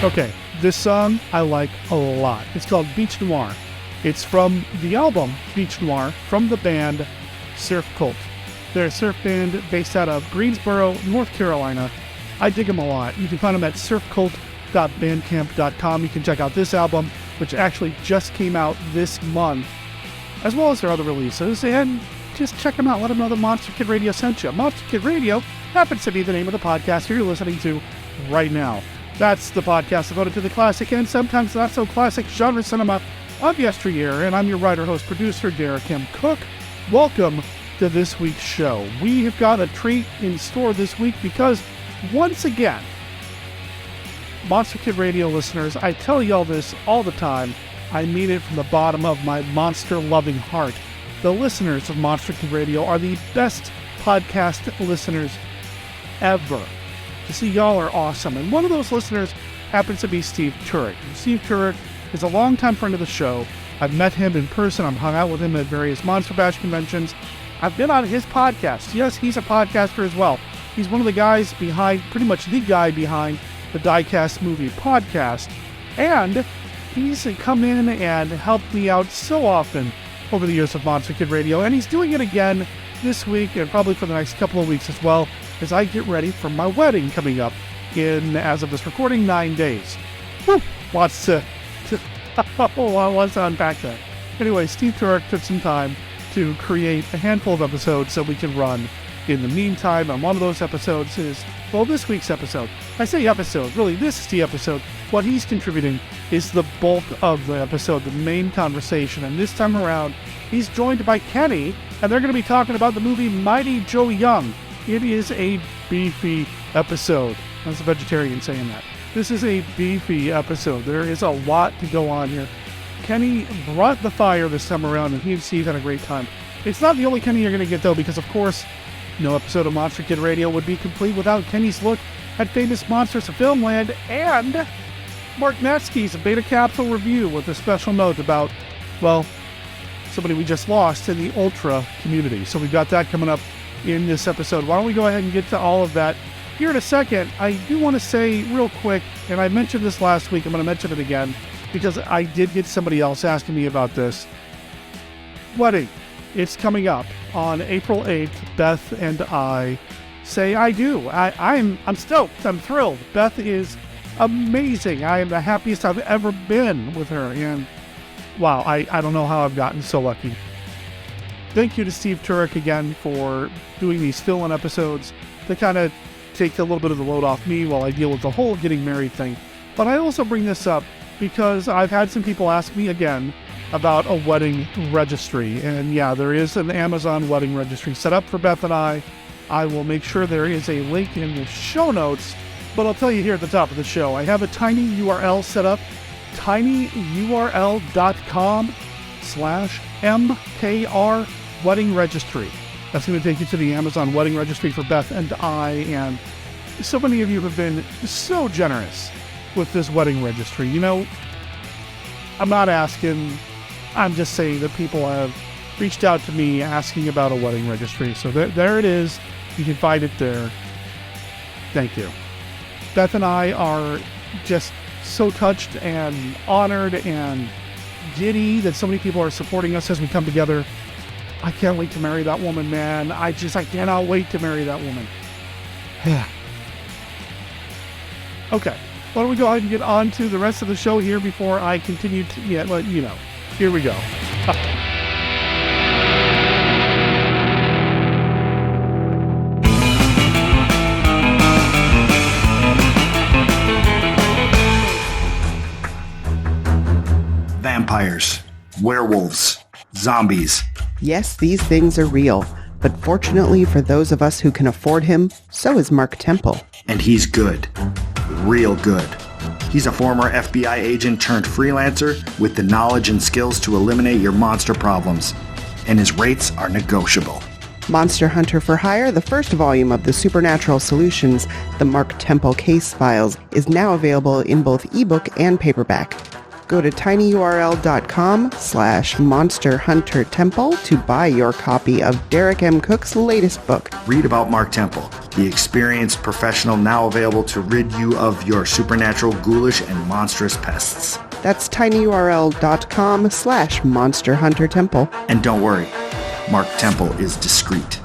Okay, this song I like a lot. It's called Beach Noir. It's from the album Beach Noir from the band Surf Cult. They're a surf band based out of Greensboro, North Carolina. I dig them a lot. You can find them at surfcult.bandcamp.com. You can check out this album, which actually just came out this month, as well as their other releases, and just check them out. Let them know that Monster Kid Radio sent you. Monster Kid Radio happens to be the name of the podcast you're listening to right now. That's the podcast devoted to the classic and sometimes not so classic genre cinema of yesteryear, and I'm your writer, host, producer, Derek M. Cook. Welcome to this week's show. We have got a treat in store this week because, once again, Monster Kid Radio listeners, I tell y'all this all the time. I mean it from the bottom of my monster-loving heart. The listeners of Monster Kid Radio are the best podcast listeners ever. You see, y'all are awesome. And one of those listeners happens to be Steve Turek. Steve Turek is a longtime friend of the show. I've met him in person. I've hung out with him at various Monster Bash conventions. I've been on his podcast. Yes, he's a podcaster as well. He's one of the guys behind, pretty much the guy behind, the DieCast Movie Podcast. And he's come in and helped me out so often over the years of Monster Kid Radio. And he's doing it again this week and probably for the next couple of weeks as well, as I get ready for my wedding coming up in, as of this recording, 9 days. Whew, lots to unpack that. Anyway, Steve Turek took some time to create a handful of episodes that we can run in the meantime, and one of those episodes is, well, this week's episode. I say episode, really, this is the episode. What he's contributing is the bulk of the episode, the main conversation, and this time around, he's joined by Kenny, and they're going to be talking about the movie Mighty Joe Young. It is a beefy episode. That's a vegetarian saying that. This is a beefy episode. There is a lot to go on here. Kenny brought the fire this time around, and he and Steve had a great time. It's not the only Kenny you're going to get, though, because, of course, no episode of Monster Kid Radio would be complete without Kenny's look at famous monsters of Filmland and Mark Matzke's Beta Capsule review with a special note about, well, somebody we just lost in the Ultra community. So we've got that coming up in this episode. Why don't we go ahead and get to all of that here in a second. I do want to say real quick, and I mentioned this last week, I'm going to mention it again, because I did get somebody else asking me about this. Wedding. It's coming up on April 8th. Beth and I say I do. I'm stoked. I'm thrilled. Beth is amazing. I am the happiest I've ever been with her. And wow, I don't know how I've gotten so lucky. Thank you to Steve Turek again for doing these fill-in episodes to kind of take a little bit of the load off me while I deal with the whole getting married thing. But I also bring this up because I've had some people ask me again about a wedding registry. And yeah, there is an Amazon wedding registry set up for Beth and I. I will make sure there is a link in the show notes, but I'll tell you here at the top of the show, I have a tiny URL set up, tinyurl.com/MKR wedding registry. That's going to take you to the Amazon wedding registry for Beth and I, and so many of you have been so generous with this wedding registry. You know, I'm not asking, I'm just saying that people have reached out to me asking about a wedding registry. So there it is. You can find it there. Thank you. Beth and I are just so touched and honored and giddy that so many people are supporting us as we come together. I can't wait to marry that woman, man. I cannot wait to marry that woman. Okay. Why don't we go ahead and get on to the rest of the show here before I continue to, here we go. Vampires, werewolves, zombies. Yes, these things are real, but fortunately for those of us who can afford him, so is Mark Temple. And he's good. Real good. He's a former FBI agent turned freelancer with the knowledge and skills to eliminate your monster problems. And his rates are negotiable. Monster Hunter for Hire, the first volume of the Supernatural Solutions, the Mark Temple Case Files, is now available in both ebook and paperback. Go to tinyurl.com/monsterhuntertemple to buy your copy of Derek M. Cook's latest book. Read about Mark Temple, the experienced professional now available to rid you of your supernatural, ghoulish, and monstrous pests. That's tinyurl.com/monsterhuntertemple. And don't worry, Mark Temple is discreet.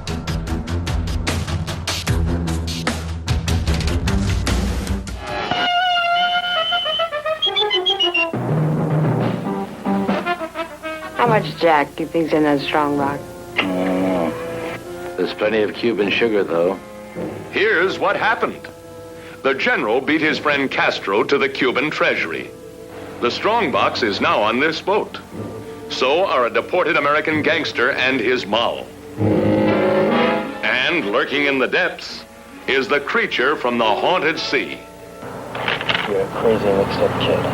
How much Jack do you think's in that strong rock? There's plenty of Cuban sugar, though. Here's what happened. The general beat his friend Castro to the Cuban treasury. The strongbox is now on this boat. So are a deported American gangster and his moll. And lurking in the depths is the creature from the haunted sea. You're a crazy mixed-up kid.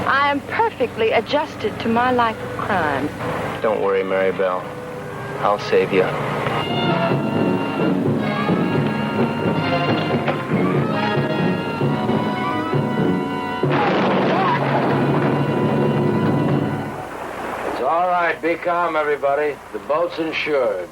I am perfectly adjusted to my life of crime. Don't worry, Mary Bell. I'll save you. It's all right. Be calm, everybody. The boat's insured.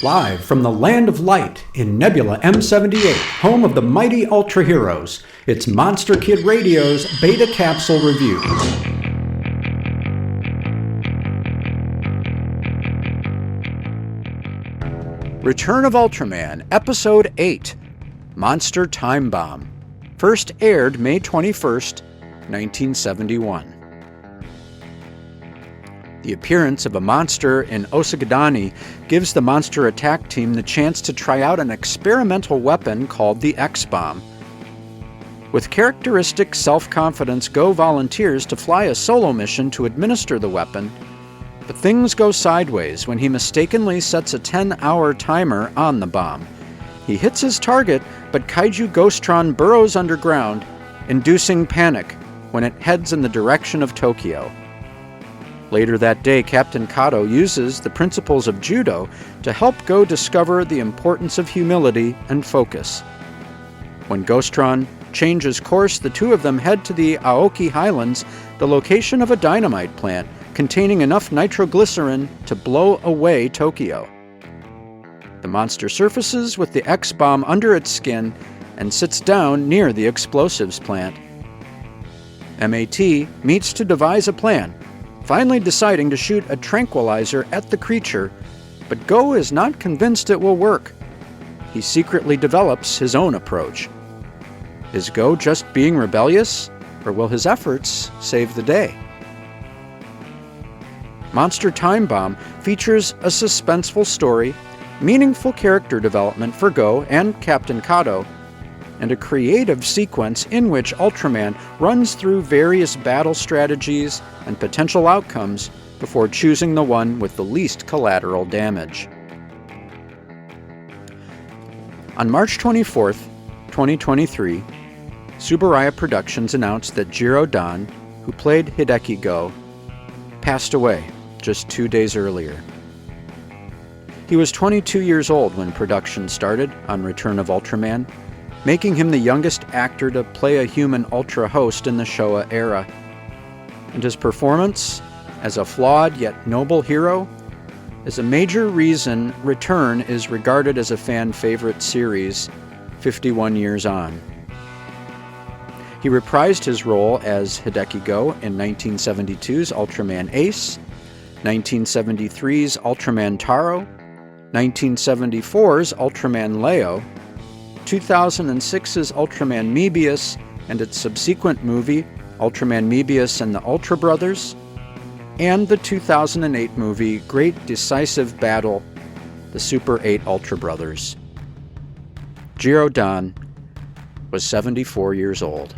Live from the Land of Light in Nebula M78, home of the mighty Ultra Heroes, it's Monster Kid Radio's Beta Capsule Review. Return of Ultraman, Episode 8, Monster Time Bomb. First aired May 21st, 1971. The appearance of a monster in Osagadani gives the monster attack team the chance to try out an experimental weapon called the X-Bomb. With characteristic self-confidence, Go volunteers to fly a solo mission to administer the weapon, but things go sideways when he mistakenly sets a 10-hour timer on the bomb. He hits his target, but Kaiju Ghostron burrows underground, inducing panic when it heads in the direction of Tokyo. Later that day, Captain Kato uses the principles of judo to help Go discover the importance of humility and focus. When Ghostron changes course, the two of them head to the Aoki Highlands, the location of a dynamite plant containing enough nitroglycerin to blow away Tokyo. The monster surfaces with the X-Bomb under its skin and sits down near the explosives plant. MAT meets to devise a plan, finally deciding to shoot a tranquilizer at the creature, but Go is not convinced it will work. He secretly develops his own approach. Is Go just being rebellious, or will his efforts save the day? Monster Time Bomb features a suspenseful story, meaningful character development for Go and Captain Kato, and a creative sequence in which Ultraman runs through various battle strategies and potential outcomes before choosing the one with the least collateral damage. On March 24th, 2023, Tsuburaya Productions announced that Jiro Dan, who played Hideki Go, passed away just 2 days earlier. He was 22 years old when production started on Return of Ultraman, making him the youngest actor to play a human Ultra host in the Showa era. And his performance, as a flawed yet noble hero, is a major reason Return is regarded as a fan-favorite series 51 years on. He reprised his role as Hideki Go in 1972's Ultraman Ace, 1973's Ultraman Taro, 1974's Ultraman Leo, 2006's Ultraman Mebius and its subsequent movie, Ultraman Mebius and the Ultra Brothers, and the 2008 movie Great Decisive Battle, the Super 8 Ultra Brothers. Jiro Dan was 74 years old.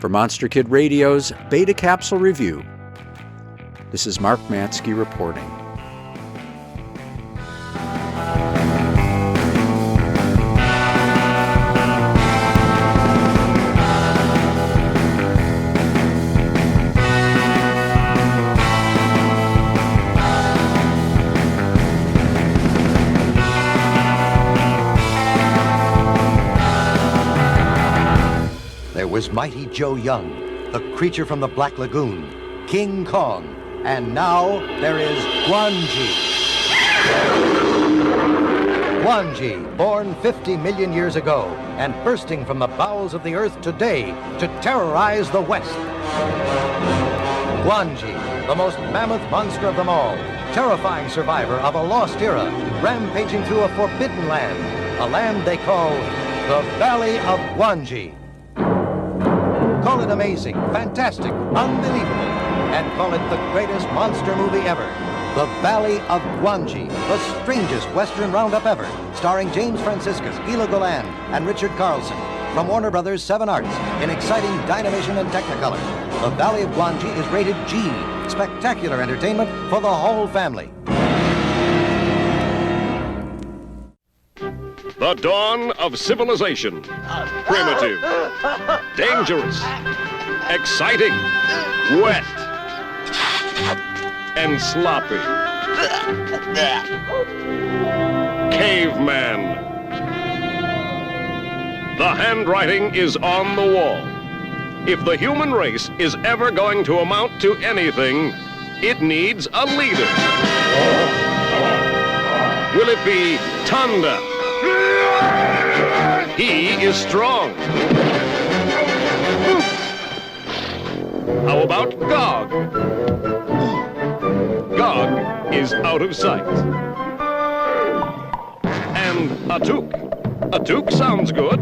For Monster Kid Radio's Beta Capsule Review, this is Mark Matzke reporting. Was Mighty Joe Young, the creature from the Black Lagoon, King Kong, and now there is Gwanji. Gwanji, born 50 million years ago and bursting from the bowels of the earth today to terrorize the West. Gwanji, the most mammoth monster of them all, terrifying survivor of a lost era, rampaging through a forbidden land, a land they call the Valley of Gwanji. Call it amazing, fantastic, unbelievable, and call it the greatest monster movie ever. The Valley of Gwanji, the strangest Western roundup ever, starring James Franciscus, Gila Golan, and Richard Carlson. From Warner Brothers 7 Arts, in exciting Dynamation and Technicolor. The Valley of Gwanji is rated G, spectacular entertainment for the whole family. The dawn of civilization. Primitive. Dangerous. Exciting. Wet. And sloppy. Caveman. The handwriting is on the wall. If the human race is ever going to amount to anything, it needs a leader. Will it be Tanda? He is strong. How about Gog? Gog is out of sight. And Atuk. Atuk sounds good.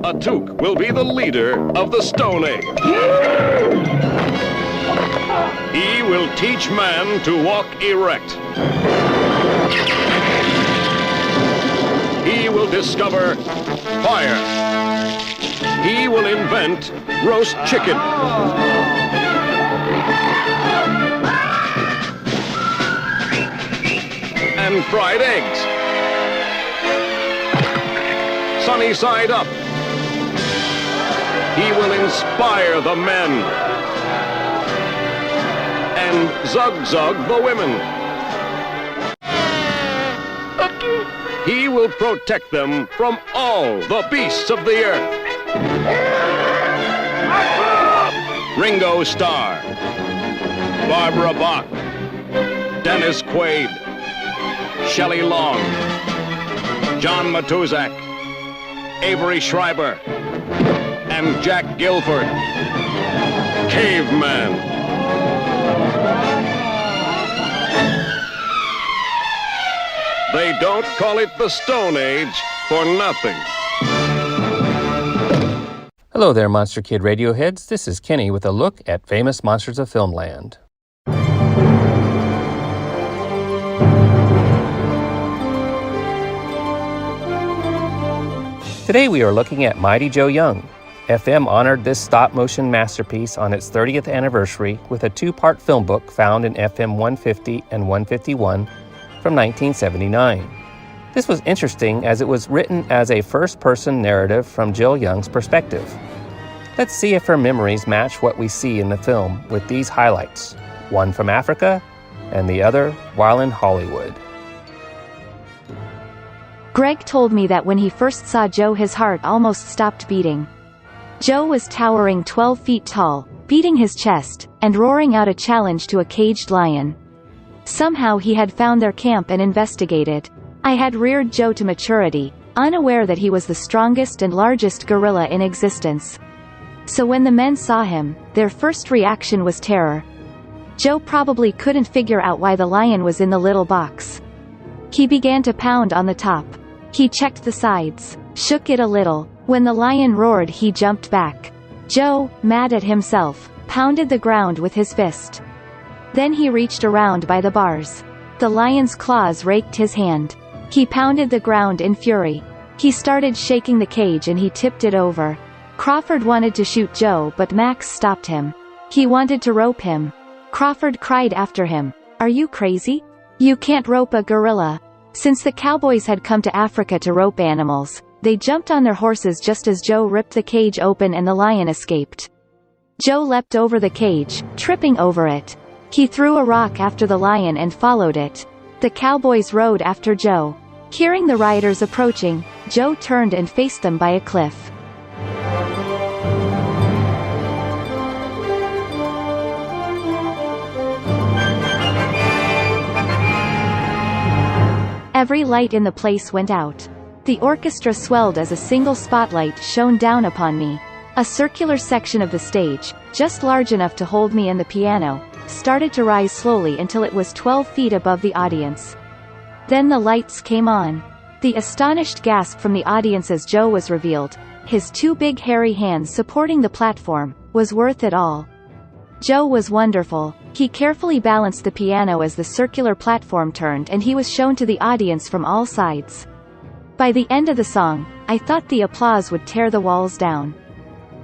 Atuk will be the leader of the Stone Age. He will teach man to walk erect. He will discover fire. He will invent roast chicken. And fried eggs. Sunny side up. He will inspire the men. And zug-zug the women. He will protect them from all the beasts of the earth. Ringo Starr, Barbara Bach, Dennis Quaid, Shelley Long, John Matuszak, Avery Schreiber, and Jack Gilford. Caveman. They don't call it the Stone Age for nothing. Hello there, Monster Kid Radio heads. This is Kenny with a look at famous monsters of Filmland. Today we are looking at Mighty Joe Young. FM honored this stop-motion masterpiece on its 30th anniversary with a 2-part film book found in FM 150 and 151 from 1979. This was interesting as it was written as a first-person narrative from Jill Young's perspective. Let's see if her memories match what we see in the film with these highlights, one from Africa and the other while in Hollywood. Greg told me that when he first saw Joe his heart almost stopped beating. Joe was towering 12 feet tall, beating his chest, and roaring out a challenge to a caged lion. Somehow he had found their camp and investigated. I had reared Joe to maturity, unaware that he was the strongest and largest gorilla in existence. So when the men saw him, their first reaction was terror. Joe probably couldn't figure out why the lion was in the little box. He began to pound on the top. He checked the sides, shook it a little. When the lion roared, he jumped back. Joe, mad at himself, pounded the ground with his fist. Then he reached around by the bars. The lion's claws raked his hand. He pounded the ground in fury. He started shaking the cage and he tipped it over. Crawford wanted to shoot Joe, but Max stopped him. He wanted to rope him. Crawford cried after him, "Are you crazy? You can't rope a gorilla." Since the cowboys had come to Africa to rope animals, they jumped on their horses just as Joe ripped the cage open and the lion escaped. Joe leapt over the cage, tripping over it. He threw a rock after the lion and followed it. The cowboys rode after Joe. Hearing the riders approaching, Joe turned and faced them by a cliff. Every light in the place went out. The orchestra swelled as a single spotlight shone down upon me. A circular section of the stage, just large enough to hold me and the piano, started to rise slowly until it was 12 feet above the audience. Then the lights came on. The astonished gasp from the audience as Joe was revealed, his two big hairy hands supporting the platform, was worth it all. Joe was wonderful. He carefully balanced the piano as the circular platform turned and he was shown to the audience from all sides. By the end of the song, I thought the applause would tear the walls down.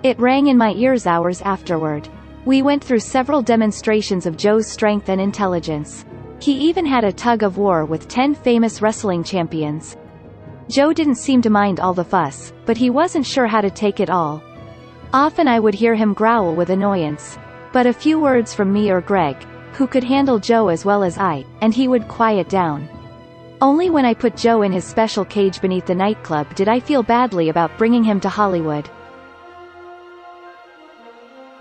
It rang in my ears hours afterward. We went through several demonstrations of Joe's strength and intelligence. He even had a tug of war with 10 famous wrestling champions. Joe didn't seem to mind all the fuss, but he wasn't sure how to take it all. Often I would hear him growl with annoyance. But a few words from me or Greg, who could handle Joe as well as I, and he would quiet down. Only when I put Joe in his special cage beneath the nightclub did I feel badly about bringing him to Hollywood.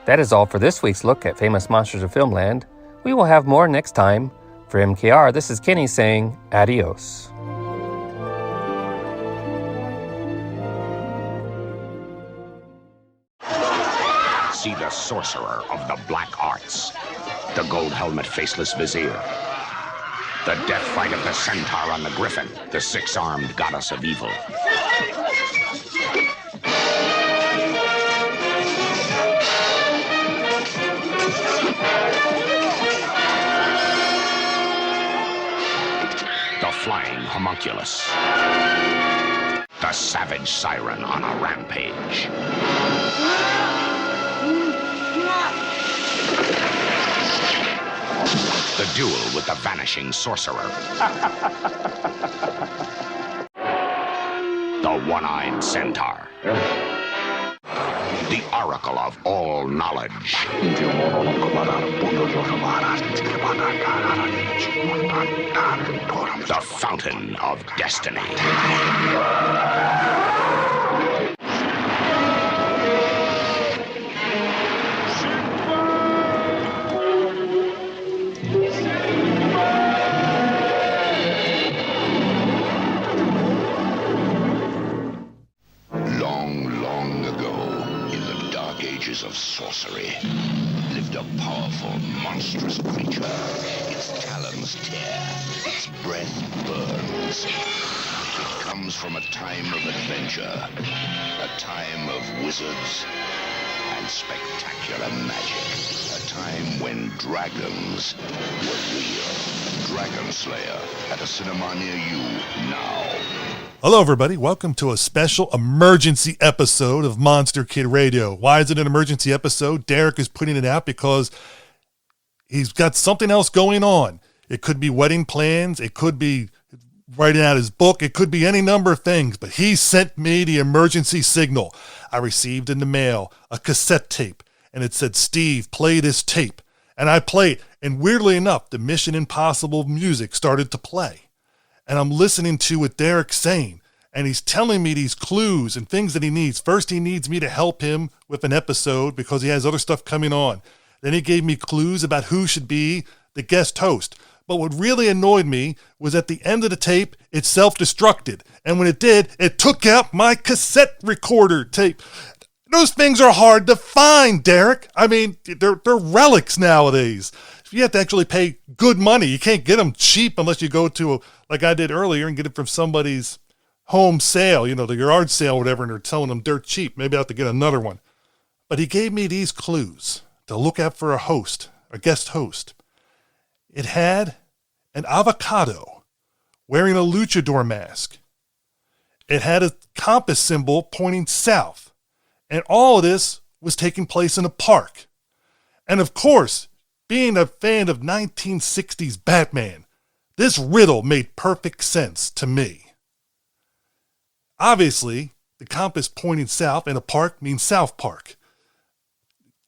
That is all for this week's look at famous monsters of Filmland. We will have more next time. For MKR, this is Kenny saying adios. See the sorcerer of the black arts, the gold helmet faceless vizier, the death fight of the centaur on the griffin, the six-armed goddess of evil. The flying homunculus, the savage siren on a rampage. The duel with the vanishing sorcerer. The one-eyed centaur. The oracle of all knowledge. The fountain of destiny. Of sorcery lived a powerful, monstrous creature. Its talons tear, its breath burns. It comes from a time of adventure, a time of wizards and spectacular magic, a time when dragons were real. Dragon Slayer at a cinema near you now. Hello, everybody. Welcome to a special emergency episode of Monster Kid Radio. Why is it an emergency episode? Derek is putting it out because he's got something else going on. It could be wedding plans. It could be writing out his book. It could be any number of things, but he sent me the emergency signal. I received in the mail a cassette tape, and it said, "Steve, play this tape." And I played, and weirdly enough, the Mission Impossible music started to play. And I'm listening to what Derek's saying, and he's telling me these clues and things that he needs. First, he needs me to help him with an episode because he has other stuff coming on. Then he gave me clues about who should be the guest host. But what really annoyed me was at the end of the tape, it self-destructed. And when it did, it took out my cassette recorder tape. Those things are hard to find, Derek. I mean, they're relics nowadays. You have to actually pay good money. You can't get them cheap unless you go to, like I did earlier, and get it from somebody's home sale, the yard sale or whatever, and they're selling them dirt cheap. Maybe I have to get another one. But he gave me these clues to look out for a guest host. It had an avocado wearing a luchador mask. It had a compass symbol pointing south. And all of this was taking place in a park. And of course, being a fan of 1960s Batman, this riddle made perfect sense to me. Obviously, the compass pointing south in a park means South Park.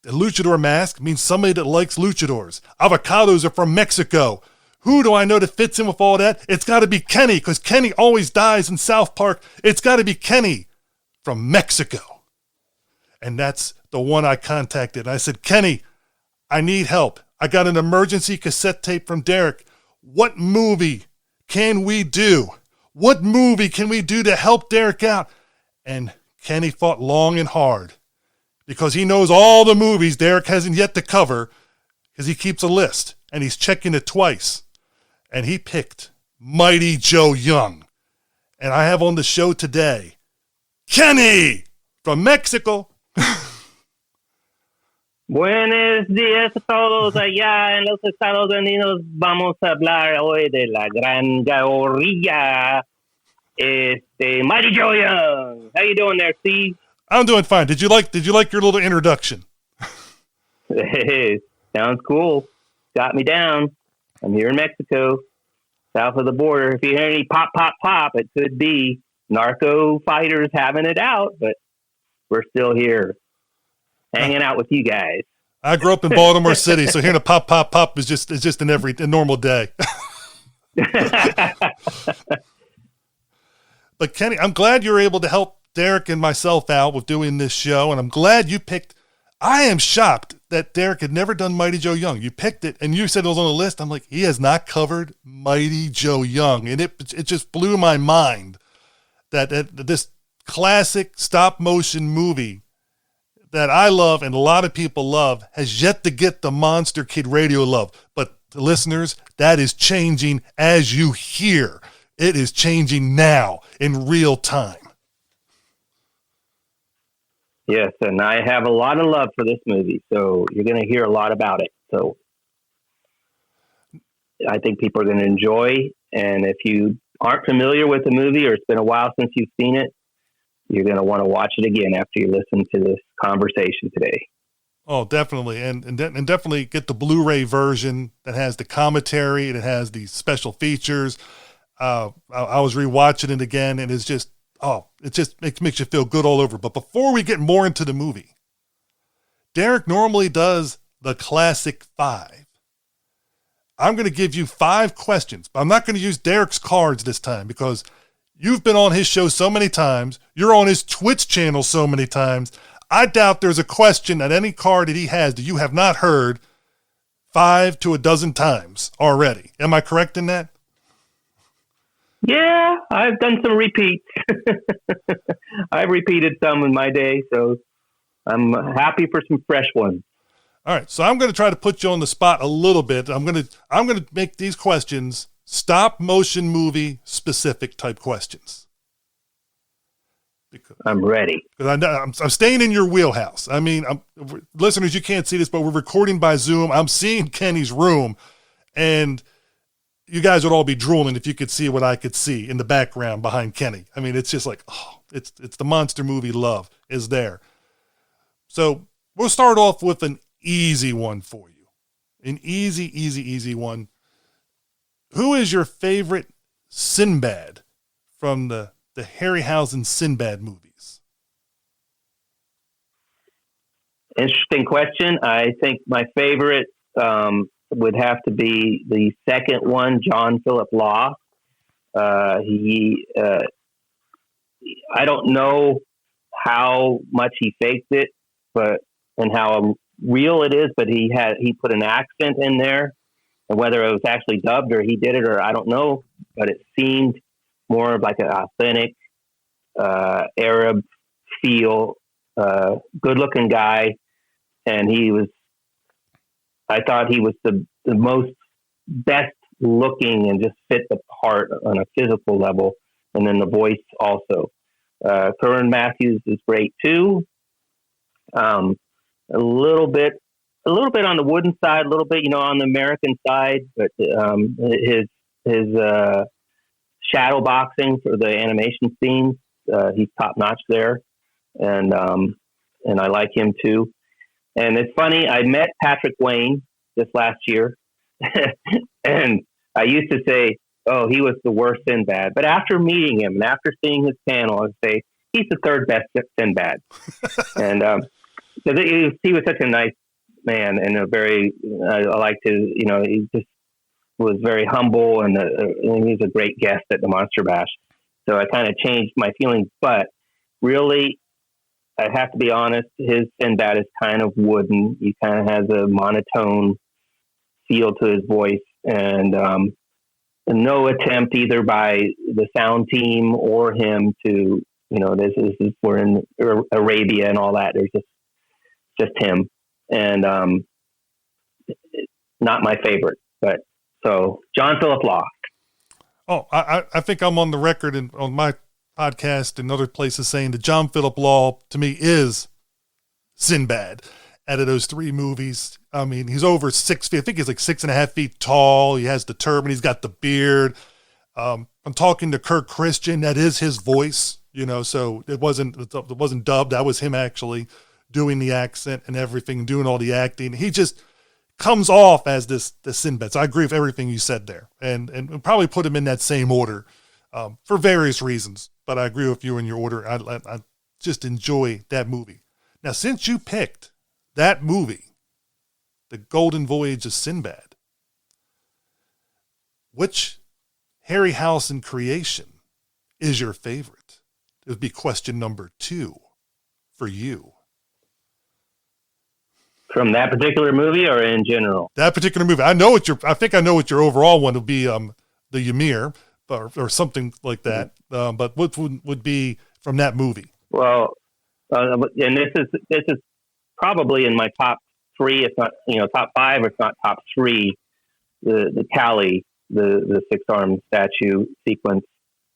The luchador mask means somebody that likes luchadors. Avocados are from Mexico. Who do I know that fits in with all that? It's got to be Kenny, because Kenny always dies in South Park. It's got to be Kenny from Mexico. And that's the one I contacted. I said, Kenny, I need help. I got an emergency cassette tape from Derek. What movie can we do? What movie can we do to help Derek out? And Kenny fought long and hard because he knows all the movies Derek hasn't yet to cover because he keeps a list and he's checking it twice. And he picked Mighty Joe Young. And I have on the show today, Kenny from Mexico. Buenos días a todos allá en los Estados Unidos. Vamos a hablar hoy de la gran gorilla, Mighty Joe Young. How you doing there, Steve? I'm doing fine. Did you like your little introduction? Hey, sounds cool. Got me down. I'm here in Mexico, south of the border. If you hear any pop, pop, pop, it could be narco fighters having it out, but we're still here. Hanging out with you guys. I grew up in Baltimore City, so hearing a pop, pop, pop is just a normal day. But Kenny, I'm glad you're able to help Derek and myself out with doing this show, and I'm glad you picked. I am shocked that Derek had never done Mighty Joe Young. You picked it, and you said it was on the list. I'm like, he has not covered Mighty Joe Young, and it just blew my mind that this classic stop motion movie that I love and a lot of people love has yet to get the Monster Kid Radio love. But listeners, that is changing as you hear. It is changing now in real time. Yes, and I have a lot of love for this movie, so you're going to hear a lot about it. So I think people are going to enjoy, and if you aren't familiar with the movie or it's been a while since you've seen it, you're going to want to watch it again after you listen to this conversation today. Oh, definitely. And definitely get the Blu-ray version that has the commentary and it has these special features. I was rewatching it again and it's just, it just makes you feel good all over. But before we get more into the movie, Derek normally does the classic 5. I'm going to give you 5 questions, but I'm not going to use Derek's cards this time because you've been on his show so many times. You're on his Twitch channel so many times. I doubt there's a question at any card that he has that you have not heard 5 to a dozen times already. Am I correct in that? Yeah, I've done some repeats. I've repeated some in my day, so I'm happy for some fresh ones. All right, so I'm going to try to put you on the spot a little bit. I'm going to make these questions stop motion movie specific type questions. Because I'm ready. Because I'm staying in your wheelhouse. I mean, listeners, you can't see this, but we're recording by Zoom. I'm seeing Kenny's room, and you guys would all be drooling if you could see what I could see in the background behind Kenny. I mean, it's just like, it's the monster movie love is there. So we'll start off with an easy one for you. An easy one. Who is your favorite Sinbad from the Harryhausen Sinbad movies? Interesting question. I think my favorite would have to be the second one, John Philip Law. I don't know how much he faked it, and how real it is, but he put an accent in there. And whether it was actually dubbed or he did it, or I don't know, but it seemed more of like an authentic Arab feel, good-looking guy, and I thought he was the most best-looking and just fit the part on a physical level, and then the voice also. Curran Matthews is great too. A little bit on the wooden side, a little bit, on the American side, but his shadow boxing for the animation scenes he's top notch there, and I like him too. And it's funny, I met Patrick Wayne this last year, and I used to say, "Oh, he was the worst Sinbad." But after meeting him and after seeing his panel, I'd say he's the third best Sinbad. And he was such a nice man, and a very I liked his. He just was very humble, and he was a great guest at the Monster Bash. So I kind of changed my feelings, but really, I have to be honest, his Sinbad is kind of wooden. He kind of has a monotone feel to his voice, and no attempt either by the sound team or him to, this is we're in Arabia and all that. There's just him, and not my favorite. But so John Philip Law. Oh, I think I'm on the record and on my podcast and other places saying that John Philip Law to me is Sinbad out of those three movies. I mean, he's over 6 feet. I think he's like 6.5 feet tall. He has the turban. He's got the beard. I'm talking to Kirk Christian. That is his voice, so it wasn't dubbed. That was him actually doing the accent and everything, doing all the acting. He just comes off as the Sinbad. So I agree with everything you said there, and probably put him in that same order for various reasons. But I agree with you in your order. I just enjoy that movie. Now, since you picked that movie, The Golden Voyage of Sinbad, which Harryhausen creation is your favorite? It would be question number 2 for you. From that particular movie or in general? That particular movie. I think I know what your overall one would be, the Ymir, or something like that. But what would be from that movie? Well, and this is probably in my top 3, if not top 5, if not top 3. The Kali, the 6-armed statue sequence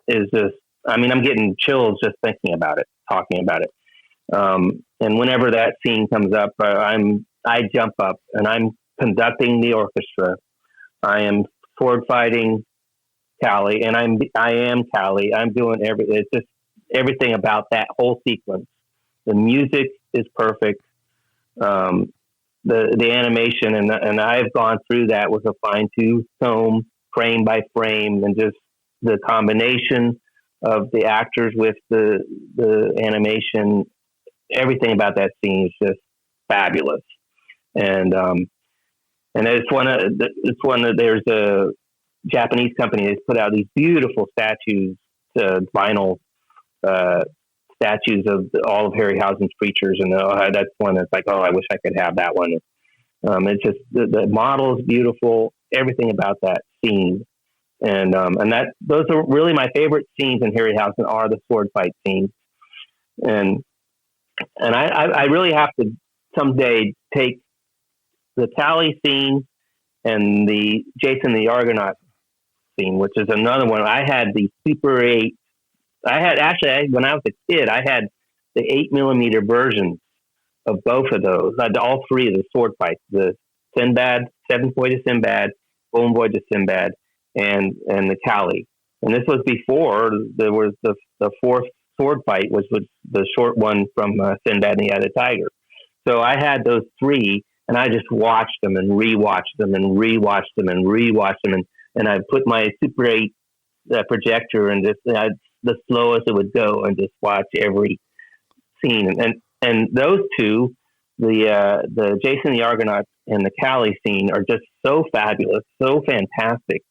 is just. I mean, I'm getting chills just thinking about it, talking about it. And whenever that scene comes up, I jump up and I'm conducting the orchestra. I am sword fighting Kali, and I am Kali. I'm doing it's just everything about that whole sequence. The music is perfect. The animation, and I've gone through that with a fine-tooth comb, frame by frame, and just the combination of the actors with the animation. Everything about that scene is just fabulous. And there's a Japanese company that's put out these beautiful statues, vinyl statues of all of Harryhausen's creatures, and that's one that's like, oh, I wish I could have that one. It's just the model is beautiful, everything about that scene, and those are really my favorite scenes in Harryhausen are the sword fight scenes, and I really have to someday take the Kali scene and the Jason the Argonaut scene, which is another one. I had the Super 8. When I was a kid, I had the 8mm versions of both of those. I had all 3 of the sword fights: the Sinbad, Seventh Voyage of Sinbad, Golden Voyage of Sinbad, and the Kali. And this was before there was the 4th sword fight, which was the short one from Sinbad and the Other Tiger. So I had those 3, and I just watched them and rewatched them and rewatched them and rewatched them, and I put my Super 8 projector and just the slowest it would go and just watch every scene. And those 2, the Jason the Argonaut and the Kali scene, are just so fabulous, so fantastic.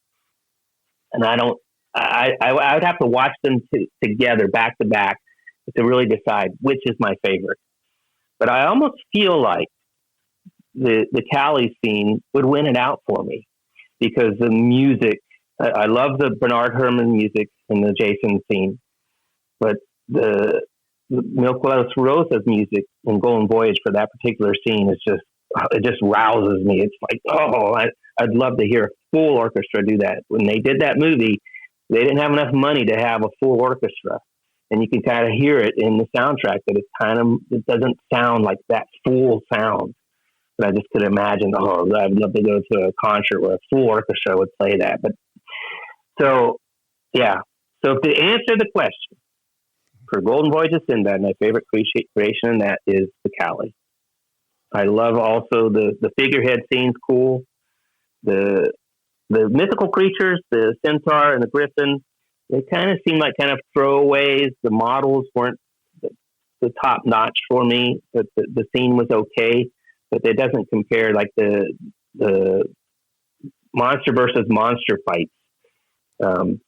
And I would have to watch them together back to back to really decide which is my favorite. But I almost feel like the Kali scene would win it out for me, because the music, I love the Bernard Herrmann music in the Jason scene, but the Milqueto's Rosa's music in Golden Voyage for that particular scene is it just rouses me. It's like, oh, I'd love to hear a full orchestra do that. When they did that movie, they didn't have enough money to have a full orchestra, and you can kind of hear it in the soundtrack that it doesn't sound like that full sound. But I just could imagine, I'd love to go to a concert where a full orchestra would play that. But so, yeah. So to answer the question, for Golden Voyage of Sinbad, my favorite creation in that is the Cali. I love also the figurehead scene's cool. The mythical creatures, the centaur and the griffin, they kind of seem like kind of throwaways. The models weren't the top notch for me, but the scene was okay, but it doesn't compare like the monster versus monster fights. And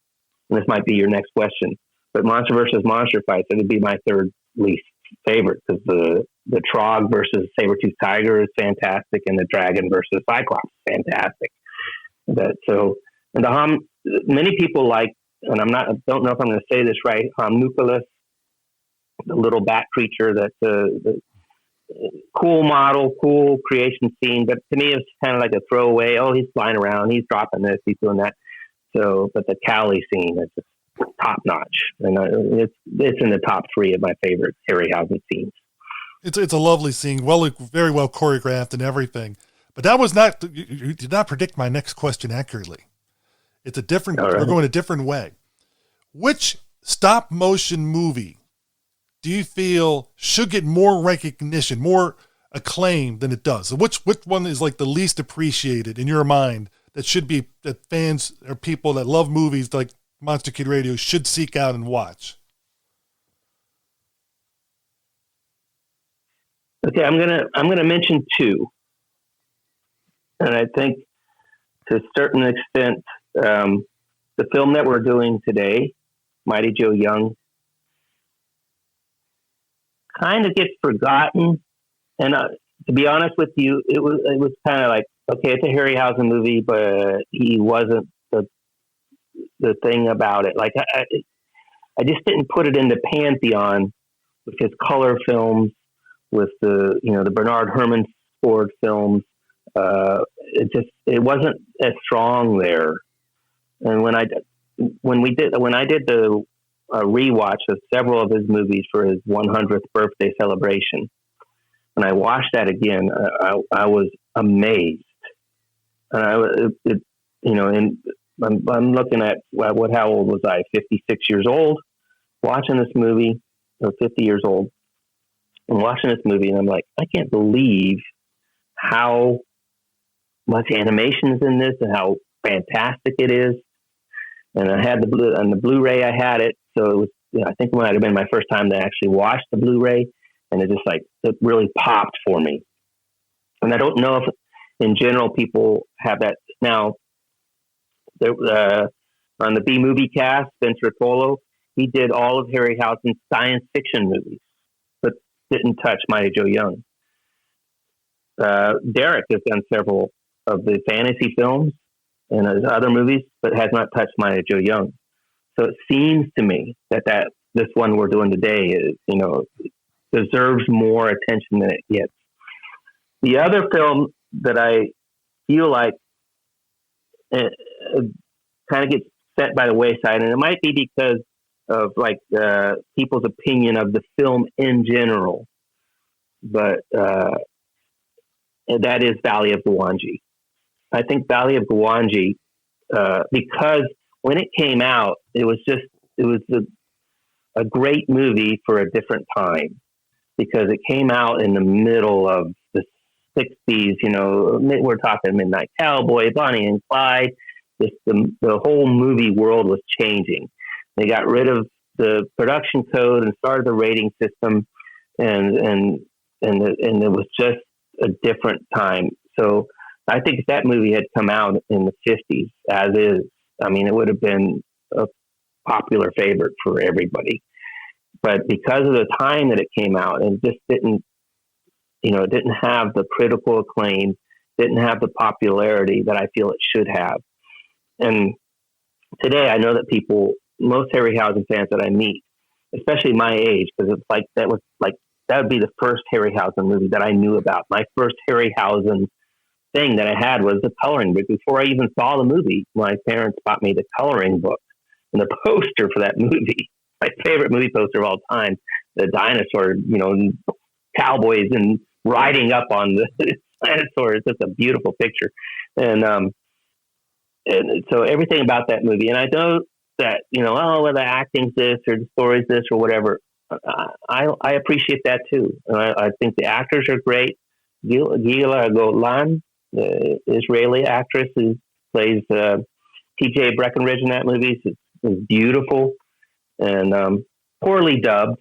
this might be your next question, but monster versus monster fights, it would be my third least favorite, because the Trog versus Saber-Tooth Tiger is fantastic, and the Dragon versus Cyclops is fantastic. Many people like, and I don't know if I'm going to say this right, Homunculus, the little bat creature, that's the cool model, cool creation scene, but to me it's kind of like a throwaway. Oh, he's flying around, he's dropping this, he's doing that. So, but the Cali scene is just top notch, and it's in the top 3 of my favorite Harryhausen scenes. It's a lovely scene, very well choreographed and everything. But that was not, you did not predict my next question accurately. It's a different, We're going a different way. Which stop motion movie do you feel should get more recognition, more acclaim than it does? So which one is like the least appreciated in your mind that fans or people that love movies like Monster Kid Radio should seek out and watch? Okay, I'm gonna mention 2, and I think to a certain extent, the film that we're doing today, Mighty Joe Young, kind of gets forgotten. And to be honest with you, it was kind of like, okay, it's a Harryhausen movie, but he wasn't the thing about it. Like I just didn't put it in the pantheon with his color films, with the Bernard Herrmann scored films. It wasn't as strong there. And when I did the rewatch of several of his movies for his 100th birthday celebration, when I watched that again, I was amazed. And I'm looking at how old was I? 56 years old, watching this movie, or 50 years old, and watching this movie, and I'm like, I can't believe how much animation is in this and how fantastic it is. And I had on the Blu-ray, I had it, so it was, I think it might have been my first time to actually watch the Blu-ray, and it really popped for me. And I don't know if in general people have that. Now, on the B Movie Cast, Spencer Tolo, he did all of Harryhausen's science fiction movies, but didn't touch Mighty Joe Young. Derek has done several of the fantasy films and his other movies, but has not touched Mighty Joe Young. So it seems to me that this one we're doing today is, deserves more attention than it gets. The other film that I feel like kind of gets set by the wayside, and it might be because of people's opinion of the film in general, but that is Valley of Gwangi. I think Valley of Gwangi, because when it came out, it was a great movie for a different time, because it came out in the middle of the 60s. We're talking Midnight Cowboy, Bonnie and Clyde. The whole movie world was changing. They got rid of the production code and started the rating system, and it was just a different time. So I think if that movie had come out in the 50s, as is, it would have been a popular favorite for everybody. But because of the time that it came out, and just didn't have the critical acclaim, didn't have the popularity that I feel it should have. And today I know that most Harryhausen fans that I meet, especially my age, because it's that would be the first Harryhausen movie that I knew about. My first Harryhausen thing that I had was the coloring book. Before I even saw the movie, my parents bought me the coloring book and the poster for that movie. My favorite movie poster of all time, the dinosaur, cowboys and riding up on the dinosaur. It's just a beautiful picture. And so everything about that movie, and I know that, whether acting's this or the story's this or whatever, I appreciate that too. And I think the actors are great. Gila Golan, the Israeli actress who plays T.J. Breckenridge in that movie, is beautiful and poorly dubbed.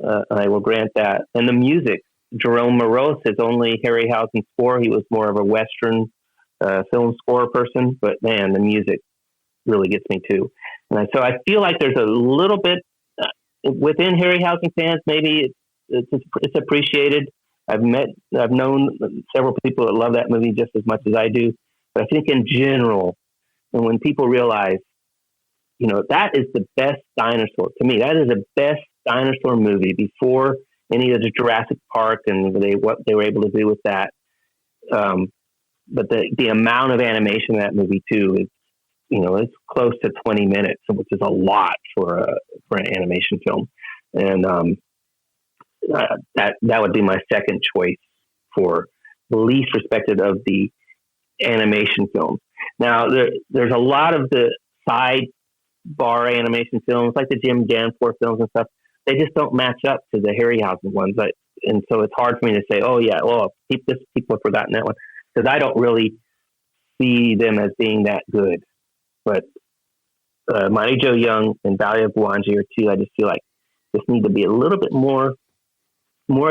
I will grant that. And the music, Jerome Moroz is only Harryhausen score. He was more of a Western film score person, but man, the music really gets me too. And so I feel like there's a little bit within Harryhausen fans. Maybe it's appreciated. I've known several people that love that movie just as much as I do. But I think in general, and when people realize, that is the best dinosaur to me. That is the best dinosaur movie before any of the Jurassic Park and what they were able to do with that. But the amount of animation in that movie too is, it's close to 20 minutes, which is a lot for an animation film. And that would be my second choice for the least respected of the animation films. Now, there's a lot of the sidebar animation films, like the Jim Danforth films and stuff. They just don't match up to the Harryhausen ones. And so it's hard for me to say, oh, yeah, well, people have forgotten that one, because I don't really see them as being that good. But Mighty Joe Young and Valley of Gwangi are two I just feel like just need to be a little bit more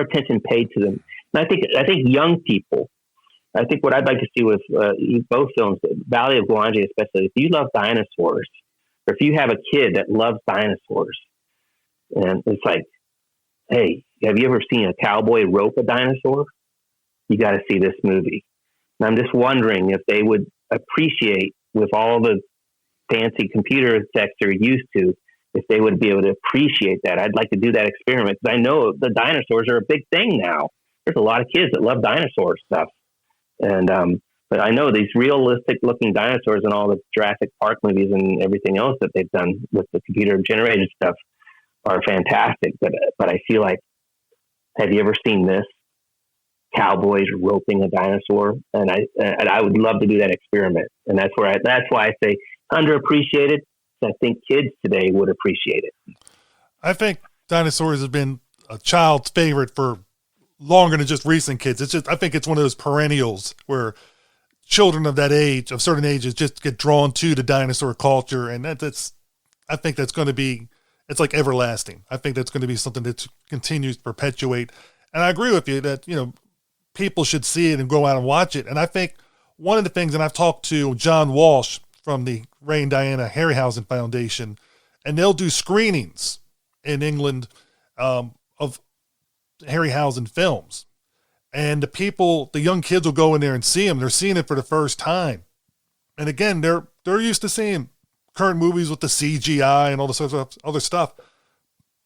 attention paid to them. And I think young people, I think what I'd like to see with both films, Valley of Gwangi especially, if you love dinosaurs, or if you have a kid that loves dinosaurs, and it's like, hey, have you ever seen a cowboy rope a dinosaur? You got to see this movie. And I'm just wondering if they would appreciate, with all the fancy computer effects they're used to, if they would be able to appreciate that. I'd like to do that experiment, because I know the dinosaurs are a big thing now. There's a lot of kids that love dinosaur stuff. And but I know these realistic looking dinosaurs in all the Jurassic Park movies and everything else that they've done with the computer generated stuff are fantastic. But I feel like, have you ever seen this? Cowboys roping a dinosaur, and I would love to do that experiment. And that's why I say underappreciated. I think kids today would appreciate it. I think dinosaurs have been a child's favorite for longer than just recent kids. I think it's one of those perennials where children of that age, of certain ages, just get drawn to the dinosaur culture. And I think that's going to be, it's like everlasting. I think that's going to be something that continues to perpetuate. And I agree with you that, people should see it and go out and watch it. And I think one of the things, and I've talked to John Walsh from the Ray and Diana Harryhausen Foundation, and they'll do screenings in England of Harryhausen films. And the young kids will go in there and see them. They're seeing it for the first time. And again, they're used to seeing current movies with the CGI and all this other stuff.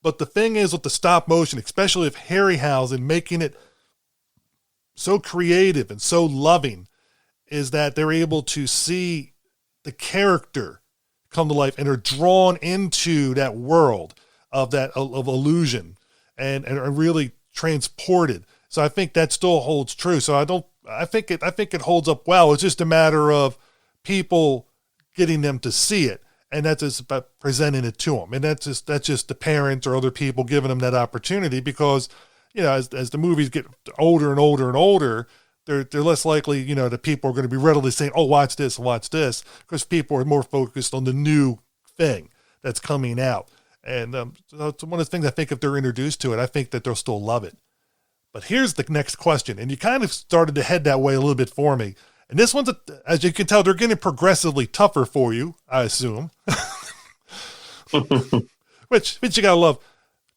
But the thing is with the stop motion, especially of Harryhausen making it so creative and so loving, is that they're able to see the character come to life and are drawn into that world of illusion and are really transported. So I think that still holds true. So I think it holds up well. It's just a matter of people getting them to see it, and that's just about presenting it to them. And that's just the parents or other people giving them that opportunity, because as the movies get older and older and older, they're less likely, that people are going to be readily saying, oh, watch this, because people are more focused on the new thing that's coming out. And so it's one of the things I think if they're introduced to it, I think that they'll still love it. But here's the next question, and you kind of started to head that way a little bit for me. And this one's, as you can tell, they're getting progressively tougher for you, I assume. which you gotta love.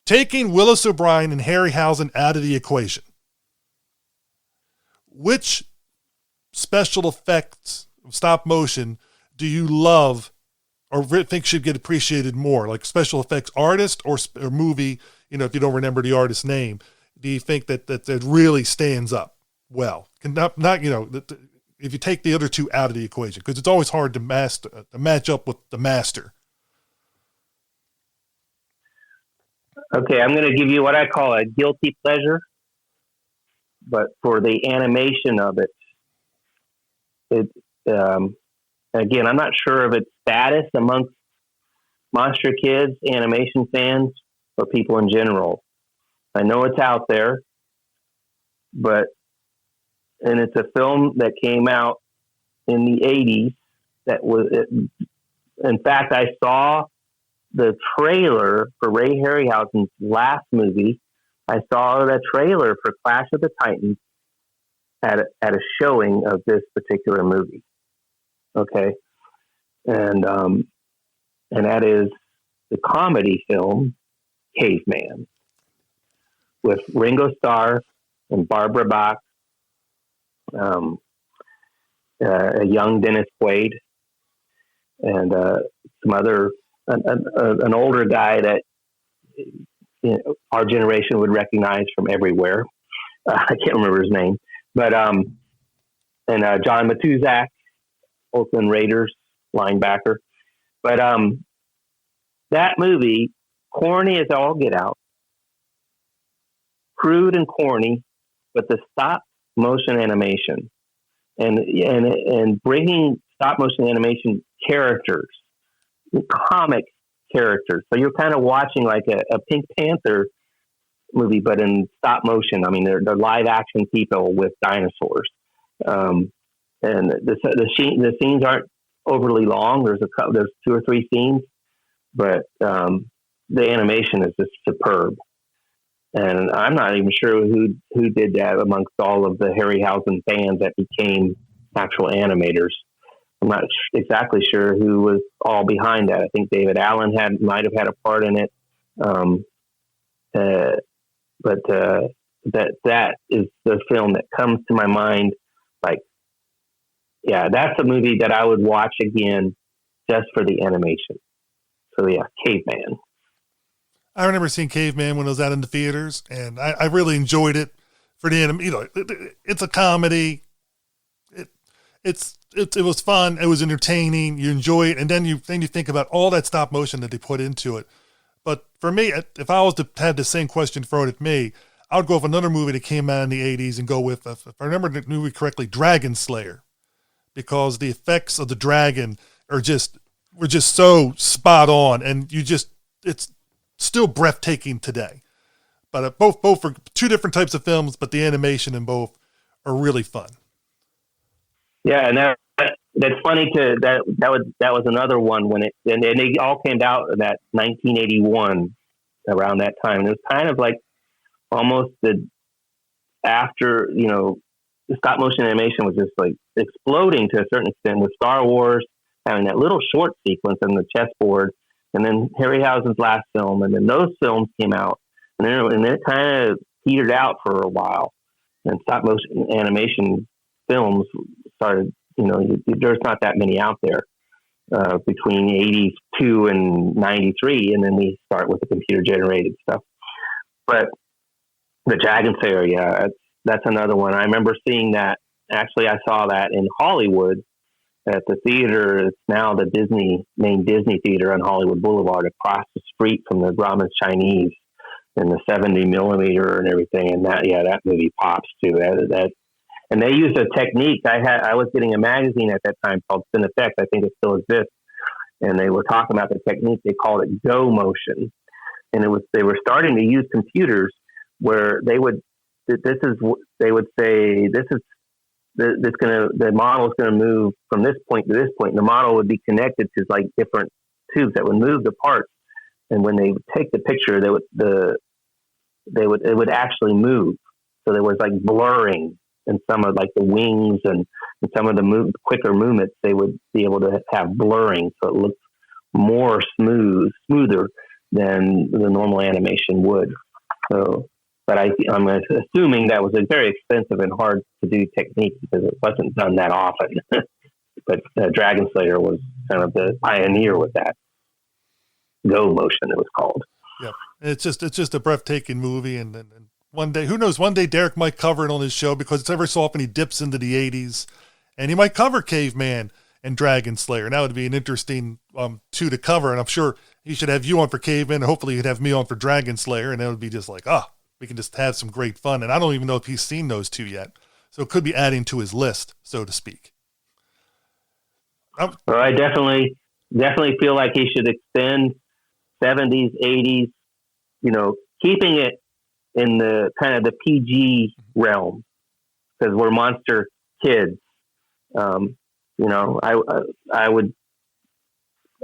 Taking Willis O'Brien and Harryhausen out of the equation, which special effects, stop motion, do you love or think should get appreciated more? Like special effects artist or movie, if you don't remember the artist's name, do you think that really stands up well? If you take the other two out of the equation, because it's always hard to match up with the master. Okay, I'm going to give you what I call a guilty pleasure, but for the animation of it, again, I'm not sure of its status amongst Monster Kids animation fans, or people in general. I know it's out there, and it's a film that came out in the 80s in fact, I saw the trailer for Ray Harryhausen's last movie. I saw the trailer for Clash of the Titans at a showing of this particular movie. Okay. And that is the comedy film Caveman with Ringo Starr and Barbara Bach, a young Dennis Quaid, and some other an older guy that our generation would recognize from everywhere. I can't remember his name, but and John Matzke, Oakland Raiders linebacker. But that movie, corny as all get out, crude and corny, but the stop motion animation and bringing stop motion animation characters, comic characters. So you're kind of watching like a Pink Panther movie, but in stop motion. I mean, they're live action people with dinosaurs. And the scenes aren't overly long. There's 2 or 3 scenes, but the animation is just superb. And I'm not even sure who did that amongst all of the Harryhausen fans that became actual animators. I'm not exactly sure who was all behind that. I think David Allen might have had a part in it. But that is the film that comes to my mind. Like, yeah, that's a movie that I would watch again just for the animation. So yeah, Caveman. I remember seeing Caveman when I was out in the theaters, and I really enjoyed it for the it's a comedy. It was fun. It was entertaining. You enjoy it, and then you think about all that stop motion that they put into it. But for me, if I was to have the same question thrown at me, I would go with another movie that came out in the 80s and go with, if I remember the movie correctly, Dragon Slayer, because the effects of the dragon were just so spot on, and it's still breathtaking today. But both are 2 different types of films, but the animation in both are really fun. Yeah, and that's funny that was another one when and they all came out in that 1981 around that time. And it was kind of like almost after the stop motion animation was just like exploding to a certain extent with Star Wars having that little short sequence on the chessboard, and then Harryhausen's last film, and then those films came out, and then it kind of petered out for a while, and stop motion animation films started. There's not that many out there between 82 and 93, and then we start with the computer generated stuff. But the Dragon Slayer, yeah, that's another one. I remember seeing that. Actually, I saw that in Hollywood at the theater. It's now the main Disney theater on Hollywood Boulevard, across the street from the Grauman's Chinese, and the 70 millimeter and everything. And that movie pops too. And they used a technique. I was getting a magazine at that time called CineFX. I think it still exists. And they were talking about the technique. They called it go motion. And they were starting to use computers where the model is going to move from this point to this point. And the model would be connected to like different tubes that would move the parts. And when they would take the picture, it would actually move. So there was like blurring. And some of like the wings and some of the quicker movements, they would be able to have blurring, so it looks more smoother than the normal animation would. So, but I'm assuming that was a very expensive and hard to do technique because it wasn't done that often. But Dragon Slayer was kind of the pioneer with that. Go motion, it was called. Yeah, it's just a breathtaking movie, and one day, who knows, one day Derek might cover it on his show, because it's every so often he dips into the 80s, and he might cover Caveman and Dragon Slayer. And that would be an interesting 2 to cover, and I'm sure he should have you on for Caveman, and hopefully he'd have me on for Dragon Slayer, and that would be just like, we can just have some great fun. And I don't even know if he's seen those 2 yet, so it could be adding to his list, so to speak. Well, I definitely feel like he should extend 70s, 80s, keeping it in the kind of the PG realm, because we're monster kids. I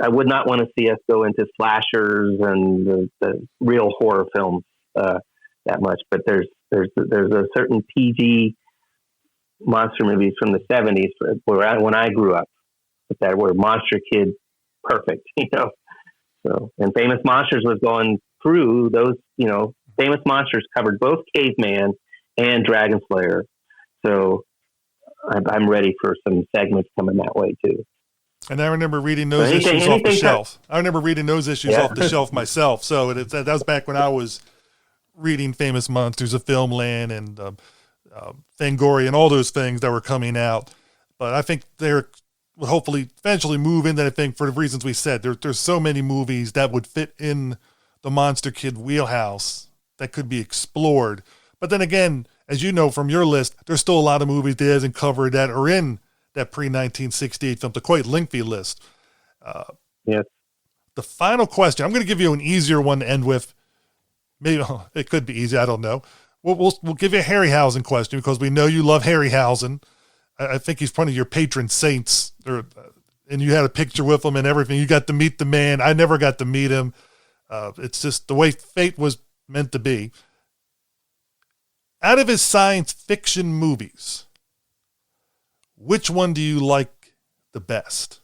would not want to see us go into slashers and the real horror films that much. But there's a certain PG monster movies from the 70s when I grew up that were monster kid perfect, So, and Famous Monsters was going through those, Famous Monsters covered both Caveman and Dragon Slayer. So I'm ready for some segments coming that way too. And I remember reading those issues off the shelf. I remember reading those issues off the shelf myself. So that was back when I was reading Famous Monsters of Filmland and Fangoria and all those things that were coming out. But I think they're will hopefully eventually move into that thing for the reasons we said. There's so many movies that would fit in the Monster Kid wheelhouse that could be explored. But then again, as you know from your list, there's still a lot of movies that hasn't covered that are in that pre-1968 film, the quite lengthy list. Yes. The final question, I'm going to give you an easier one to end with. Maybe it could be easy. I don't know. We'll give you a Harryhausen question because we know you love Harryhausen. I think he's one of your patron saints, and you had a picture with him and everything. You got to meet the man. I never got to meet him. It's just the way fate was meant to be. Out of his science fiction movies, which one do you like the best?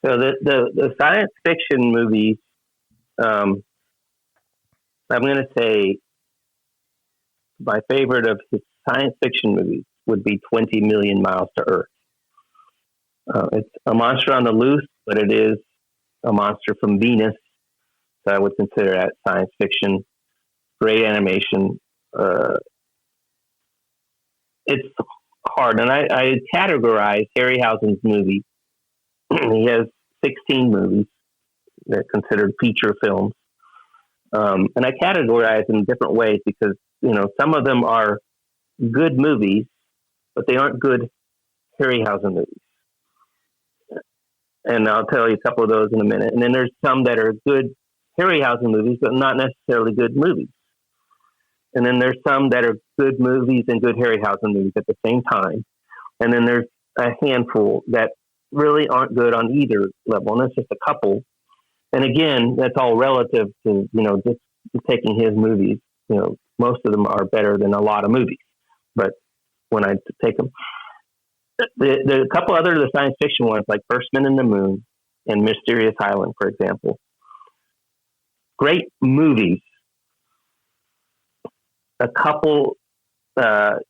So the science fiction movies, I'm going to say my favorite of his science fiction movies would be 20 Million Miles to Earth. It's a monster on the loose, but it is a monster from Venus. So I would consider that science fiction. Great animation. It's hard. And I categorize Harryhausen's movies. He has 16 movies that are considered feature films. And I categorize them in different ways because, some of them are good movies, but they aren't good Harryhausen movies. And I'll tell you a couple of those in a minute. And then there's some that are good Harryhausen movies, but not necessarily good movies. And then there's some that are good movies and good Harryhausen movies at the same time. And then there's a handful that really aren't good on either level. And that's just a couple. And again, that's all relative to, just taking his movies. Most of them are better than a lot of movies. But when I take them, the couple other of the science fiction ones, like First Men in the Moon and Mysterious Island, for example, great movies. A couple, the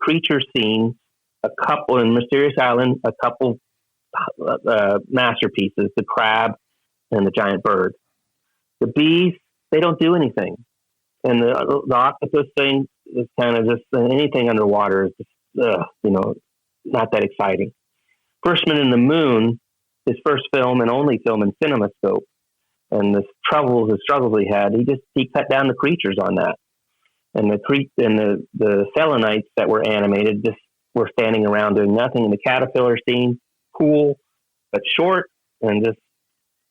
creature scenes, a couple in Mysterious Island, a couple masterpieces, the crab and the giant bird. The bees, they don't do anything. And the octopus thing is kind of just anything underwater is just, not that exciting. First Man in the Moon, his first film and only film in CinemaScope, and the struggles he had, he cut down the creatures on that. And the Selenites that were animated just were standing around doing nothing. And the caterpillar scene, cool, but short and just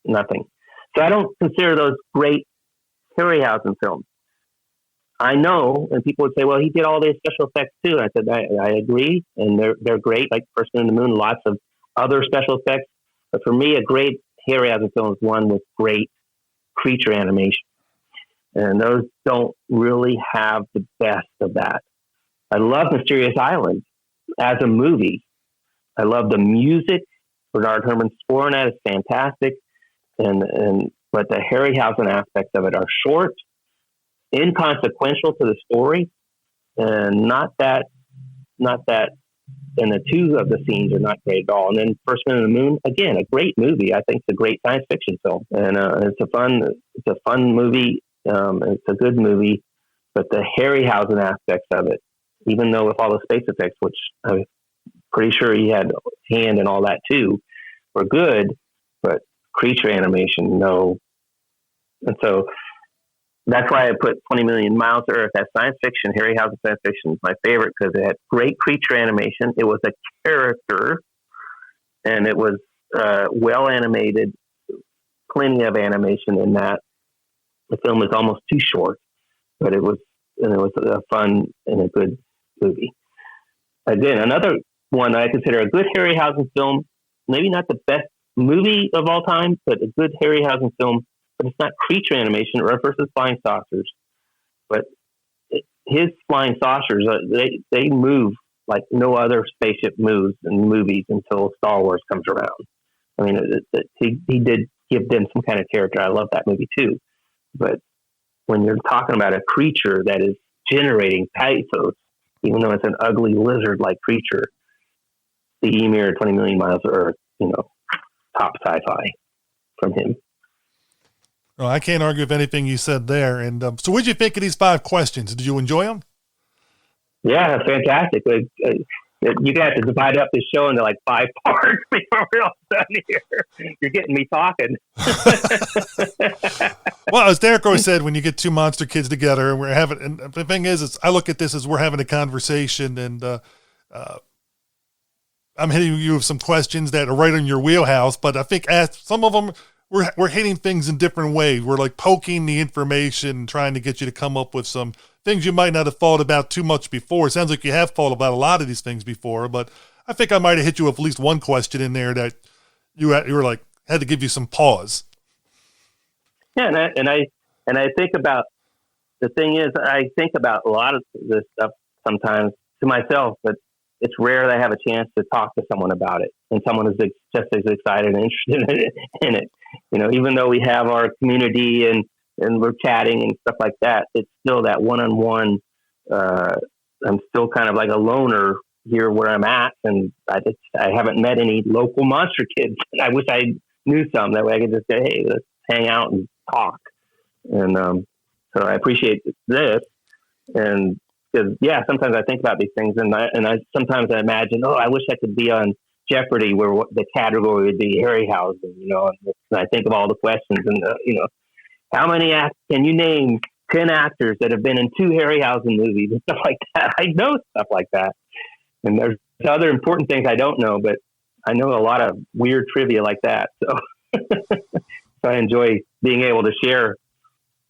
nothing. So I don't consider those great Harryhausen films. I know, and people would say, well, he did all these special effects too. And I said, I agree, and they're great, like First Man in the Moon, lots of other special effects. But for me, a great Harryhausen film is one with great creature animation. And those don't really have the best of that. I love Mysterious Island as a movie. I love the music. Bernard Herrmann's score on that is fantastic. But the Harryhausen aspects of it are short, inconsequential to the story, and not that, and the two of the scenes are not great at all. And then First Man in the Moon, again, a great movie. I think it's a great science fiction film, and it's a fun movie. It's a good movie, but the Harryhausen aspects of it, even though with all the space effects, which I'm pretty sure he had hand in all that too, were good, but creature animation, no. And so that's why I put 20 Million Miles to Earth as science fiction. Harryhausen science fiction is my favorite because it had great creature animation. It was a character, and it was well animated, plenty of animation in that. The film is almost too short, but it was a fun and a good movie. Again, another one I consider a good Harryhausen film, maybe not the best movie of all time, but a good Harryhausen film, but it's not creature animation or versus flying saucers. But his flying saucers, they move like no other spaceship moves in movies until Star Wars comes around. I mean, he did give them some kind of character. I love that movie too. But when you're talking about a creature that is generating pathos, even though it's an ugly lizard-like creature, the Ymir, 20 Million Miles of Earth, top sci-fi from him. Well, I can't argue with anything you said there. And so what did you think of these 5 questions? Did you enjoy them? Yeah, fantastic. You guys have to divide up this show into like 5 parts before we're all done here. You're getting me talking. Well, as Derek always said, when you get 2 monster kids together and we're having, and the thing is I look at this as we're having a conversation, and I'm hitting you with some questions that are right in your wheelhouse, but I think some of them, we're hitting things in different ways. We're like poking the information and trying to get you to come up with some things you might not have thought about too much before. It sounds like you have thought about a lot of these things before, but I think I might have hit you with at least one question in there that you were like, had to give you some pause. Yeah. And I think about, the thing is, I think about a lot of this stuff sometimes to myself, but it's rare that I have a chance to talk to someone about it, and someone is just as excited and interested in it. Even though we have our community and we're chatting and stuff like that, it's still that one-on-one. I'm still kind of like a loner here where I'm at, and I haven't met any local monster kids. I wish I knew some, that way I could just say, hey, let's hang out and talk. And so I appreciate this. And because, sometimes I think about these things, and I sometimes I imagine, I wish I could be on Jeopardy, where the category would be Harryhausen, and I think of all the questions, and how many can you name 10 actors that have been in 2 Harryhausen movies and stuff like that? I know stuff like that, and there's other important things I don't know, but I know a lot of weird trivia like that. So, so I enjoy being able to share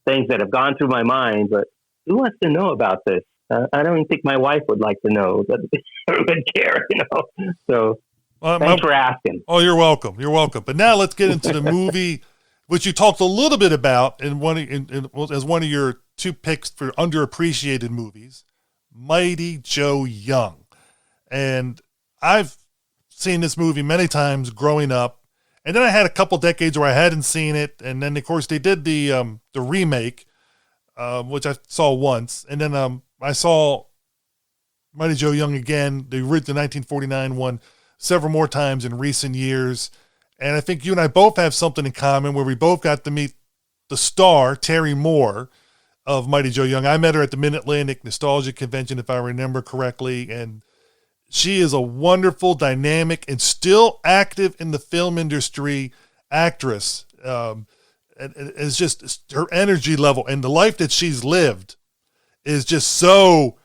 things that have gone through my mind. But who wants to know about this? I don't even think my wife would like to know, but would care, So. Thanks for asking. Oh, you're welcome. You're welcome. But now let's get into the movie, which you talked a little bit about as one of your 2 picks for underappreciated movies, Mighty Joe Young. And I've seen this movie many times growing up, and then I had a couple decades where I hadn't seen it, and then of course they did the remake, which I saw once, and then I saw Mighty Joe Young again, the original 1949 one, several more times in recent years. And I think you and I both have something in common where we both got to meet the star, Terry Moore, of Mighty Joe Young. I met her at the Mid-Atlantic Nostalgia Convention, if I remember correctly. And she is a wonderful, dynamic, and still active in the film industry actress. And it's just her energy level and the life that she's lived is just so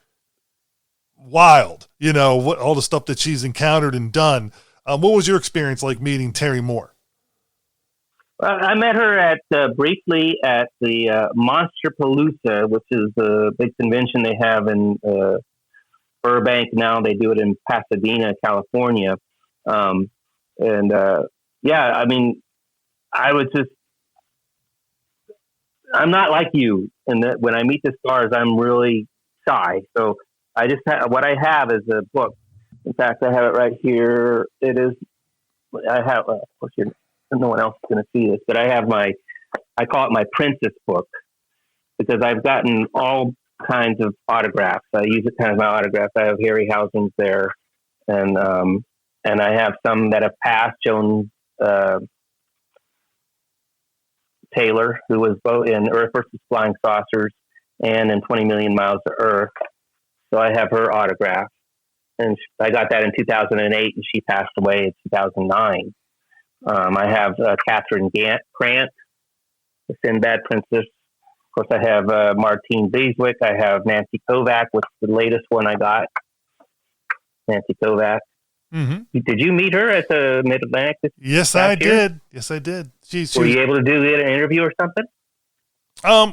wild, all the stuff that she's encountered and done. What was your experience like meeting Terry Moore? I met her briefly at the Monsterpalooza, which is the big convention they have in Burbank. Now they do it in Pasadena, California. I mean, I'm not like you, in that when I meet the stars, I'm really shy. So what I have is a book. In fact, I have it right here. Of course, no one else is going to see this, but I call it my princess book, because I've gotten all kinds of autographs. I use it kind of my autographs. I have Harryhausen's there, and I have some that have passed. Joan Taylor, who was both in Earth versus Flying Saucers and in 20 Million Miles to Earth. So I have her autograph, and I got that in 2008, and she passed away in 2009. I have Catherine Grant, the Sinbad Princess. Of course, I have Martine Beeswick. I have Nancy Kovac, which is the latest one I got. Nancy Kovac. Mm-hmm. Did you meet her at the Mid-Atlantic? Yes, I did. Yes, I did. Were you able to do an interview or something?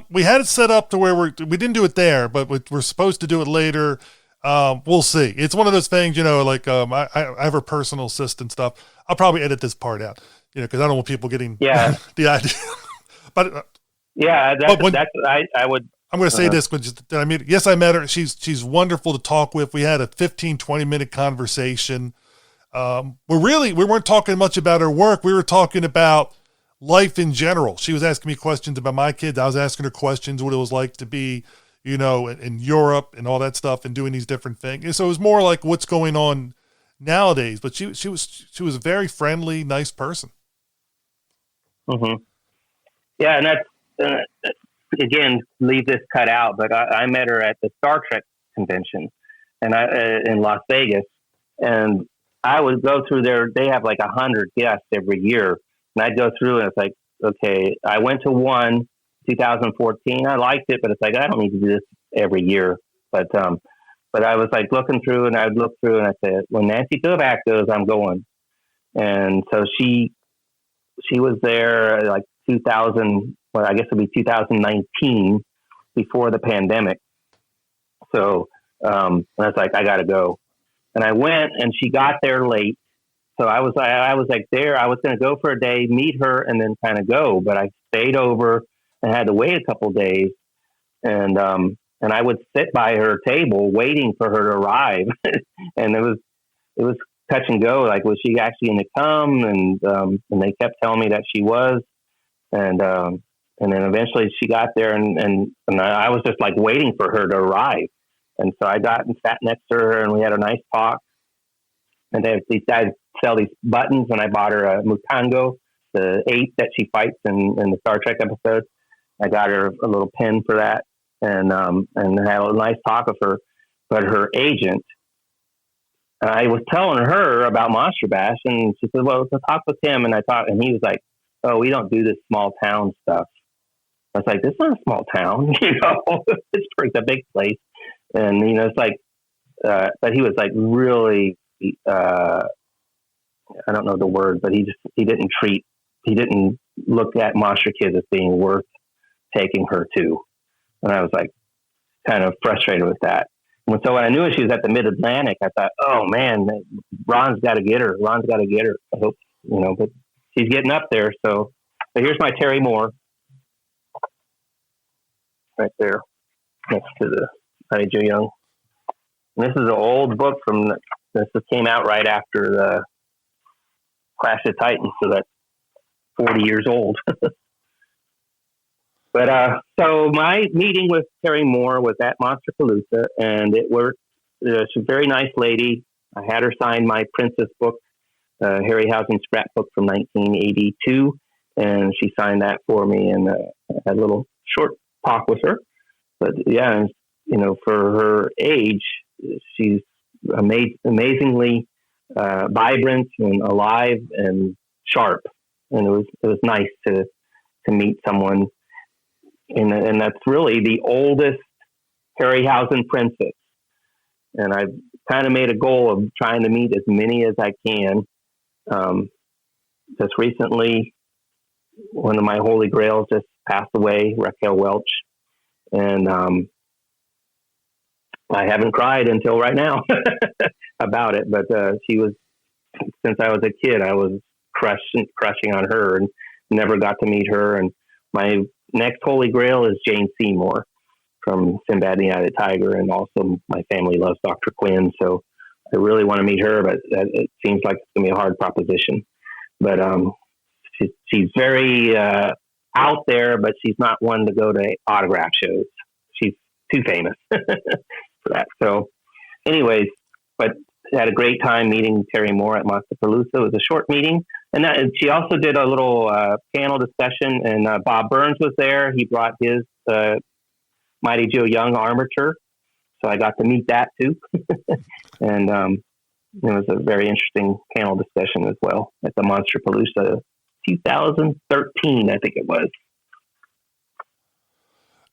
We had it set up to where we didn't do it there, but we're supposed to do it later. We'll see. It's one of those things, like I have her personal assistant stuff. I'll probably edit this part out, because I don't want people getting the idea. But I would. I'm going to say this, yes, I met her. She's wonderful to talk with. We had a 15, 20-minute conversation. We weren't talking much about her work. We were talking about life in general. She was asking me questions about my kids. I was asking her questions, what it was like to be, in Europe and all that stuff and doing these different things. And so it was more like what's going on nowadays, but she was a very friendly, nice person. Mm-hmm. Yeah. And that's, again, leave this cut out, but I met her at the Star Trek convention and in Las Vegas, and I would go through there. They have like 100 guests every year. And I'd go through and it's like, okay, I went to one 2014. I liked it, but it's like, I don't need to do this every year. But I was like looking through and I'd look through and I said, when Nancy Kovac goes, I'm going. And so she was there like 2000, well, I guess it'd be 2019 before the pandemic. So, I was like, I got to go. And I went and she got there late. So I was like there, I was going to go for a day, meet her and then kind of go, but I stayed over and had to wait a couple of days. And I would sit by her table waiting for her to arrive. And it was touch and go. Like, was she actually going to come? And they kept telling me that she was. And then eventually she got there and I was just like waiting for her to arrive. And so I got and sat next to her and we had a nice talk. And they have these guys sell these buttons, and I bought her a Mutango, the ape that she fights in the Star Trek episode. I got her a little pin for that, and had a nice talk with her. But her agent, I was telling her about Monster Bash, and she said, "Well, let's talk with him." And and he was like, "Oh, we don't do this small town stuff." I was like, "This is not a small town, Pittsburgh's a big place," and it's like, but he was like really. I don't know the word, but he didn't look at Monster Kids as being worth taking her to. And I was like kind of frustrated with that. And so when I knew she was at the Mid-Atlantic, I thought, oh man, Ron's got to get her. I hope, but she's getting up there. So here's my Terry Moore right there next to the Honey Joe Young. And this is an old book this came out right after the Clash of Titans, so that's 40 years old. But so my meeting with Terry Moore was at Monsterpalooza, and it worked. She's a very nice lady. I had her sign my Princess book, Harryhausen scrapbook from 1982, and she signed that for me, and had a little short talk with her. But yeah, for her age, she's amazingly vibrant and alive and sharp, and it was nice to meet someone, and that's really the oldest Harryhausen princess. And I've kind of made a goal of trying to meet as many as I can. Just recently, one of my holy grails just passed away, Raquel Welch, and I haven't cried until right now about it, but she was, since I was a kid, I was crushing on her and never got to meet her. And my next holy grail is Jane Seymour from Sinbad and the Eye of the Tiger, and also my family loves Dr. Quinn, so I really want to meet her, but it seems like it's going to be a hard proposition. But she's very out there, but she's not one to go to autograph shows. She's too famous for that. So anyways, but had a great time meeting Terry Moore at Monsterpalooza. It was a short meeting. And she also did a little panel discussion, and Bob Burns was there. He brought his Mighty Joe Young armature. So I got to meet that too. And it was a very interesting panel discussion as well at the Monsterpalooza 2013, I think it was.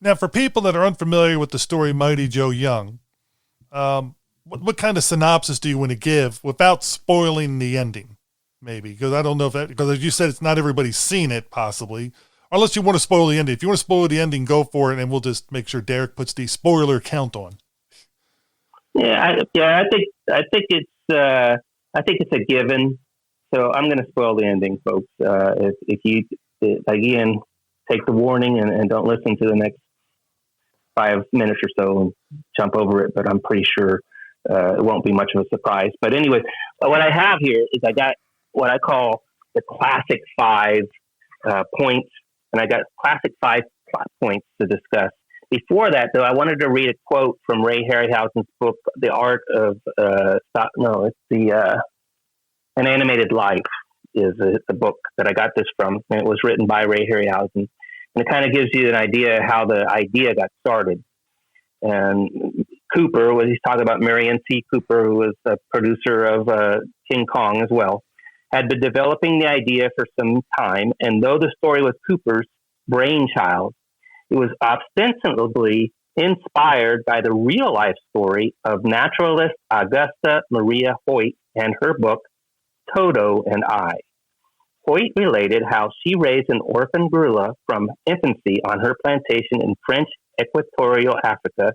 Now, for people that are unfamiliar with the story Mighty Joe Young, what kind of synopsis do you want to give without spoiling the ending? Maybe, because I don't know because as you said, it's not everybody's seen it, possibly. Unless you want to spoil the ending. If you want to spoil the ending, go for it, and we'll just make sure Derek puts the spoiler count on. I think it's a given. So I'm going to spoil the ending, folks. If you again take the warning and don't listen to the next 5 minutes or so and jump over it, but I'm pretty sure it won't be much of a surprise. But anyway, what I have here is I got what I call the classic 5 points, and I got classic 5 plot points to discuss. Before that, though, I wanted to read a quote from Ray Harryhausen's book, The Art of An Animated Life is the book that I got this from, and it was written by Ray Harryhausen. And it kind of gives you an idea how the idea got started. And Cooper, he's talking about Marion C. Cooper, who was a producer of King Kong as well, had been developing the idea for some time, and though the story was Cooper's brainchild, it was ostensibly inspired by the real-life story of naturalist Augusta Maria Hoyt and her book, Toto and I. Hoyt related how she raised an orphan gorilla from infancy on her plantation in French Equatorial Africa,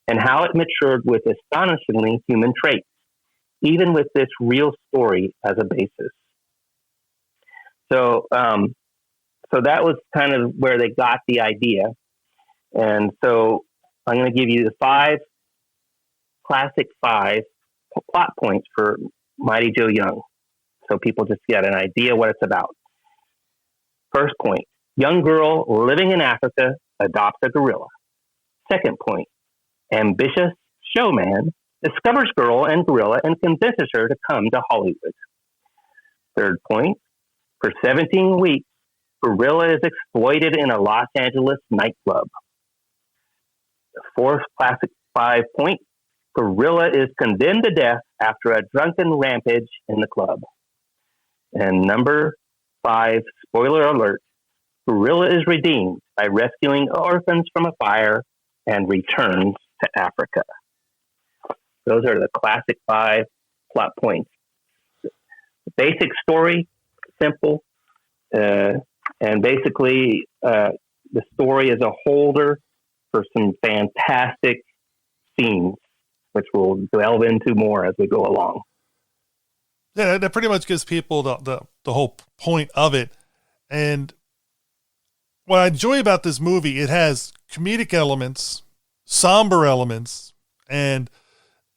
and how it matured with astonishingly human traits, even with this real story as a basis. So that was kind of where they got the idea. And so I'm going to give you the classic 5 plot points for Mighty Joe Young, so people just get an idea what it's about. First point, young girl living in Africa adopts a gorilla. Second point, ambitious showman discovers girl and gorilla and convinces her to come to Hollywood. Third point, for 17 weeks, gorilla is exploited in a Los Angeles nightclub. The fourth classic 5 point, gorilla is condemned to death after a drunken rampage in the club. And number 5, spoiler alert, gorilla is redeemed by rescuing orphans from a fire and returns to Africa. Those are the classic 5 plot points. The basic story, simple, and basically the story is a holder for some fantastic scenes, which we'll delve into more as we go along. Yeah, that pretty much gives people the whole point of it. And what I enjoy about this movie, it has comedic elements, somber elements, and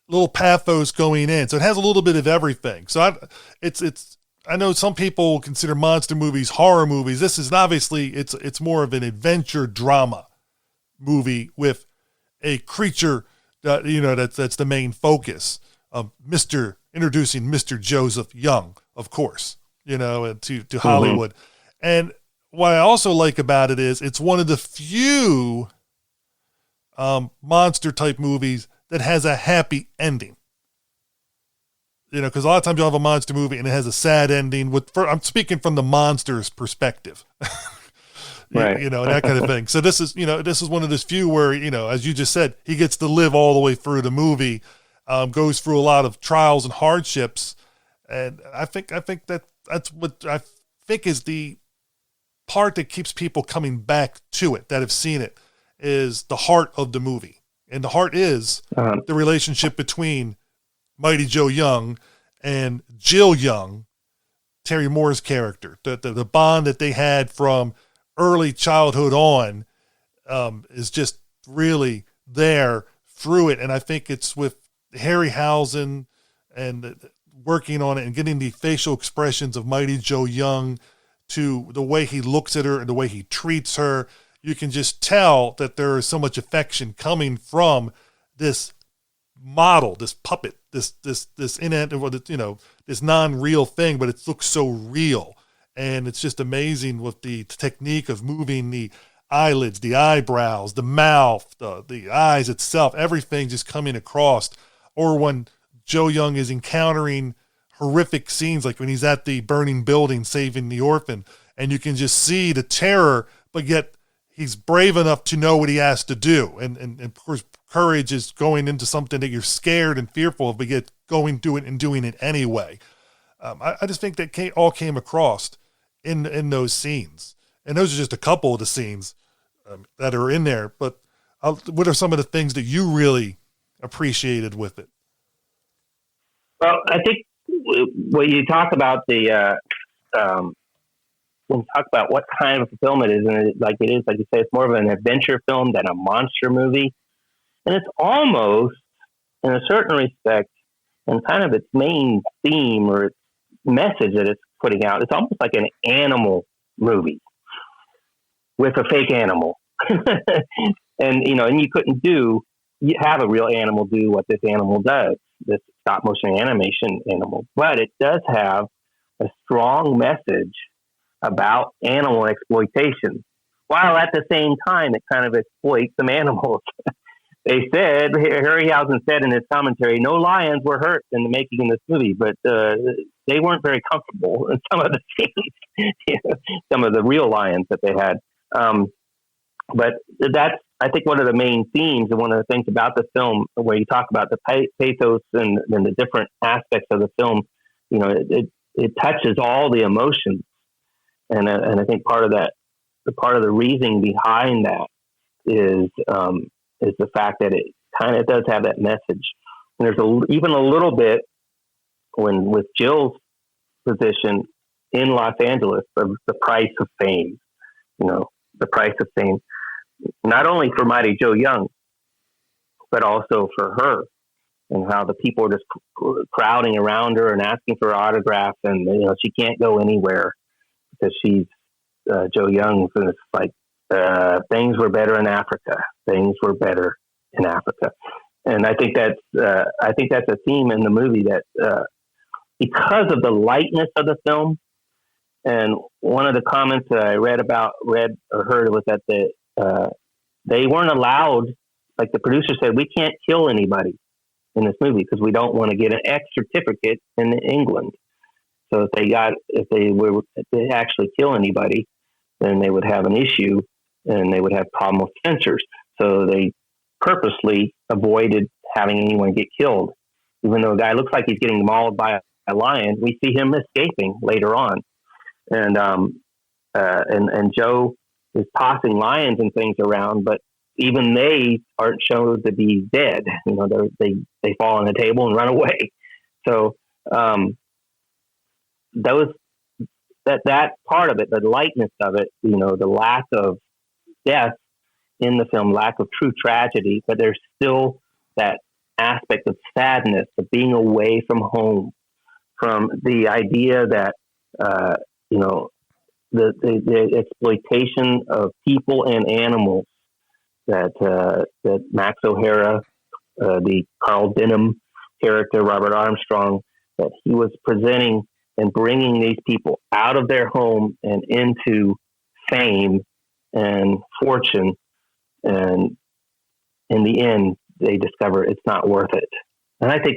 little pathos going in. So it has a little bit of everything. So I know some people consider monster movies horror movies. This is obviously, it's more of an adventure drama movie with a creature that, that's the main focus of introducing Mr. Joseph Young, of course, to Hollywood. And what I also like about it is it's one of the few monster type movies that has a happy ending. Because a lot of times you'll have a monster movie and it has a sad ending. I'm speaking from the monster's perspective, right? And that kind of thing. So this is one of those few where, as you just said, he gets to live all the way through the movie, goes through a lot of trials and hardships. And I think that's what I think is the part that keeps people coming back to it, that have seen it, is the heart of the movie. And the heart is the relationship between Mighty Joe Young and Jill Young, Terry Moore's character. The bond that they had from early childhood on is just really there through it. And I think it's with Harryhausen and working on it and getting the facial expressions of Mighty Joe Young to the way he looks at her and the way he treats her. You can just tell that there is so much affection coming from this model, this puppet, this non-real thing, but it looks so real. And it's just amazing with the technique of moving the eyelids, the eyebrows, the mouth, the eyes itself, everything just coming across. Or when Joe Young is encountering horrific scenes, like when he's at the burning building saving the orphan, and you can just see the terror, but yet he's brave enough to know what he has to do. And of course, courage is going into something that you're scared and fearful of, but yet going to it and doing it anyway. I just think that all came across in those scenes. And those are just a couple of the scenes that are in there. But what are some of the things that you really appreciated with it? Well, I think when you talk about when you talk about what kind of a film it is, and like you say, it's more of an adventure film than a monster movie. And it's almost, in a certain respect, and kind of its main theme or its message that it's putting out, it's almost like an animal movie with a fake animal. And you couldn't have a real animal do what this animal does, this stop motion animation animal. But it does have a strong message about animal exploitation, while at the same time it kind of exploits some animals. They said, Harryhausen said in his commentary, no lions were hurt in the making of this movie, but they weren't very comfortable in some of the scenes, some of the real lions that they had. But that's, I think, one of the main themes and one of the things about the film, where you talk about the pathos and the different aspects of the film. It touches all the emotions, and I think part of the reasoning behind that is the fact that it kind of does have that message. And there's even a little bit with Jill's position in Los Angeles of the price of fame. The price of fame, not only for Mighty Joe Young, but also for her, and how the people are just crowding around her and asking for her autograph, and she can't go anywhere because she's Joe Young, and it's like things were better in Africa. Things were better in Africa, and I think that's a theme in the movie that because of the lightness of the film. And one of the comments that I read or heard was that they weren't allowed, like the producer said, we can't kill anybody in this movie because we don't want to get an X certificate in England. So if they actually kill anybody, then they would have an issue and they would have problem with censors. So they purposely avoided having anyone get killed. Even though a guy looks like he's getting mauled by a lion, we see him escaping later on. And Joe is tossing lions and things around, but even they aren't shown to be dead. They fall on the table and run away. So that part of it, the lightness of it, the lack of death in the film, lack of true tragedy, but there's still that aspect of sadness, of being away from home, from the idea that the exploitation of people and animals that Max O'Hara, the Carl Denham character, Robert Armstrong, that he was presenting and bringing these people out of their home and into fame and fortune, and in the end they discover it's not worth it. And I think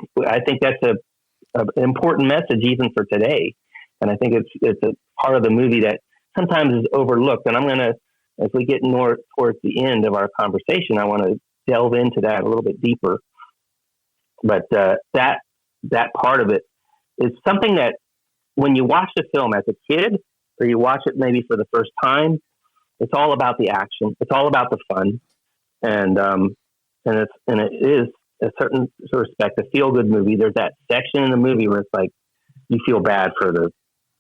that's an important message even for today. And I think it's a part of the movie that sometimes is overlooked. And I'm going to, as we get more towards the end of our conversation, I want to delve into that a little bit deeper. But that part of it is something that when you watch the film as a kid, or you watch it maybe for the first time, it's all about the action. It's all about the fun. And it is a certain respect, a feel-good movie. There's that section in the movie where it's like, you feel bad for the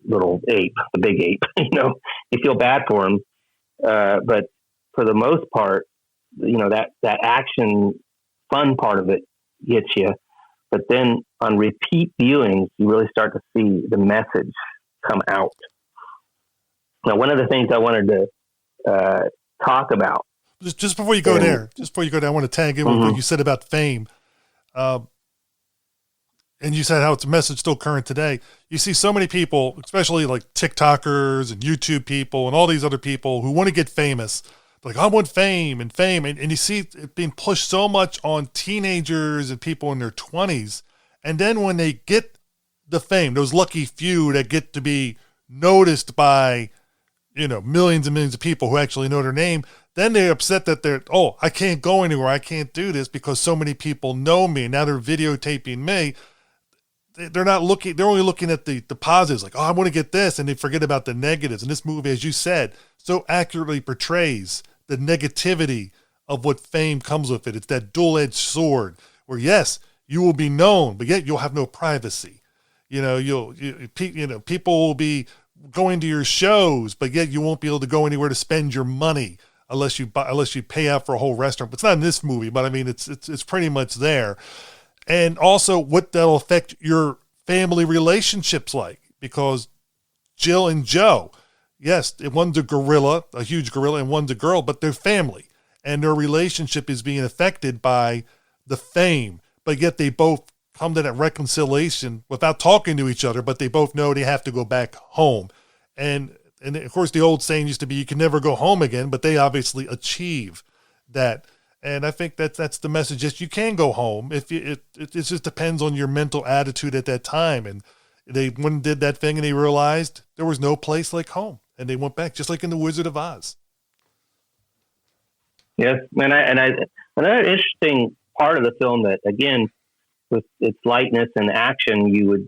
little ape, the big ape, you feel bad for him. But for the most part, that action fun part of it gets you. But then on repeat viewings, you really start to see the message come out. Now, one of the things I wanted to talk about. Just before you go there, I want to tag in with what you said about fame. And you said how it's a message still current today. You see so many people, especially like TikTokers and YouTube people and all these other people who want to get famous. Like, I want fame. And you see it being pushed so much on teenagers and people in their 20s. And then when they get the fame, those lucky few that get to be noticed by, millions and millions of people who actually know their name, Then they're upset that I can't go anywhere. I can't do this because so many people know me. Now they're videotaping me. They're not looking, they're only looking at the positives, like, I want to get this, and they forget about the negatives. And this movie, as you said, so accurately portrays the negativity of what fame comes with it. It's that dual-edged sword where, yes, you will be known, but yet you'll have no privacy. People will be going to your shows, but yet you won't be able to go anywhere to spend your money unless you pay out for a whole restaurant. But it's not in this movie, but I mean, it's pretty much there. And also what that'll affect your family relationships like, because Jill and Joe, yes, one's a huge gorilla, and one's a girl, but they're family, and their relationship is being affected by the fame, but yet they both come to that reconciliation without talking to each other, but they both know they have to go back home. And of course, the old saying used to be, you can never go home again, but they obviously achieve that. And I think that's the message. Yes, you can go home. It just depends on your mental attitude at that time. And they went and did that thing, and they realized there was no place like home, and they went back, just like in The Wizard of Oz. Yes, another interesting part of the film that, again, with its lightness and action, you would,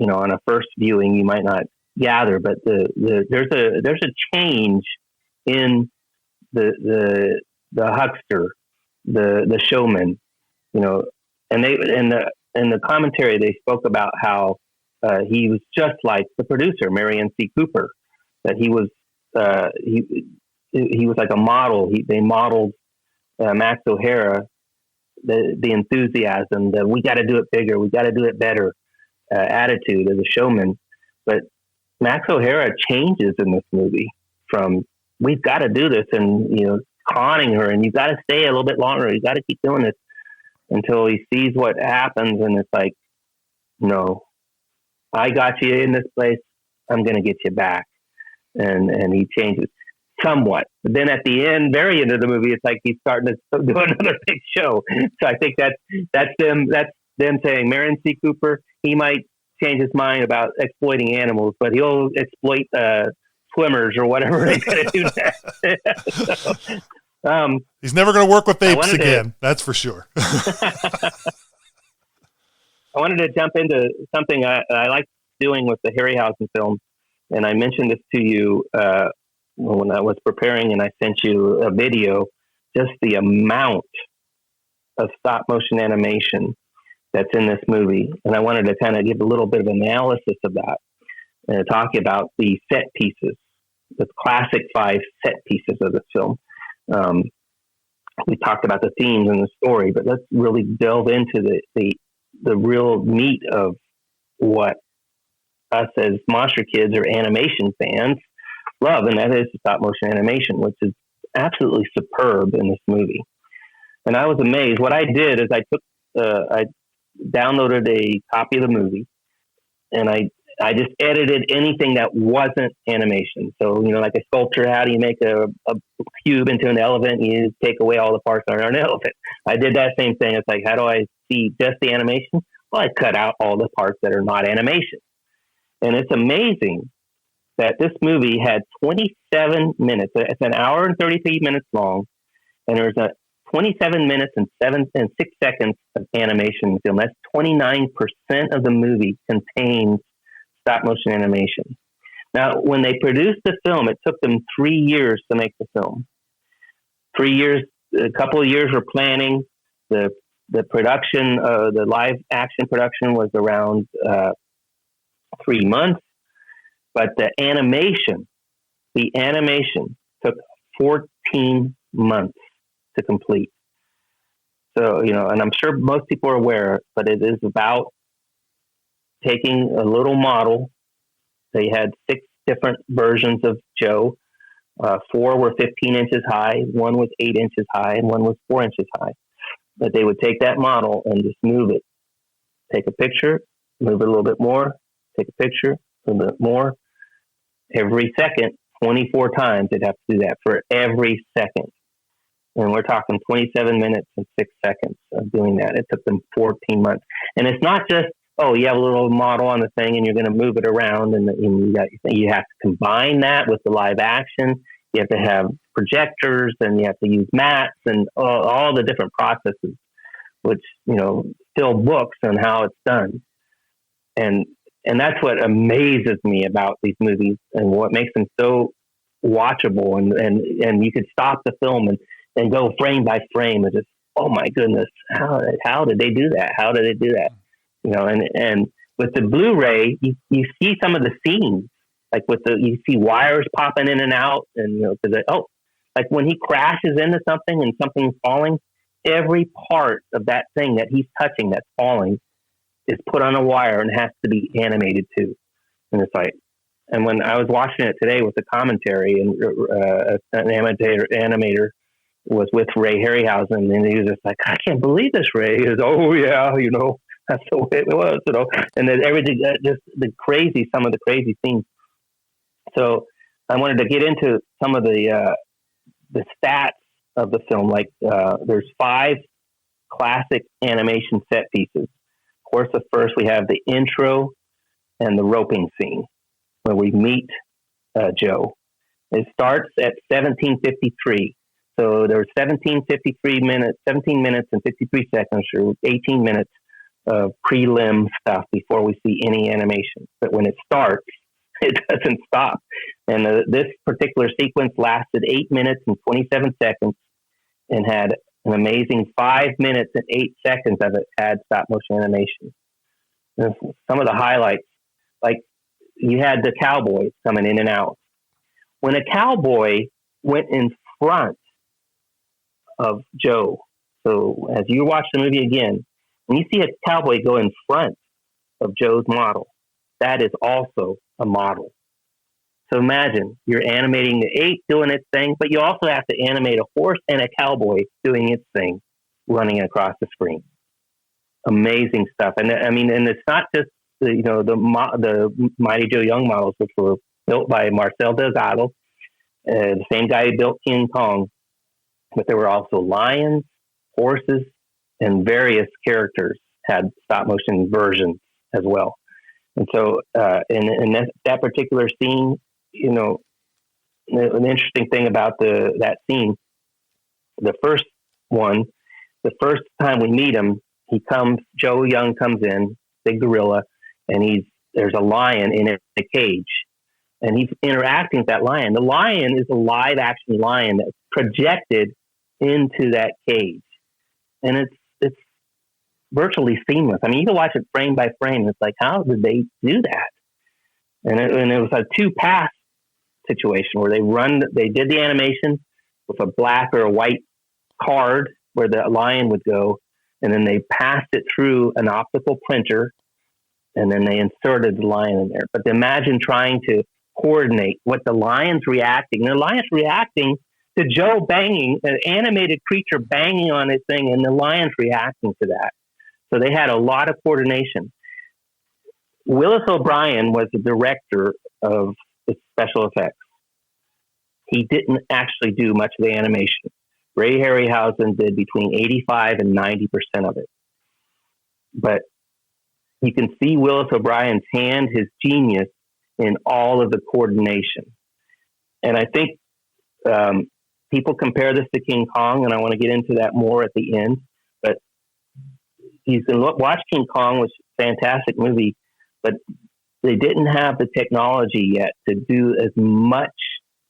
on a first viewing, you might not gather, but there's a change in the huckster, the showman, and in the commentary they spoke about how he was just like the producer, Marion C. Cooper, that he was like a model. They modeled Max O'Hara, the enthusiasm, that we got to do it bigger, we got to do it better attitude as a showman. But Max O'Hara changes in this movie from, we've got to do this, and conning her, and you've got to stay a little bit longer, you got to keep doing this, until he sees what happens, and it's like, no, I got you in this place, I'm going to get you back. And he changes somewhat. But then at the end, very end of the movie, it's like he's starting to do another big show. So I think that's them saying, Marion C. Cooper, he might change his mind about exploiting animals, but he'll exploit swimmers or whatever they're going to do next. He's never going to work with apes again. That's for sure. I wanted to jump into something I like doing with the Harryhausen film, and I mentioned this to you when I was preparing, and I sent you a video, just the amount of stop motion animation that's in this movie. And I wanted to kind of give a little bit of analysis of that and talk about the set pieces, the classic 5 set pieces of the film. We talked about the themes and the story, but let's really delve into the real meat of what us as monster kids or animation fans love, and that is stop motion animation, which is absolutely superb in this movie. And I was amazed. What I did is I downloaded a copy of the movie, and I just edited anything that wasn't animation. So, like a sculpture, how do you make a cube into an elephant? You take away all the parts that are an elephant. I did that same thing. It's like, how do I see just the animation? Well, I cut out all the parts that are not animation. And it's amazing that this movie had 27 minutes. It's an hour and 33 minutes long, and there's 27 minutes and 6 seconds of animation film. That's 29% of the movie contains stop motion animation. Now, when they produced the film, it took them 3 years to make the film. 3 years, a couple of years were planning. The production, the live action production was around 3 months, but the animation took 14 months to complete. So, and I'm sure most people are aware, but it is about taking a little model. They had 6 different versions of Joe. 4 were 15 inches high, 1 was 8 inches high, and 1 was 4 inches high. But they would take that model and just move it. Take a picture, move it a little bit more, take a picture, a little bit more. Every second, 24 times they'd have to do that for every second. And we're talking 27 minutes and 6 seconds of doing that. It took them 14 months. And it's not just, you have a little model on the thing and you're going to move it around, and you have to combine that with the live action. You have to have projectors, and you have to use mats and all the different processes, which, fill books on how it's done. And that's what amazes me about these movies and what makes them so watchable. And you could stop the film and go frame by frame and just, oh my goodness, how did they do that? How did they do that? And with the Blu-ray, you see some of the scenes, like you see wires popping in and out, and like when he crashes into something and something's falling, every part of that thing that he's touching that's falling is put on a wire and has to be animated too. And it's like, and when I was watching it today with the commentary, and an animator was with Ray Harryhausen, and he was just like, I can't believe this, Ray. He goes, oh yeah, that's the way it was, and then everything, just some of the crazy scenes. So I wanted to get into some of the stats of the film. Like there's 5 classic animation set pieces. Of course, the first we have the intro and the roping scene where we meet Joe. It starts at 17:53. So there were 17 minutes and 53 seconds, or 18 minutes of prelim stuff before we see any animation. But when it starts, it doesn't stop. And this particular sequence lasted 8 minutes and 27 seconds and had an amazing 5 minutes and 8 seconds of it had stop motion animation. And some of the highlights, like you had the cowboys coming in and out. When a cowboy went in front of Joe, so as you watch the movie again, when you see a cowboy go in front of Joe's model, that is also a model. So imagine you're animating the ape doing its thing, but you also have to animate a horse and a cowboy doing its thing, running across the screen. Amazing stuff. And I mean, and it's not just the Mighty Joe Young models, which were built by Marcel Delgado, the same guy who built King Kong, but there were also lions, horses, and various characters had stop motion versions as well. And so, in that particular scene, an interesting thing about that scene, the first time we meet him, Joe Young comes in, big gorilla, and there's a lion in a cage, and he's interacting with that lion. The lion is a live action lion that's projected into that cage, and it's virtually seamless. I mean, you can watch it frame by frame. It's like, how did they do that? And it was a 2-pass situation where they did the animation with a black or a white card where the lion would go, and then they passed it through an optical printer, and then they inserted the lion in there. But imagine trying to coordinate what the lion's reacting. The lion's reacting to Joe banging, an animated creature banging on his thing, and the lion's reacting to that. So they had a lot of coordination. Willis O'Brien was the director of the special effects. He didn't actually do much of the animation. Ray Harryhausen did between 85 and 90% of it. But you can see Willis O'Brien's hand, his genius in all of the coordination. And I think people compare this to King Kong, and I want to get into that more at the end. But you can watch King Kong, which is a fantastic movie, but they didn't have the technology yet to do as much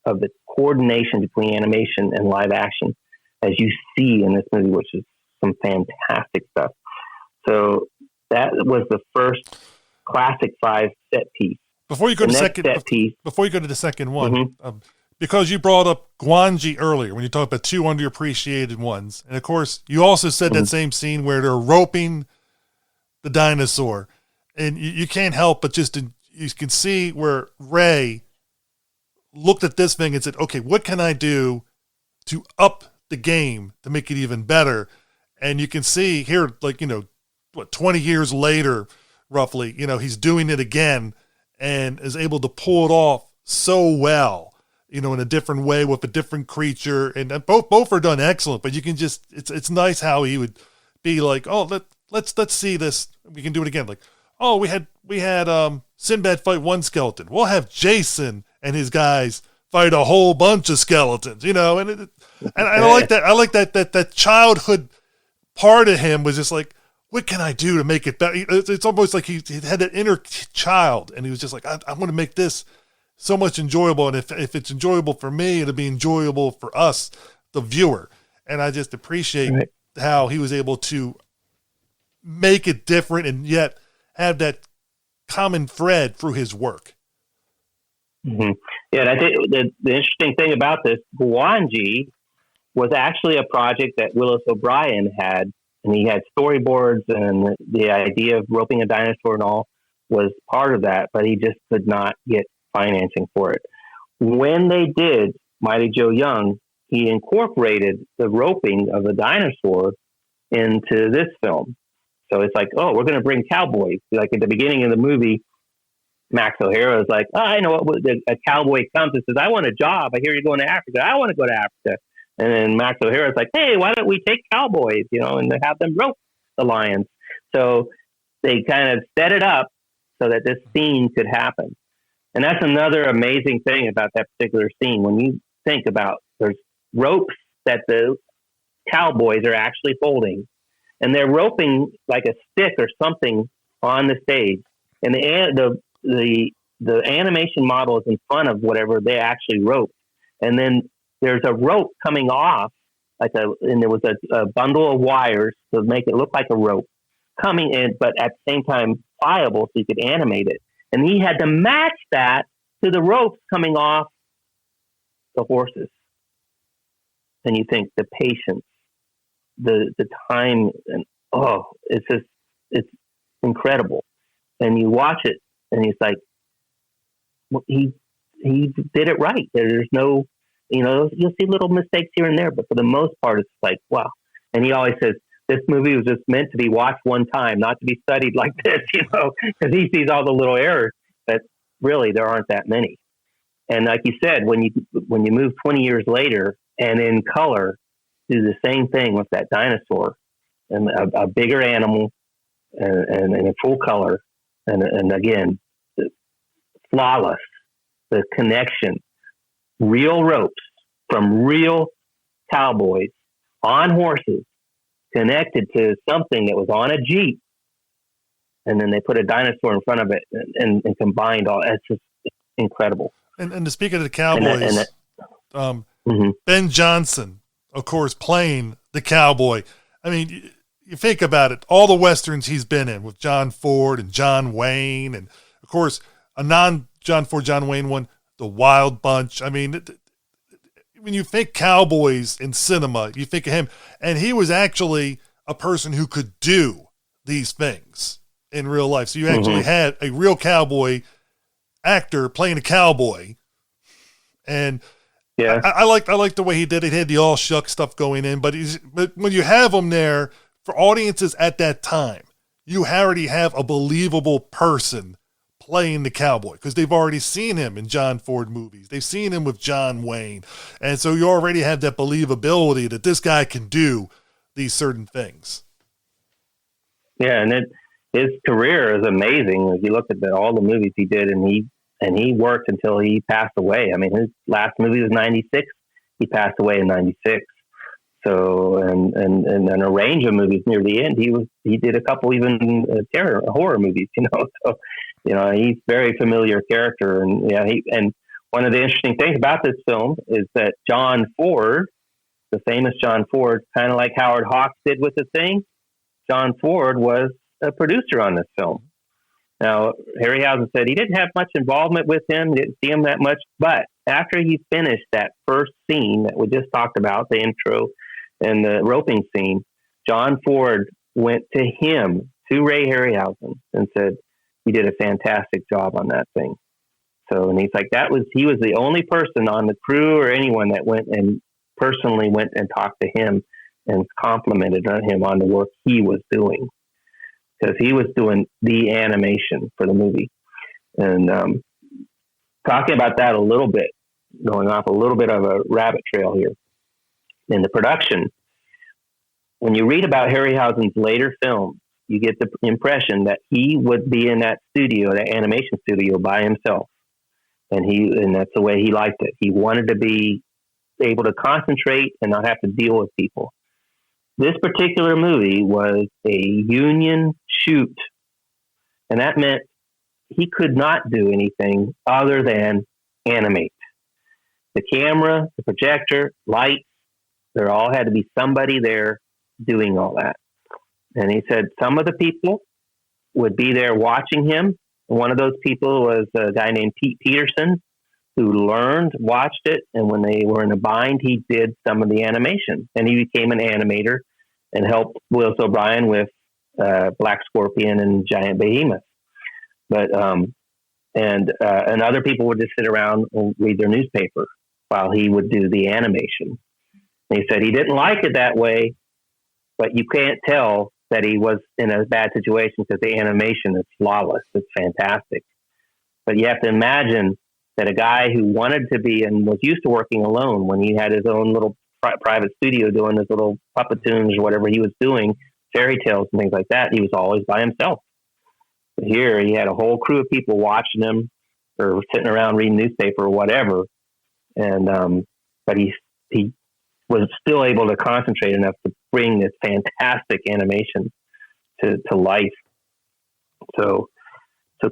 of the coordination between animation and live action as you see in this movie, which is some fantastic stuff. So that was the first classic 5 set piece. Before you go to the second one, because you brought up Gwangi earlier when you talked about 2 underappreciated ones, and of course you also said that same scene where they're roping the dinosaur, and you can't help but you can see where Ray looked at this thing and said, okay, what can I do to up the game to make it even better? And you can see here, 20 years later, roughly, he's doing it again and is able to pull it off so well, in a different way with a different creature. And both are done excellent, but you can just, it's nice how he would be like, oh, let's see this. We can do it again. Like, oh, we had Sinbad fight one skeleton. We'll have Jason and his guys fight a whole bunch of skeletons, and I like that. I like that childhood part of him was just like, what can I do to make it better? It's almost like he had that inner child, and he was just like, I want to make this so much enjoyable, and if it's enjoyable for me, it'll be enjoyable for us, the viewer. And I just appreciate how he was able to make it different and yet have that common thread through his work. Mm-hmm. Yeah, and I think the interesting thing about this, Gwangi was actually a project that Willis O'Brien had, and he had storyboards, and the idea of roping a dinosaur and all was part of that, but he just could not get financing for it. When they did Mighty Joe Young, he incorporated the roping of a dinosaur into this film. So it's like, oh, we're going to bring cowboys. Like at the beginning of the movie, Max O'Hara is like, oh, I know what a cowboy comes and says, I want a job. I hear you're going to Africa. I want to go to Africa. And then Max O'Hara is like, hey, why don't we take cowboys, and have them rope the lions? So they kind of set it up so that this scene could happen. And that's another amazing thing about that particular scene. When you think about, there's ropes that the cowboys are actually holding, and they're roping like a stick or something on the stage. And the animation model is in front of whatever they actually roped. And then there's a rope coming off, and there was a bundle of wires to make it look like a rope coming in, but at the same time pliable so you could animate it. And he had to match that to the ropes coming off the horses. And you think the patience, the time, and it's incredible. And you watch it, and it's like, well, he did it right. There's no, you'll see little mistakes here and there, but for the most part, it's like, wow. And he always says, this movie was just meant to be watched one time, not to be studied like this, because he sees all the little errors, but really there aren't that many. And like you said, when you move 20 years later and in color, do the same thing with that dinosaur and a bigger animal and in full color, and again, flawless, the connection, real ropes from real cowboys on horses, connected to something that was on a Jeep, and then they put a dinosaur in front of it and combined all. It's just incredible. And to speak of the Cowboys, Ben Johnson, of course, playing the cowboy. I mean, you think about it, all the Westerns he's been in with John Ford and John Wayne, and of course, a non-John Ford, John Wayne one, The Wild Bunch. I mean, when you think cowboys in cinema, you think of him, and he was actually a person who could do these things in real life. So you actually had a real cowboy actor playing a cowboy, and yeah, I like the way he did it. He had the all shuck stuff going in, but when you have him there for audiences at that time, you already have a believable person playing the cowboy because they've already seen him in John Ford movies. They've seen him with John Wayne. And so you already have that believability that this guy can do these certain things. Yeah. And his career is amazing. If you look at all the movies he did, and he worked until he passed away. I mean, his last movie was 96. He passed away in 96. So, and a range of movies near the end, he did a couple even horror movies, so, he's very familiar character. And and one of the interesting things about this film is that John Ford, the famous John Ford, kind of like Howard Hawks did with The Thing, John Ford was a producer on this film. Now, Harryhausen said he didn't have much involvement with him, didn't see him that much, but after he finished that first scene that we just talked about, the intro and the roping scene, John Ford went to Ray Harryhausen, and said, "You did a fantastic job on that thing." So, and he's like, he was the only person on the crew or anyone that went and personally went and talked to him and complimented him on the work he was doing, because he was doing the animation for the movie. And talking about that a little bit, going off a little bit of a rabbit trail here. In the production, when you read about Harryhausen's later films, you get the impression that he would be in that studio, that animation studio, by himself. and that's the way he liked it. He wanted to be able to concentrate and not have to deal with people. This particular movie was a union shoot, and that meant he could not do anything other than animate. The camera, the projector, lights, there all had to be somebody there doing all that. And he said some of the people would be there watching him. One of those people was a guy named Pete Peterson, who watched it, and when they were in a bind, he did some of the animation. And he became an animator and helped Willis O'Brien with Black Scorpion and Giant Behemoth. But and other people would just sit around and read their newspaper while he would do the animation. And he said he didn't like it that way, but you can't tell that he was in a bad situation because the animation is flawless. It's fantastic. But you have to imagine that a guy who wanted to be and was used to working alone when he had his own little private studio doing his little puppetoons or whatever he was doing, fairy tales and things like that, he was always by himself. But here he had a whole crew of people watching him or sitting around reading newspaper or whatever. And but he was still able to concentrate enough to bring this fantastic animation to life. So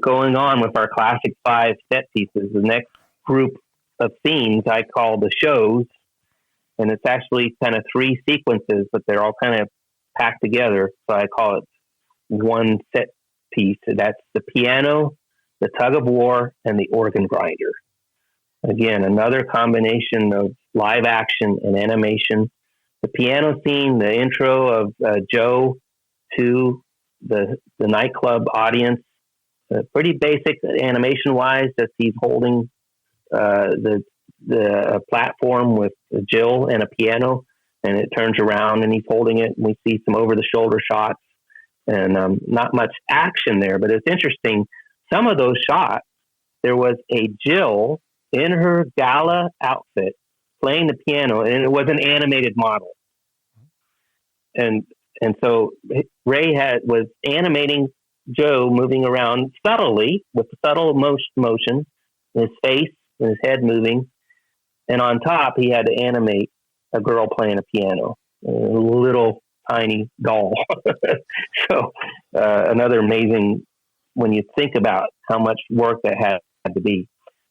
going on with our classic 5 set pieces, the next group of scenes I call the shows, and it's actually kind of 3 sequences, but they're all kind of packed together. So I call it one set piece. That's the piano, the tug of war, and the organ grinder. Again, another combination of live action and animation. The piano scene, the intro of Joe to the nightclub audience, pretty basic animation-wise, that he's holding the platform with Jill and a piano, and it turns around and he's holding it, and we see some over-the-shoulder shots, and not much action there, but it's interesting. Some of those shots, there was a Jill in her gala outfit playing the piano, and it was an animated model. And so Ray was animating Joe moving around subtly with subtle motion, his face and his head moving. And on top, he had to animate a girl playing a piano, a little tiny doll. So another amazing, when you think about how much work that had to be.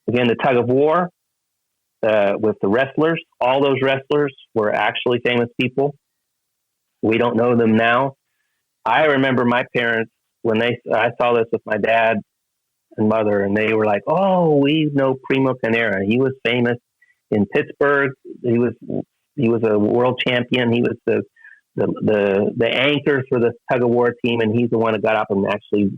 Again, the tug of war with the wrestlers. All those wrestlers were actually famous people. We don't know them now. I remember my parents, when I saw this with my dad and mother, and they were like, "Oh, we know Primo Canera. He was famous in Pittsburgh. He was a world champion. He was the anchor for the tug of war team, and he's the one that got up and actually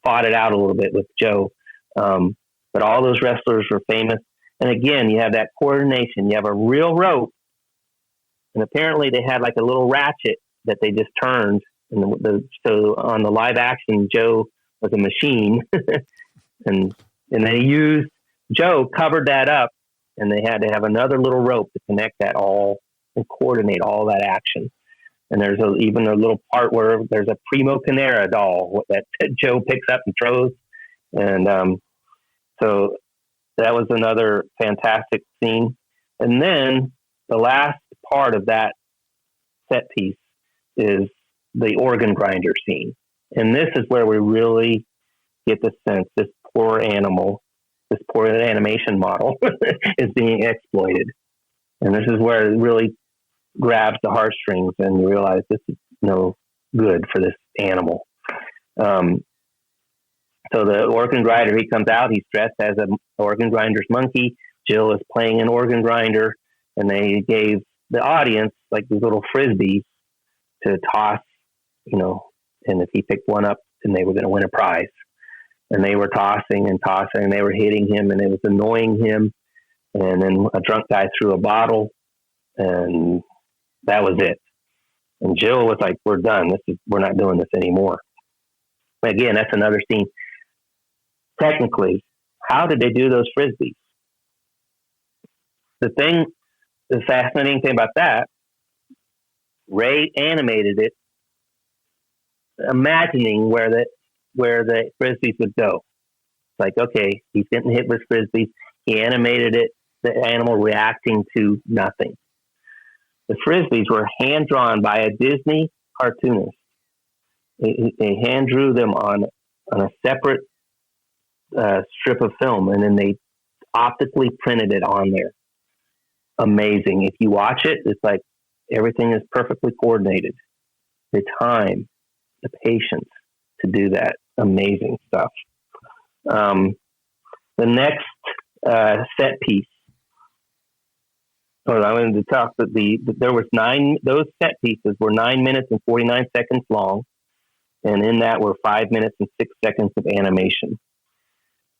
fought it out a little bit with Joe." But all those wrestlers were famous. And again, you have that coordination. You have a real rope, and apparently they had like a little ratchet that they just turned. And so on the live action, Joe was a machine, and they used Joe covered that up, and they had to have another little rope to connect that all and coordinate all that action. And there's even a little part where there's a Primo Canera doll that Joe picks up and throws, and so that was another fantastic scene. And then the last part of that set piece is the organ grinder scene. And this is where we really get the sense this poor animal, this poor animation model is being exploited. And this is where it really grabs the heartstrings and you realize this is no good for this animal. So the organ grinder, he comes out, he's dressed as an organ grinder's monkey. Jill is playing an organ grinder, and they gave the audience like these little frisbees to toss, and if he picked one up, then they were going to win a prize. And they were tossing and tossing, and they were hitting him, and it was annoying him. And then a drunk guy threw a bottle, and that was it. And Jill was like, "We're done. We're not doing this anymore." Again, that's another scene. Technically, how did they do those frisbees? The fascinating thing about that, Ray animated it, imagining where the frisbees would go. like, okay, he's getting hit with frisbees. He animated it, the animal reacting to nothing. The frisbees were hand drawn by a Disney cartoonist. They hand drew them on a separate strip of film, and then they optically printed it on there. Amazing. If you watch it, it's like everything is perfectly coordinated. The time, the patience to do that. Amazing stuff. The next set piece. I wanted to talk that there was those set pieces were 9 minutes and 49 seconds long, and in that were 5 minutes and 6 seconds of animation.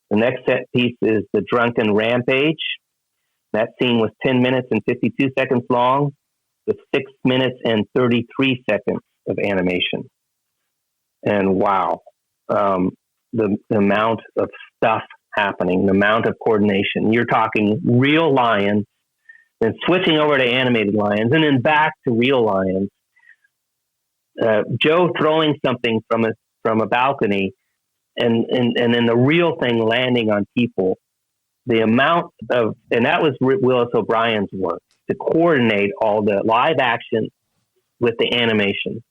The next set piece is the Drunken Rampage. That scene was 10 minutes and 52 seconds long, with 6 minutes and 33 seconds of animation. And wow, the amount of stuff happening, the amount of coordination. You're talking real lions, then switching over to animated lions, and then back to real lions. Joe throwing something from a balcony, and then the real thing landing on people. The amount of, and that was Willis O'Brien's work, to coordinate all the live action with the animation.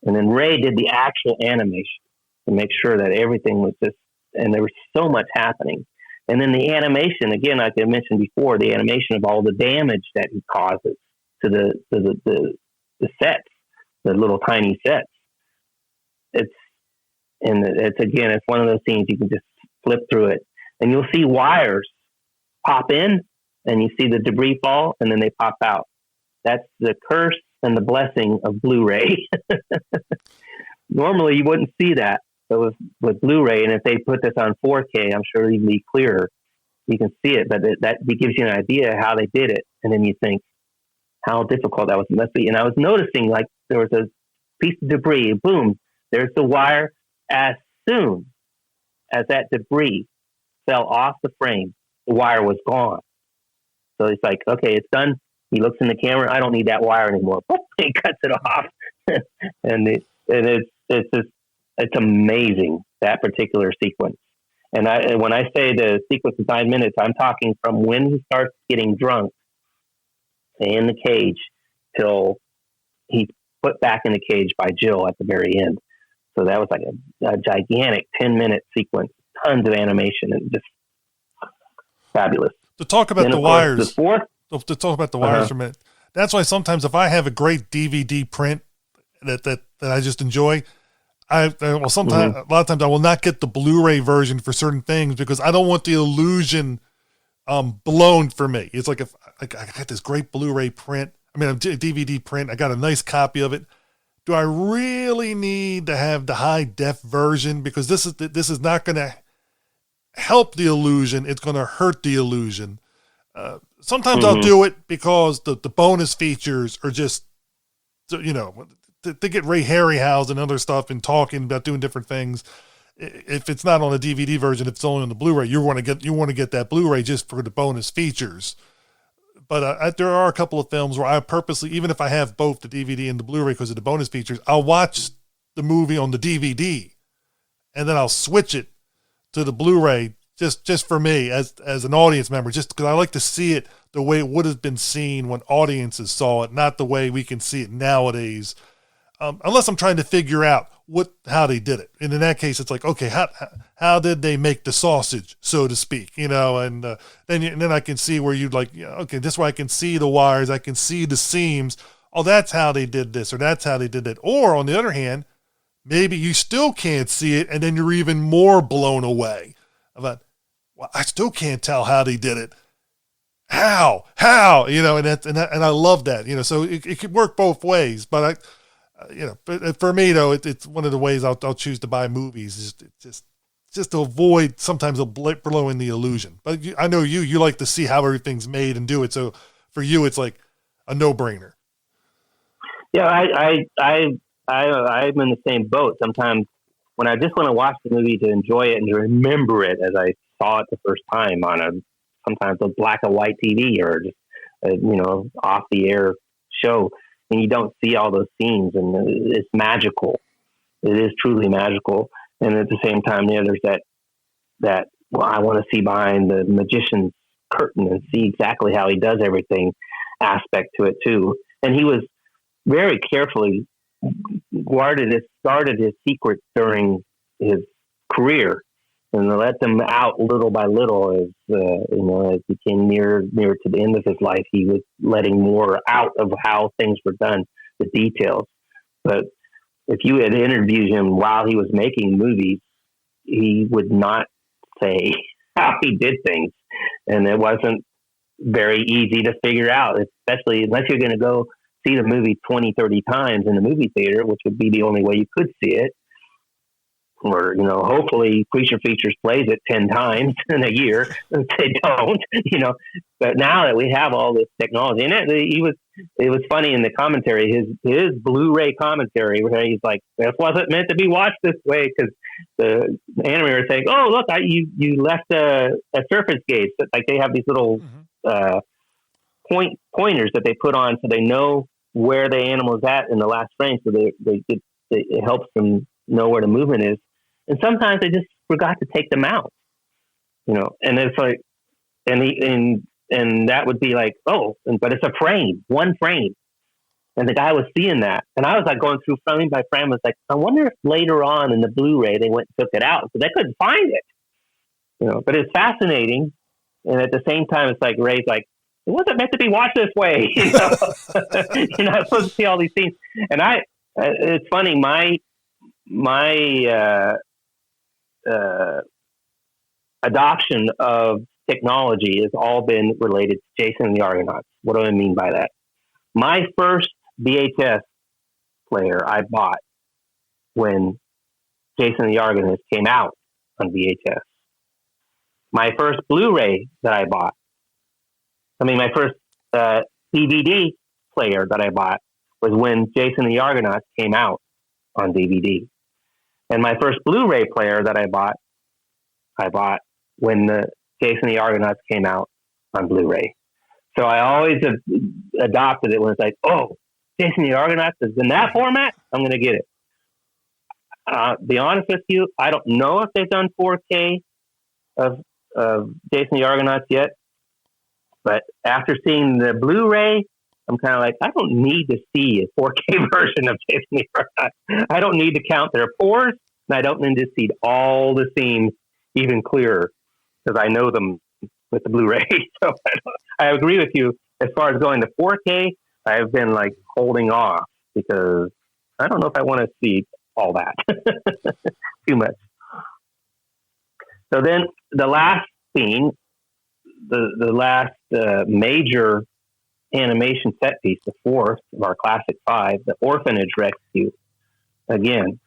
And then Ray did the actual animation to make sure that everything was just, and there was so much happening. And then the animation, again, like I mentioned before, the animation of all the damage that he causes to the sets, the little tiny sets. It's one of those scenes you can just flip through it, and you'll see wires pop in, and you see the debris fall, and then they pop out. That's the curse and the blessing of Blu-ray. Normally, you wouldn't see that, but with Blu-ray, and if they put this on 4K, I'm sure it'd be clearer. You can see it, but that gives you an idea how they did it, and then you think how difficult that must be. And I was noticing, like, there was a piece of debris, boom, there's the wire. As soon as that debris fell off the frame, the wire was gone. So it's like, okay, it's done. He looks in the camera. I don't need that wire anymore. He cuts it off, and it's amazing, that particular sequence. And when I say the sequence is 9 minutes, I'm talking from when he starts getting drunk in the cage till he's put back in the cage by Jill at the very end. So that was like a gigantic 10-minute sequence, tons of animation, and just fabulous. To talk about the wires, for a minute. That's why sometimes if I have a great DVD print that I just enjoy, a lot of times I will not get the Blu-ray version for certain things because I don't want the illusion blown for me. It's like if I got this great Blu-ray print, a DVD print, I got a nice copy of it. Do I really need to have the high def version? Because this is not going to help the illusion. It's going to hurt the illusion. Sometimes I'll do it because the bonus features are just, to get Ray Harryhausen and other stuff and talking about doing different things. If it's not on a DVD version, if it's only on the Blu-ray, you want to get that Blu-ray just for the bonus features. But there are a couple of films where I purposely, even if I have both the DVD and the Blu-ray because of the bonus features, I'll watch the movie on the DVD and then I'll switch it to the Blu-ray just for me as an audience member, just because I like to see it the way it would have been seen when audiences saw it, not the way we can see it nowadays. Unless I'm trying to figure out how they did it. And in that case, it's like, okay, how did they make the sausage, so to speak, and then I can see where you'd like, okay, this way I can see the wires, I can see the seams. Oh, that's how they did this, or that's how they did that. Or on the other hand, maybe you still can't see it, and then you're even more blown away about, well, I still can't tell how they did it. How, and I love that, so it could work both ways, but but for me though, it's one of the ways I'll choose to buy movies is just to avoid sometimes blowing the illusion. But I know you like to see how everything's made and do it. So for you, it's like a no-brainer. Yeah, I'm in the same boat. Sometimes when I just want to watch the movie to enjoy it and to remember it as I saw it the first time on sometimes a black and white TV or just off the air show. And you don't see all those scenes, and it's magical. It is truly magical. And at the same time, there's that that, well, I want to see behind the magician's curtain and see exactly how he does everything aspect to it too. And he was very carefully guarded his secrets during his career, and let them out little by little as as he came near to the end of his life. He was letting more out of how things were done, the details. But if you had interviewed him while he was making movies, he would not say how he did things, and it wasn't very easy to figure out, especially unless you're going to go see the movie 20, 30 times in the movie theater, which would be the only way you could see it. Or, hopefully Creature Features plays it 10 times in a year. They don't, but now that we have all this technology, and it was funny in the commentary, his Blu-ray commentary, where he's like, this wasn't meant to be watched this way, because the animator is saying, oh, look, you left a surface gauge. Like they have these little pointers that they put on so they know where the animal is at in the last frame, so it helps them know where the movement is. And sometimes they just forgot to take them out, and it's like, and that would be like, but it's a frame, one frame. And the guy was seeing that. And I was like going through frame by frame. I was like, I wonder if later on in the Blu-ray, they went and took it out because they couldn't find it, but it's fascinating. And at the same time, it's like, Ray's like, it wasn't meant to be watched this way. You're not supposed to see all these things. And it's funny, my adoption of technology has all been related to Jason and the Argonauts. What do I mean by that? My first VHS player I bought when Jason and the Argonauts came out on VHS. My first Blu-ray that I bought, my first DVD player that I bought was when Jason and the Argonauts came out on DVD. And my first Blu-ray player that I bought when the Jason and the Argonauts came out on Blu-ray. So I always adopted it when it's like, oh, Jason and the Argonauts is in that format, I'm going to get it. Be honest with you, I don't know if they've done 4K of Jason and the Argonauts yet. But after seeing the Blu-ray, I'm kind of like, I don't need to see a 4K version of Jason and the Argonauts. I don't need to count their pores, and I don't need to see all the scenes even clearer because I know them with the Blu-ray. So I agree with you. As far as going to 4K, I've been like holding off because I don't know if I want to see all that too much. So then the last scene, the last major animation set piece, the fourth of our classic five, the orphanage rescue. Again,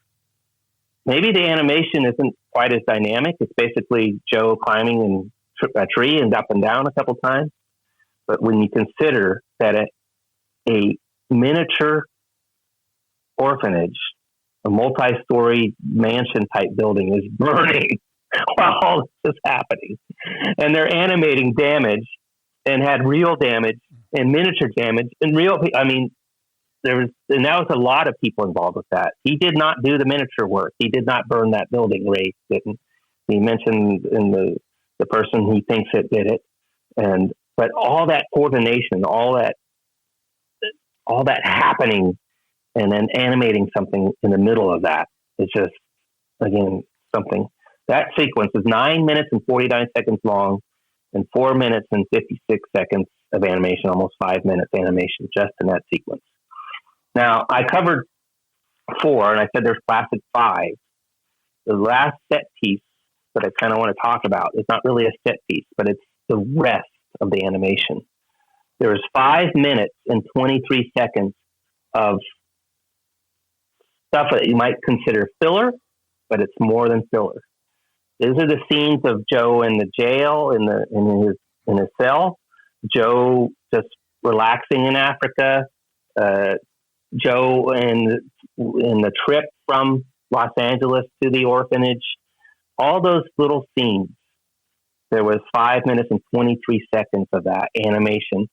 maybe the animation isn't quite as dynamic. It's basically Joe climbing a tree and up and down a couple times. But when you consider that a miniature orphanage, a multi-story mansion type building is burning while all this is happening, and they're animating damage and had real damage and miniature damage and that was a lot of people involved with that. He did not do the miniature work. He did not burn that building. Ray didn't. He mentioned in the person he thinks it did it, but all that coordination, all that happening, and then animating something in the middle of that is just, again, something. That sequence is 9 minutes and 49 seconds long and 4 minutes and 56 seconds of animation, almost 5 minutes animation just in that sequence. Now, I covered 4, and I said there's classic 5. The last set piece that I kind of want to talk about is not really a set piece, but it's the rest of the animation. There was 5 minutes and 23 seconds of stuff that you might consider filler, but it's more than filler. These are the scenes of Joe in the jail, in his cell. Joe just relaxing in Africa. Joe in the trip from Los Angeles to the orphanage. All those little scenes. There was 5 minutes and 23 seconds of that animation.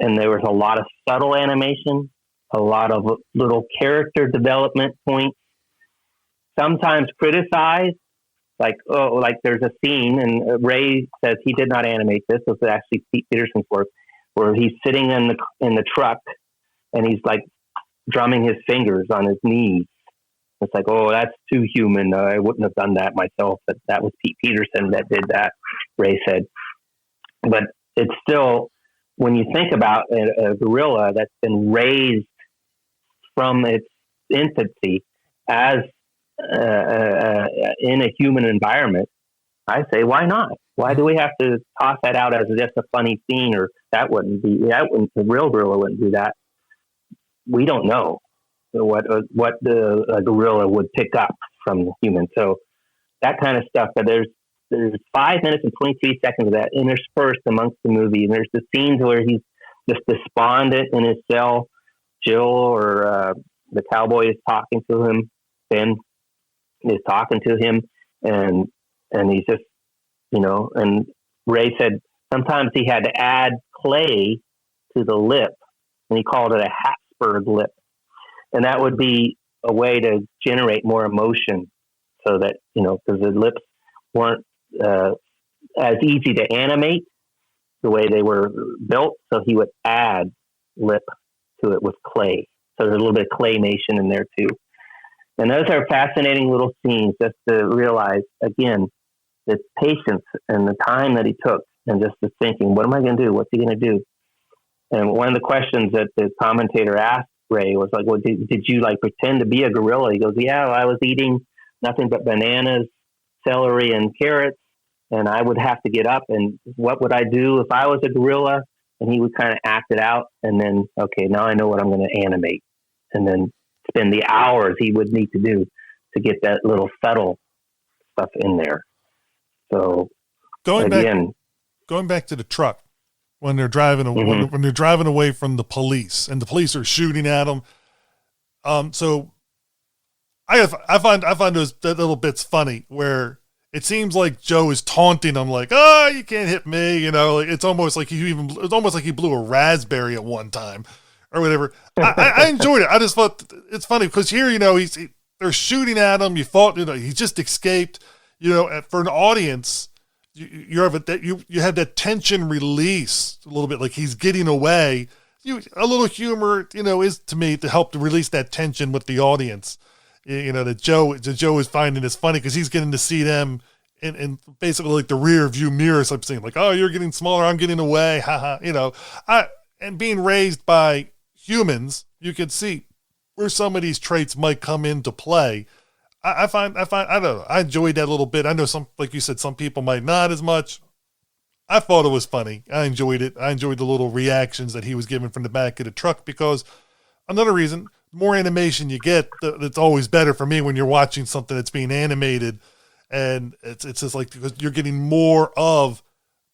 And there was a lot of subtle animation, a lot of little character development points, sometimes criticized, like there's a scene, and Ray says he did not animate this. This was actually Pete Peterson's work, where he's sitting in the truck and he's like drumming his fingers on his knees. It's like, oh, that's too human. I wouldn't have done that myself, but that was Pete Peterson that did that, Ray said. But it's still, when you think about a gorilla that's been raised from its infancy as in a human environment, I say, why not? Why do we have to toss that out as just a funny scene? Or the real gorilla wouldn't do that. We don't know what the gorilla would pick up from the human. So that kind of stuff. But there's 5 minutes and 23 seconds of that interspersed amongst the movie, and there's the scenes where he's just despondent in his cell. Jill or the cowboy is talking to him. Ben is talking to him, and he's just, and Ray said sometimes he had to add clay to the lip, and he called it a Habsburg lip. And that would be a way to generate more emotion, so that, because the lips weren't as easy to animate the way they were built. So he would add lip to it with clay. So there's a little bit of claymation in there too. And those are fascinating little scenes, just to realize, again, the patience and the time that he took, and just the thinking, what am I going to do? What's he going to do? And one of the questions that the commentator asked Ray was like, well, did you like pretend to be a gorilla? He goes, yeah, I was eating nothing but bananas, celery, and carrots, and I would have to get up, and what would I do if I was a gorilla? And he would kind of act it out, and then, okay, now I know what I'm going to animate, and then spend the hours he would need to do to get that little subtle stuff in there. So going back to the truck, when they're driving when they're driving away from the police, and the police are shooting at them. So I find those that little bits funny, where it seems like Joe is taunting him, like, "Oh, you can't hit me," like it's almost like he blew a raspberry at one time, or whatever. I enjoyed it. I just thought it's funny because here, they're shooting at him. You thought, he just escaped. For an audience, you have that tension release a little bit, like he's getting away. A little humor, is to me to help to release that tension with the audience. That Joe is finding this funny because he's getting to see them in basically like the rear view mirror type thing, like, oh, you're getting smaller, I'm getting away, haha. And being raised by humans, you can see where some of these traits might come into play. I find, I don't know, I enjoyed that a little bit. I know some, like you said, some people might not as much. I thought it was funny. I enjoyed it. I enjoyed the little reactions that he was giving from the back of the truck, because another reason, more animation you get, that's always better for me when you're watching something that's being animated, and it's just like, because you're getting more of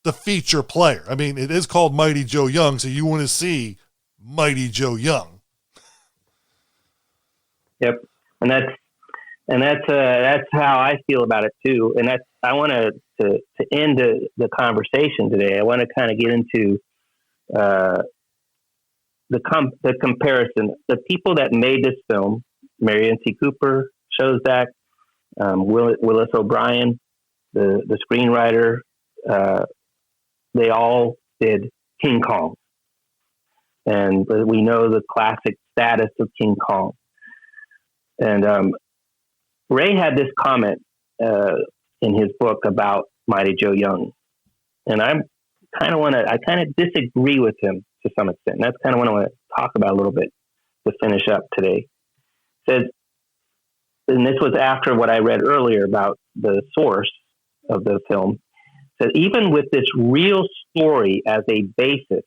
the feature player. I mean, it is called Mighty Joe Young, so you want to see Mighty Joe Young. Yep, and that's how I feel about it too. And I want to end the conversation today. I want to kind of get into the comparison. The people that made this film, Marion T. Cooper, Schoedsack, Willis O'Brien, the screenwriter, they all did King Kong. And we know the classic status of King Kong. And Ray had this comment in his book about Mighty Joe Young. And I kind of disagree with him to some extent. And that's kind of what I want to talk about a little bit to finish up today. It says, and this was after what I read earlier about the source of the film, that even with this real story as a basis,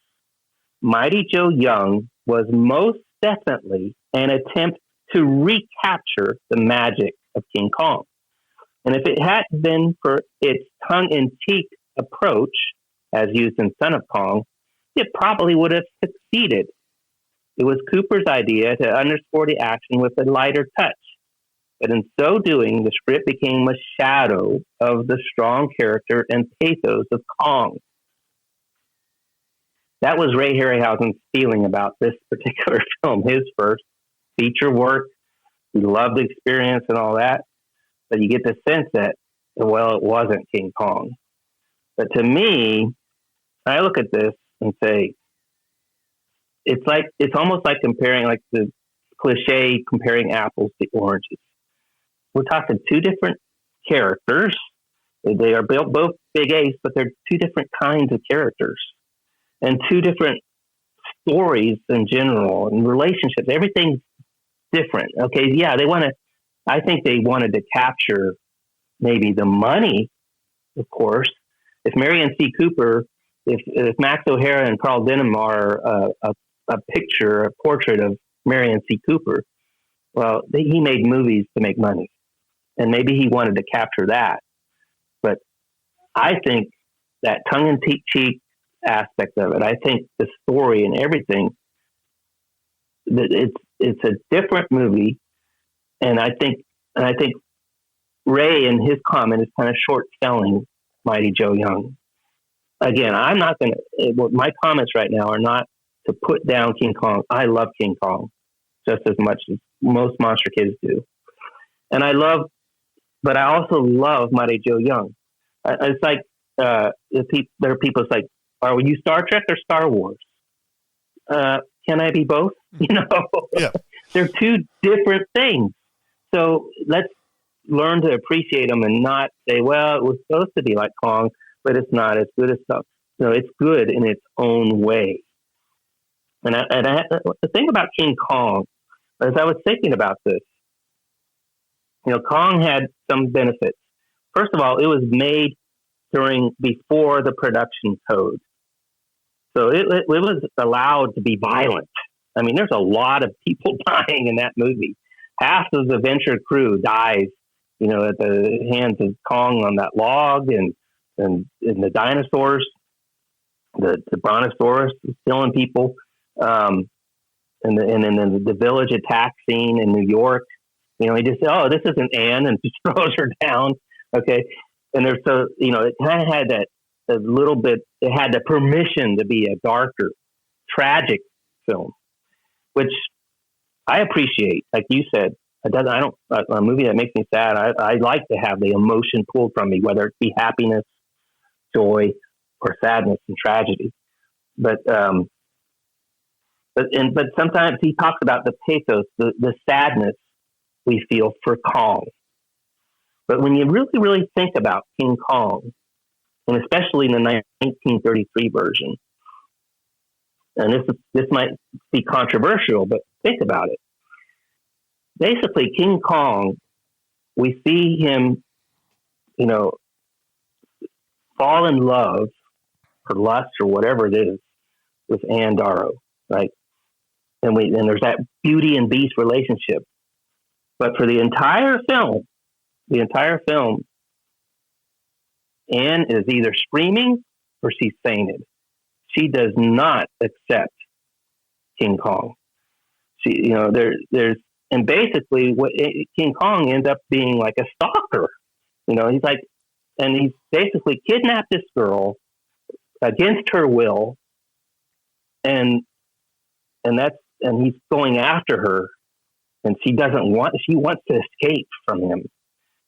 Mighty Joe Young was most definitely an attempt to recapture the magic of King Kong. And if it hadn't been for its tongue-in-cheek approach, as used in Son of Kong, it probably would have succeeded. It was Cooper's idea to underscore the action with a lighter touch. But in so doing, the script became a shadow of the strong character and pathos of Kong. That was Ray Harryhausen's feeling about this particular film, his first feature work. He loved the experience and all that. But you get the sense that well, it wasn't King Kong. But to me, I look at this and say, it's almost like comparing, like the cliche, comparing apples to oranges. We're talking two different characters. They are both big apes, but they're two different kinds of characters and two different stories in general and relationships. Everything's different. Okay. Yeah. I think they wanted to capture maybe the money, of course. If Marion C. Cooper, if Max O'Hara and Carl Denham are a portrait of Marion C. Cooper, well, he made movies to make money. And maybe he wanted to capture that. But I think that tongue-in-cheek aspect of it, I think the story and everything, it's a different movie. And I think Ray in his comment is kind of short-selling Mighty Joe Young. Again, I'm not going to, my comments right now are not to put down King Kong. I love King Kong just as much as most monster kids do. And but I also love Mighty Joe Young. It's like, there are people like, are you Star Trek or Star Wars? Can I be both? Yeah. They're two different things. So let's learn to appreciate them and not say, well, it was supposed to be like Kong, but it's not as good as stuff. No, it's good in its own way. And the thing about King Kong, as I was thinking about this, Kong had some benefits. First of all, it was made before the production code. So it was allowed to be violent. I mean, there's a lot of people dying in that movie. Half of the Venture crew dies, at the hands of Kong on that log, and the dinosaurs, the brontosaurus is killing people, and then the village attack scene in New York. He just said, "Oh, this isn't Anne," and just throws her down. Okay, and there's it kind of had that a little bit. It had the permission to be a darker, tragic film, which I appreciate. Like you said, a movie that makes me sad. I like to have the emotion pulled from me, whether it be happiness, joy, or sadness and tragedy. But sometimes he talks about the pathos, the sadness we feel for Kong. But when you really, really think about King Kong, and especially in the 1933 version, and this might be controversial, but think about it. Basically, King Kong, we see him, fall in love or lust or whatever it is with Anne Darrow, right? And there's that Beauty and Beast relationship. But for the entire film, Anne is either screaming or she's fainted. She does not accept King Kong. She, and basically King Kong ends up being like a stalker. He's basically kidnapped this girl against her will, and he's going after her, and she wants to escape from him.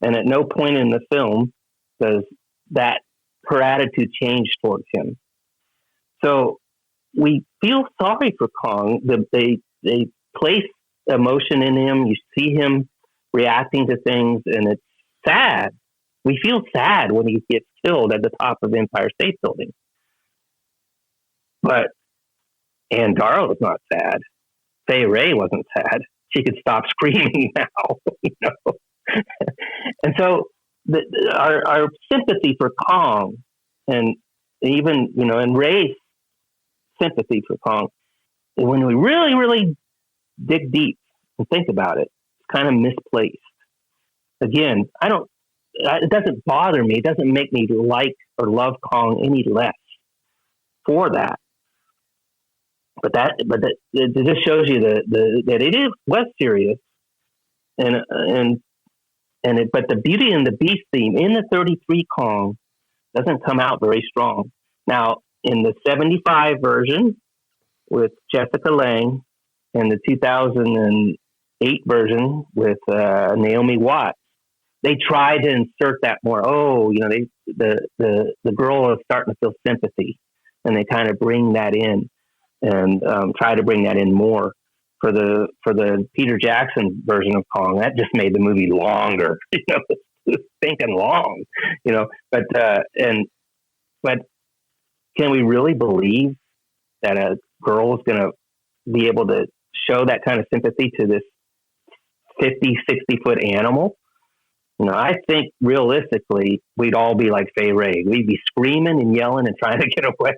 And at no point in the film does her attitude change towards him. So we feel sorry for Kong. They place emotion in him. You see him reacting to things, and it's sad. We feel sad when he gets killed at the top of Empire State Building. But Anne Darrow was not sad. Fay Ray wasn't sad. She could stop screaming now, And so our sympathy for Kong, and even, and Ray's sympathy for Kong, when we really, really dig deep and think about it, it's kind of misplaced. Again, it doesn't bother me. It doesn't make me like or love Kong any less for that. But it just shows you that it was serious, but the Beauty and the Beast theme in the 33 Kong doesn't come out very strong. Now, in the 75 version with Jessica Lange and the 2008 version with Naomi Watts, they try to insert that more. Oh, the girl is starting to feel sympathy, and they kind of bring that in and try to bring that in more. For the Peter Jackson version of Kong, that just made the movie longer. It's thinking long, But can we really believe that a girl is going to be able to show that kind of sympathy to this 50, 60-foot animal? I think realistically, we'd all be like Fay Wray. We'd be screaming and yelling and trying to get away.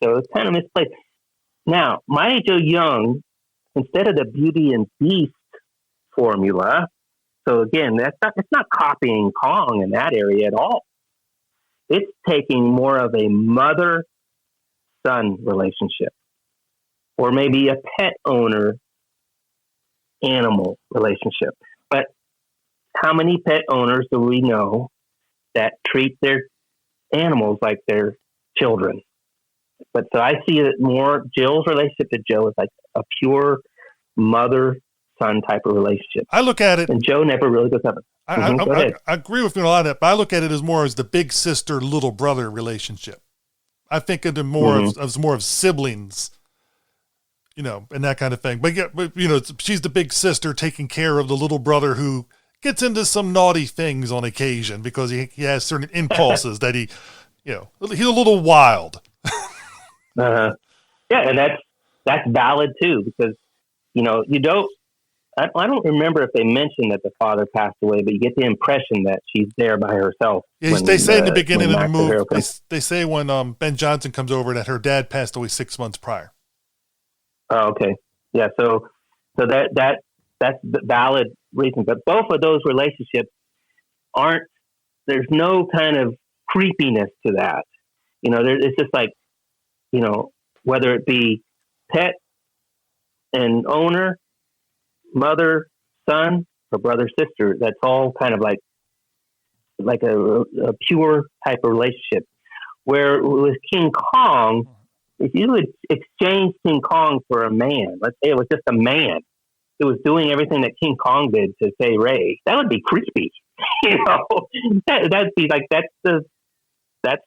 So it's kind of misplaced. Now, Mighty Joe Young, instead of the Beauty and Beast formula, so again, it's not copying Kong in that area at all. It's taking more of a mother-son relationship, or maybe a pet owner-animal relationship. But how many pet owners do we know that treat their animals like their children? But so I see it more, Jill's relationship to Joe is like a pure mother-son type of relationship. I look at it, and Joe never really goes up. I agree with you on a lot of that, but I look at it as more as the big sister, little brother relationship. I think of it more of siblings, and that kind of thing. But she's the big sister taking care of the little brother who gets into some naughty things on occasion because he has certain impulses that he's a little wild. Yeah, and that's valid too, because I don't remember if they mentioned that the father passed away, but you get the impression that she's there by herself. Yeah, they say in the beginning of the movie, they say when Ben Johnson comes over that her dad passed away 6 months prior. Oh, okay. Yeah, so that's the valid reason. But both of those relationships there's no kind of creepiness to that. It's just like, whether it be pet and owner, mother, son, or brother, sister, that's all kind of like a pure type of relationship. Where with King Kong, if you would exchange King Kong for a man, let's say it was just a man who was doing everything that King Kong did to Fay Wray, that would be creepy. That'd be like, that's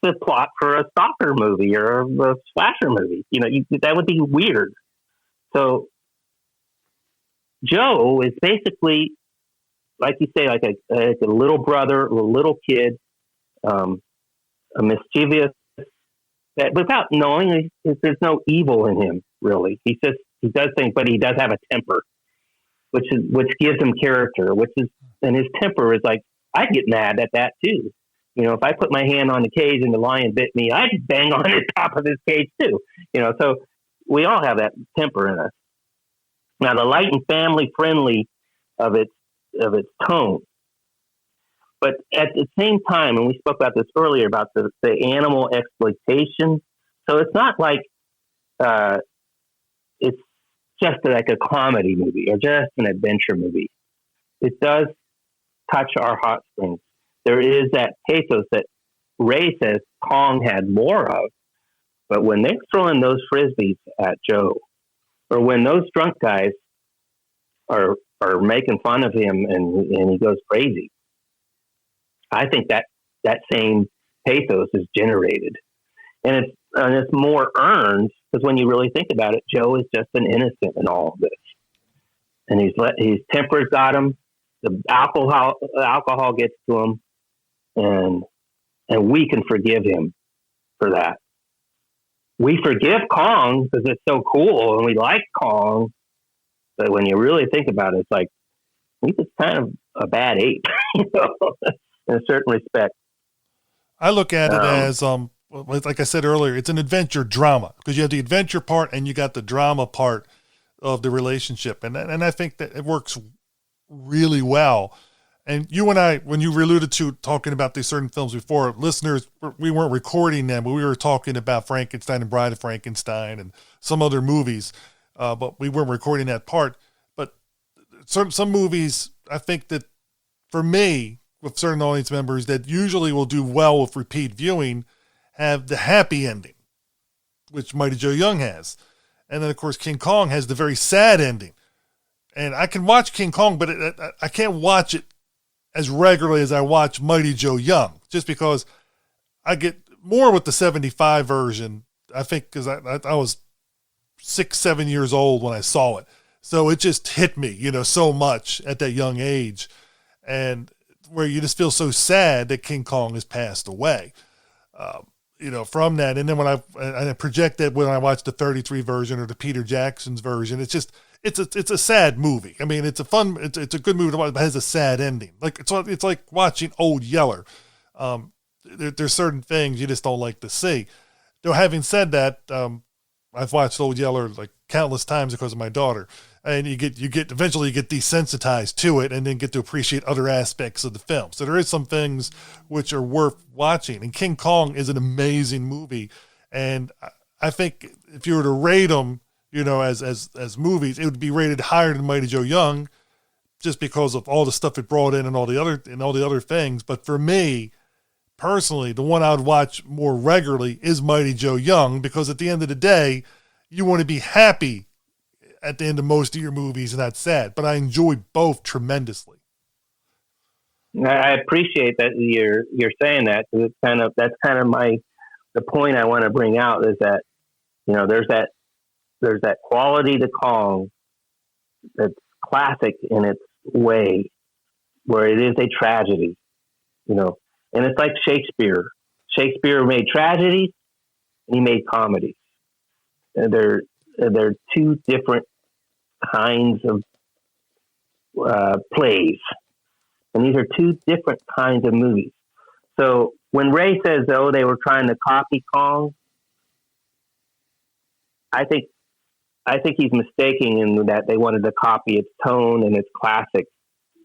the plot for a stalker movie or a slasher movie. That would be weird. So Joe is basically, like you say, like a little brother or a little kid, a mischievous, that without knowing, there's no evil in him, really. He does things, but he does have a temper, which gives him character, and his temper is like, I'd get mad at that too. If I put my hand on the cage and the lion bit me, I'd bang on the top of his cage too. So we all have that temper in us. Now, the light and family friendly of its tone, but at the same time, and we spoke about this earlier about the animal exploitation. So it's not like it's just like a comedy movie or just an adventure movie. It does touch our heartstrings. There is that pathos that Ray says Kong had more of, but when they're throwing those frisbees at Joe, or when those drunk guys are making fun of him and he goes crazy, I think that same pathos is generated, and it's more earned because when you really think about it, Joe is just an innocent in all of this, and his temper's got him. The alcohol gets to him, and we can forgive him for that. We forgive Kong because it's so cool and we like Kong. But when you really think about it, it's like, he's just kind of a bad ape, in a certain respect. I look at it as, like I said earlier, it's an adventure drama because you have the adventure part and you got the drama part of the relationship. And I think that it works really well. And you and I, when you alluded to talking about these certain films before, listeners, we weren't recording them, but we were talking about Frankenstein and Bride of Frankenstein and some other movies, but we weren't recording that part. But some movies, I think that for me, with certain audience members that usually will do well with repeat viewing, have the happy ending, which Mighty Joe Young has. And then, of course, King Kong has the very sad ending. And I can watch King Kong, but I can't watch it as regularly as I watch Mighty Joe Young, just because I get more with the 75 version, I think, because I was 6-7 years old when I saw it. So it just hit me, so much at that young age, and where you just feel so sad that King Kong has passed away, from that. And then when I project that when I watch the 33 version or the Peter Jackson's version, it's a sad movie. I mean, it's a good movie to watch, but it has a sad ending. Like it's like watching Old Yeller. There's certain things you just don't like to see. Though having said that, I've watched Old Yeller like countless times because of my daughter, and you get eventually desensitized to it, and then get to appreciate other aspects of the film. So there is some things which are worth watching, and King Kong is an amazing movie, and I think if you were to rate them, as movies, it would be rated higher than Mighty Joe Young, just because of all the stuff it brought in and all the other things. But for me personally, the one I would watch more regularly is Mighty Joe Young, because at the end of the day, you want to be happy at the end of most of your movies and not sad. But I enjoy both tremendously. I appreciate that you're saying that, because that's kind of the point I want to bring out is that there's that quality to Kong that's classic in its way, where it is a tragedy, and it's like Shakespeare. Shakespeare made tragedies and he made comedies. And they're two different kinds of plays, and these are two different kinds of movies. So when Ray says, "Oh, they were trying to copy Kong," I think he's mistaking in that they wanted to copy its tone and its classics.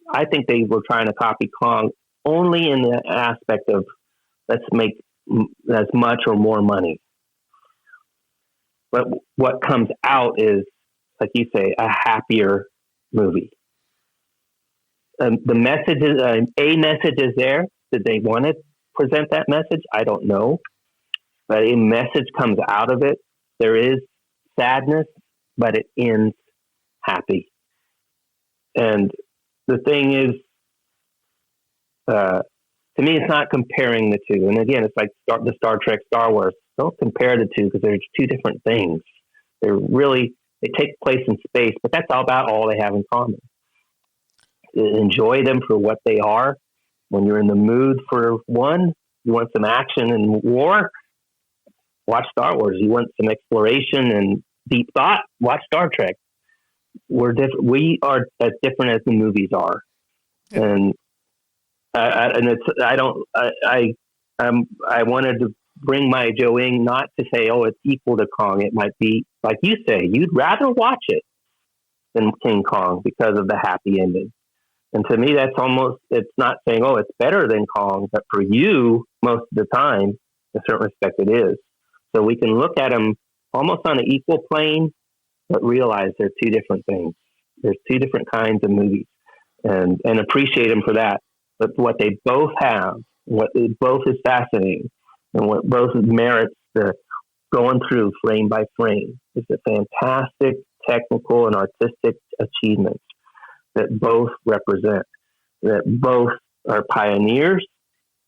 I think they were trying to copy Kong only in the aspect of let's make as much or more money. But what comes out is, like you say, a happier movie. The message is a message is there. Did they want to present that message? I don't know, but a message comes out of it. There is sadness, but it ends happy. And the thing is, to me, it's not comparing the two. And again, it's like the Star Trek, Star Wars. Don't compare the two, because they're two different things. They take place in space, but that's about all they have in common. Enjoy them for what they are. When you're in the mood for one, you want some action and war, watch Star Wars. You want some exploration and deep thought, watch Star Trek. We're different. We are as different as the movies are, and I wanted to bring my Joe Ing not to say, oh, it's equal to Kong. It might be, like you say, you'd rather watch it than King Kong because of the happy ending. And to me, that's almost, it's not saying, oh, it's better than Kong, but for you, most of the time, in a certain respect, it is. So we can look at them almost on an equal plane, but realize they're two different things. There's two different kinds of movies, and appreciate them for that. But what they both have, what they both is fascinating, and what both merits the going through frame by frame is the fantastic technical and artistic achievements that both represent, that both are pioneers,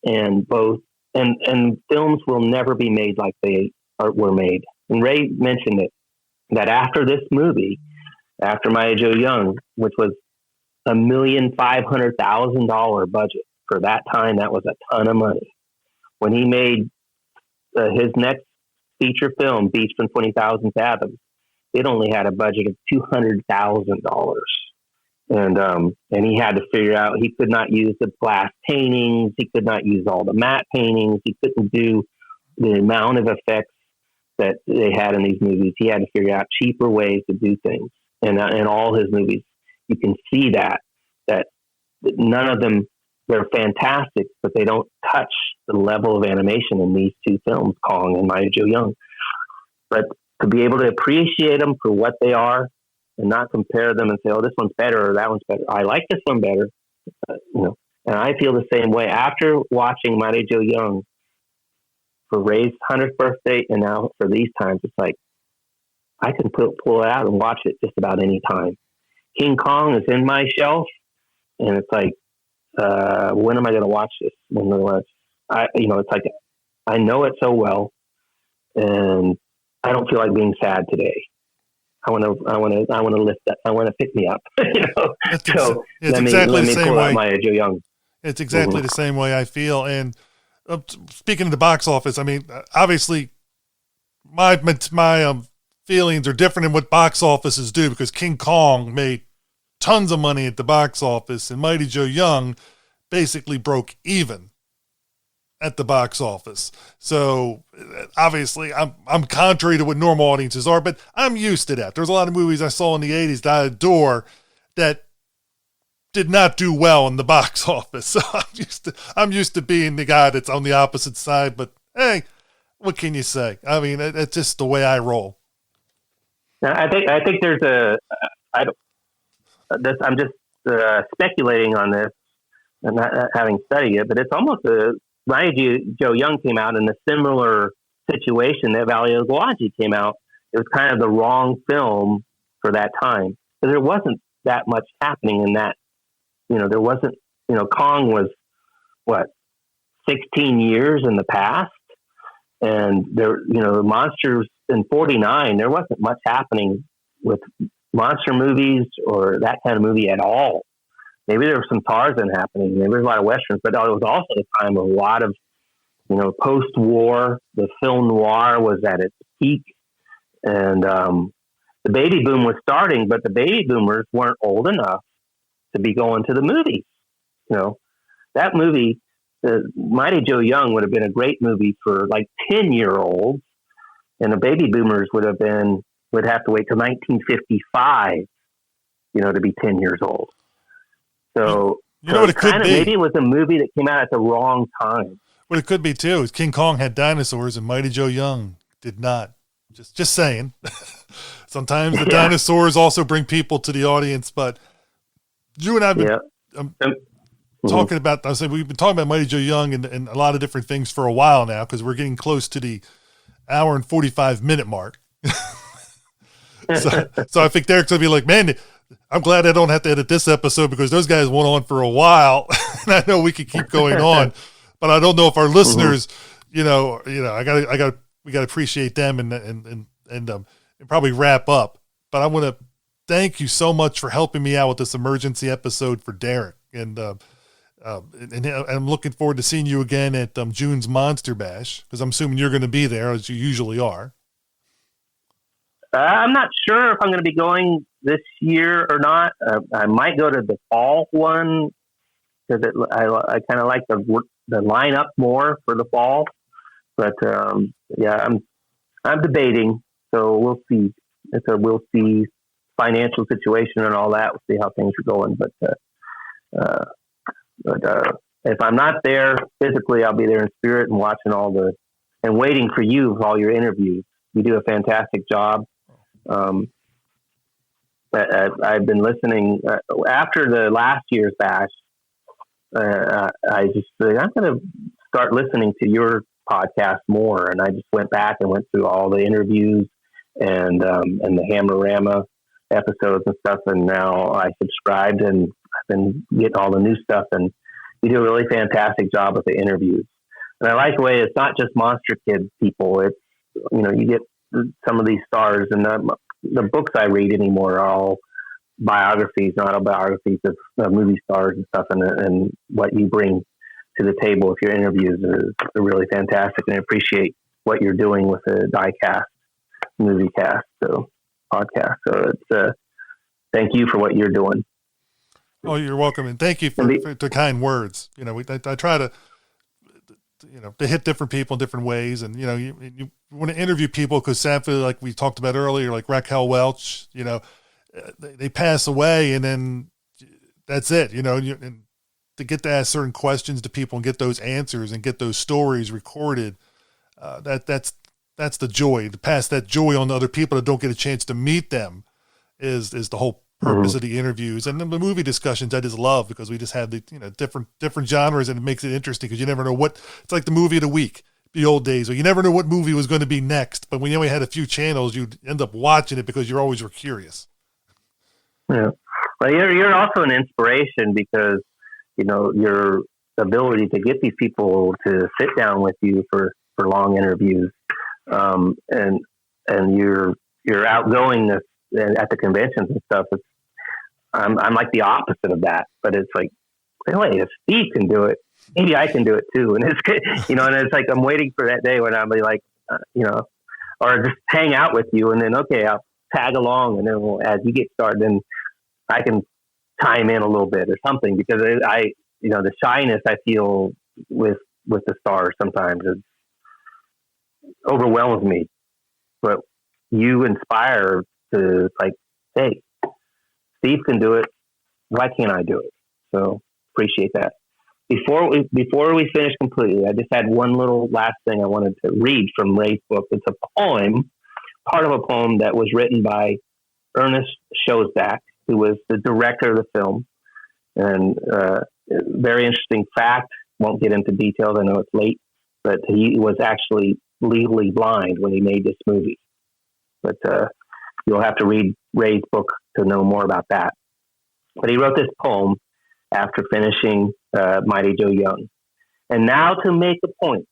and both and films will never be made like they were made. And Ray mentioned it, that after this movie, after Mighty Joe Young, which was $1,500,000 budget for that time, that was a ton of money. When he made his next feature film, Beach from 20,000 Fathoms, it only had a budget of $200,000. And he had to figure out, he could not use the glass paintings. He could not use all the matte paintings. He couldn't do the amount of effects that they had in these movies. He had to figure out cheaper ways to do things. And in all his movies, you can see that none of them, they're fantastic, but they don't touch the level of animation in these two films, Kong and Mighty Joe Young. But to be able to appreciate them for what they are, and not compare them and say, oh, this one's better or that one's better. I like this one better, And I feel the same way after watching Mighty Joe Young for Ray's 100th birthday, and now for these times. It's like I can pull it out and watch it just about any time. King Kong is in my shelf, and it's like when am I going to watch this? It's like I know it so well, and I don't feel like being sad today. I want to lift that. I want to pick me up. So let me pull out my Joe Young. It's exactly the same way I feel. And speaking of the box office, I mean, obviously, my feelings are different than what box offices do, because King Kong made tons of money at the box office, and Mighty Joe Young basically broke even at the box office. So obviously I'm contrary to what normal audiences are, but I'm used to that. There's a lot of movies I saw in the 80s that I adore that did not do well in the box office. So I'm used to being the guy that's on the opposite side, but hey, what can you say? I mean, it's just the way I roll. I think there's I'm just speculating on this and not having studied it, but it's almost Mighty Joe Young came out in a similar situation that Valley of the Gwaji came out. It was kind of the wrong film for that time. So there wasn't that much happening in that. There wasn't, Kong was, 16 years in the past. And there, the monsters in 49, there wasn't much happening with monster movies or that kind of movie at all. Maybe there was some Tarzan happening. Maybe there was a lot of Westerns, but it was also a time of a lot of, post-war. The film noir was at its peak. And the baby boom was starting, but the baby boomers weren't old enough to be going to the movies. That movie, Mighty Joe Young, would have been a great movie for like 10-year-olds, and the baby boomers would have to wait till 1955, to be 10 years old. So, what it could be? Maybe it was a movie that came out at the wrong time. What it could be too is King Kong had dinosaurs and Mighty Joe Young did not. Just saying. Sometimes the dinosaurs also bring people to the audience, but you and I have been talking about. We've been talking about Mighty Joe Young and a lot of different things for a while now, because we're getting close to the hour and 45-minute mark. So I think Derek's gonna be like, man, I'm glad I don't have to edit this episode, because those guys went on for a while, and I know we could keep going on, but I don't know if our listeners, we got to appreciate them and probably wrap up. But I want to thank you so much for helping me out with this emergency episode for Derek, and I'm looking forward to seeing you again at June's Monster Bash, because I'm assuming you're going to be there as you usually are. I'm not sure if I'm going to be going this year or not. I might go to the fall one, because I kind of like the lineup more for the fall. But I'm debating, so we'll see. We'll see financial situation and all that. We'll see how things are going. But if I'm not there physically, I'll be there in spirit and watching and waiting for you for all your interviews. You do a fantastic job. I've been listening after the last year's bash. I'm going to start listening to your podcast more, and I just went back and went through all the interviews and the Hammerama episodes and stuff, and now I subscribed and I've been getting all the new stuff, and you do a really fantastic job with the interviews. And I like the way it's not just Monster Kid people. It's you get some of these stars, and the books I read anymore are all biographies and autobiographies of movie stars and stuff, and what you bring to the table with your interviews is really fantastic, and I appreciate what you're doing with the DieCast Movie Podcast. So it's thank you for what you're doing. Oh, you're welcome, and thank you for the kind words. I try to hit different people in different ways, and you want to interview people, because sadly, like we talked about earlier, like Raquel Welch, they pass away, and then that's it. And to get to ask certain questions to people and get those answers and get those stories recorded, that's the joy. To pass that joy on to other people that don't get a chance to meet them is the whole purpose of the interviews. And then the movie discussions I just love, because we just have the different genres, and it makes it interesting, because you never know it's like the movie of the week, the old days, where you never know what movie was going to be next, but when you only had a few channels, you'd end up watching it because you always were curious. Yeah. Well, you're also an inspiration, because your ability to get these people to sit down with you for long interviews, and your outgoingness at the conventions and stuff. I'm like the opposite of that, but it's like, wait, if Steve can do it, maybe I can do it too. And it's, and it's like, I'm waiting for that day when I'll be like, or just hang out with you, and then, okay, I'll tag along, and then as you get started, then I can chime in a little bit or something, because the shyness I feel with the stars sometimes overwhelms me. But you inspire to, like, hey, Steve can do it. Why can't I do it? So appreciate that. Before we finish completely, I just had one little last thing I wanted to read from Ray's book. It's a poem, part of a poem that was written by Ernest Schoedsack, who was the director of the film. And very interesting fact, won't get into details, I know it's late, but he was actually legally blind when he made this movie. But you'll have to read Ray's book to know more about that. But he wrote this poem after finishing Mighty Joe Young. And now to make a point,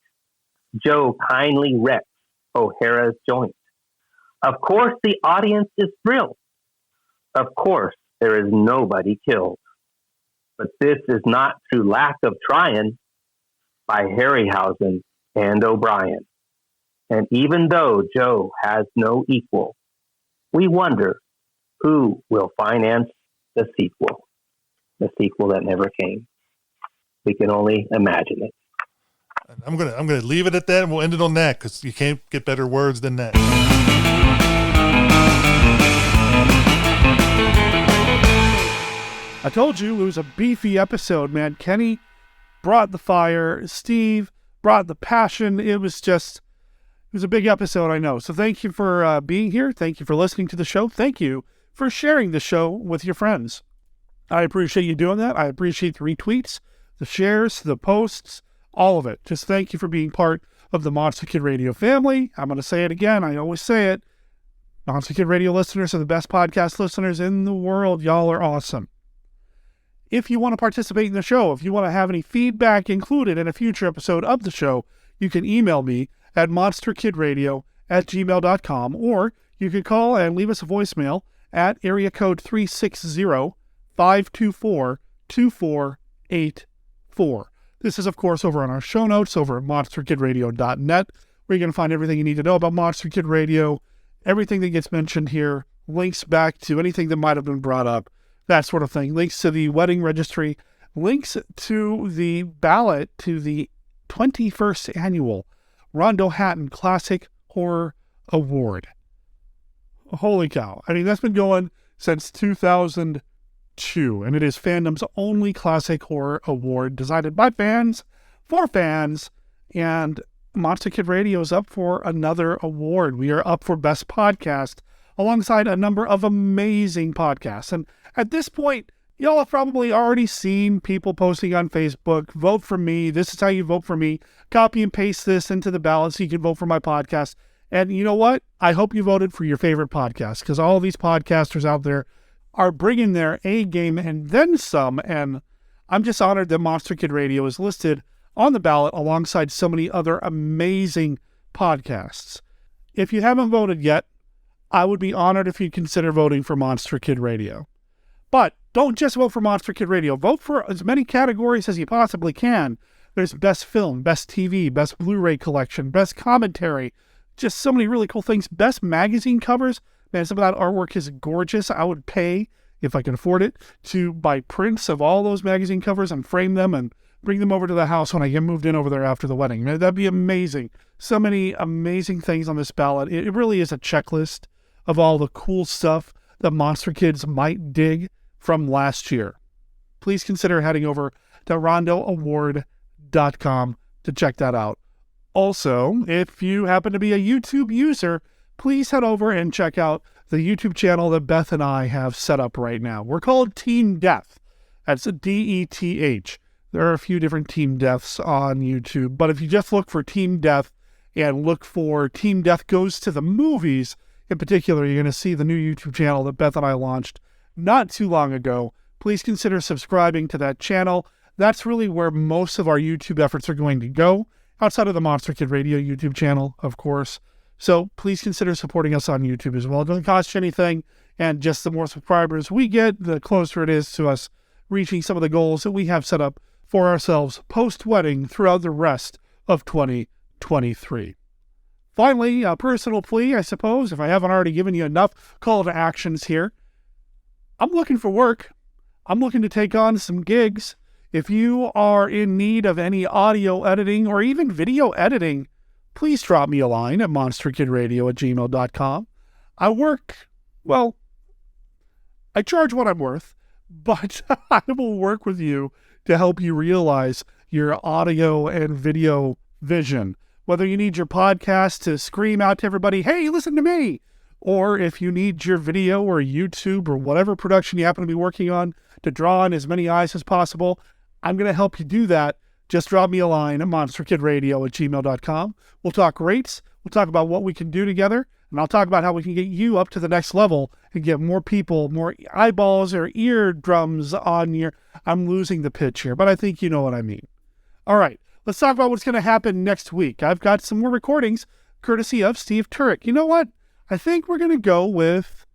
Joe kindly wrecks O'Hara's joint. Of course the audience is thrilled. Of course there is nobody killed. But this is not through lack of trying by Harryhausen and O'Brien. And even though Joe has no equal, we wonder who will finance the sequel that never came. We can only imagine it. I'm gonna leave it at that, and we'll end it on that, because you can't get better words than that. I told you it was a beefy episode, man. Kenny brought the fire. Steve brought the passion. It was a big episode, I know. So thank you for being here. Thank you for listening to the show. Thank you for sharing the show with your friends. I appreciate you doing that. I appreciate the retweets, the shares, the posts, all of it. Just thank you for being part of the Monster Kid Radio family. I'm going to say it again. I always say it. Monster Kid Radio listeners are the best podcast listeners in the world. Y'all are awesome. If you want to participate in the show, if you want to have any feedback included in a future episode of the show, you can email me at monsterkidradio@gmail.com, or you can call and leave us a voicemail at area code 360-524-2484. This is, of course, over on our show notes over at monsterkidradio.net, where you're going to find everything you need to know about Monster Kid Radio, everything that gets mentioned here, links back to anything that might have been brought up, that sort of thing, links to the wedding registry, links to the ballot to the 21st annual Rondo Hatton Classic Horror Award. Holy cow. I mean, that's been going since 2002, and it is fandom's only classic horror award, decided by fans, for fans, and Monster Kid Radio is up for another award. We are up for Best Podcast, alongside a number of amazing podcasts. And at this point, y'all have probably already seen people posting on Facebook, vote for me, this is how you vote for me, copy and paste this into the ballot so you can vote for my podcast. And you know what? I hope you voted for your favorite podcast, because all these podcasters out there are bringing their A game and then some. And I'm just honored that Monster Kid Radio is listed on the ballot alongside so many other amazing podcasts. If you haven't voted yet, I would be honored if you'd consider voting for Monster Kid Radio. But don't just vote for Monster Kid Radio. Vote for as many categories as you possibly can. There's Best Film, Best TV, Best Blu-ray Collection, Best Commentary. Just so many really cool things. Best Magazine Covers. Man, some of that artwork is gorgeous. I would pay, if I can afford it, to buy prints of all those magazine covers and frame them and bring them over to the house when I get moved in over there after the wedding. Man, that'd be amazing. So many amazing things on this ballot. It really is a checklist of all the cool stuff that Monster Kids might dig from last year. Please consider heading over to rondoaward.com to check that out. Also, if you happen to be a YouTube user, please head over and check out the YouTube channel that Beth and I have set up right now. We're called Team Death. That's a DETH. There are a few different Team Deaths on YouTube, but if you just look for Team Death and look for Team Death Goes to the Movies, in particular, you're going to see the new YouTube channel that Beth and I launched not too long ago. Please consider subscribing to that channel. That's really where most of our YouTube efforts are going to go, outside of the Monster Kid Radio YouTube channel, of course. So please consider supporting us on YouTube as well. It doesn't cost you anything, and just the more subscribers we get, the closer it is to us reaching some of the goals that we have set up for ourselves post-wedding throughout the rest of 2023. Finally, a personal plea, I suppose, if I haven't already given you enough call to actions here. I'm looking for work. I'm looking to take on some gigs. If you are in need of any audio editing or even video editing, please drop me a line at monsterkidradio@gmail.com. I charge what I'm worth, but I will work with you to help you realize your audio and video vision. Whether you need your podcast to scream out to everybody, hey, listen to me, or if you need your video or YouTube or whatever production you happen to be working on to draw on as many eyes as possible, I'm going to help you do that. Just drop me a line at monsterkidradio@gmail.com. We'll talk rates. We'll talk about what we can do together. And I'll talk about how we can get you up to the next level and get more people, more eyeballs or eardrums on your... I'm losing the pitch here, but I think you know what I mean. All right, let's talk about what's going to happen next week. I've got some more recordings courtesy of Steve Turek. You know what? I think we're going to go with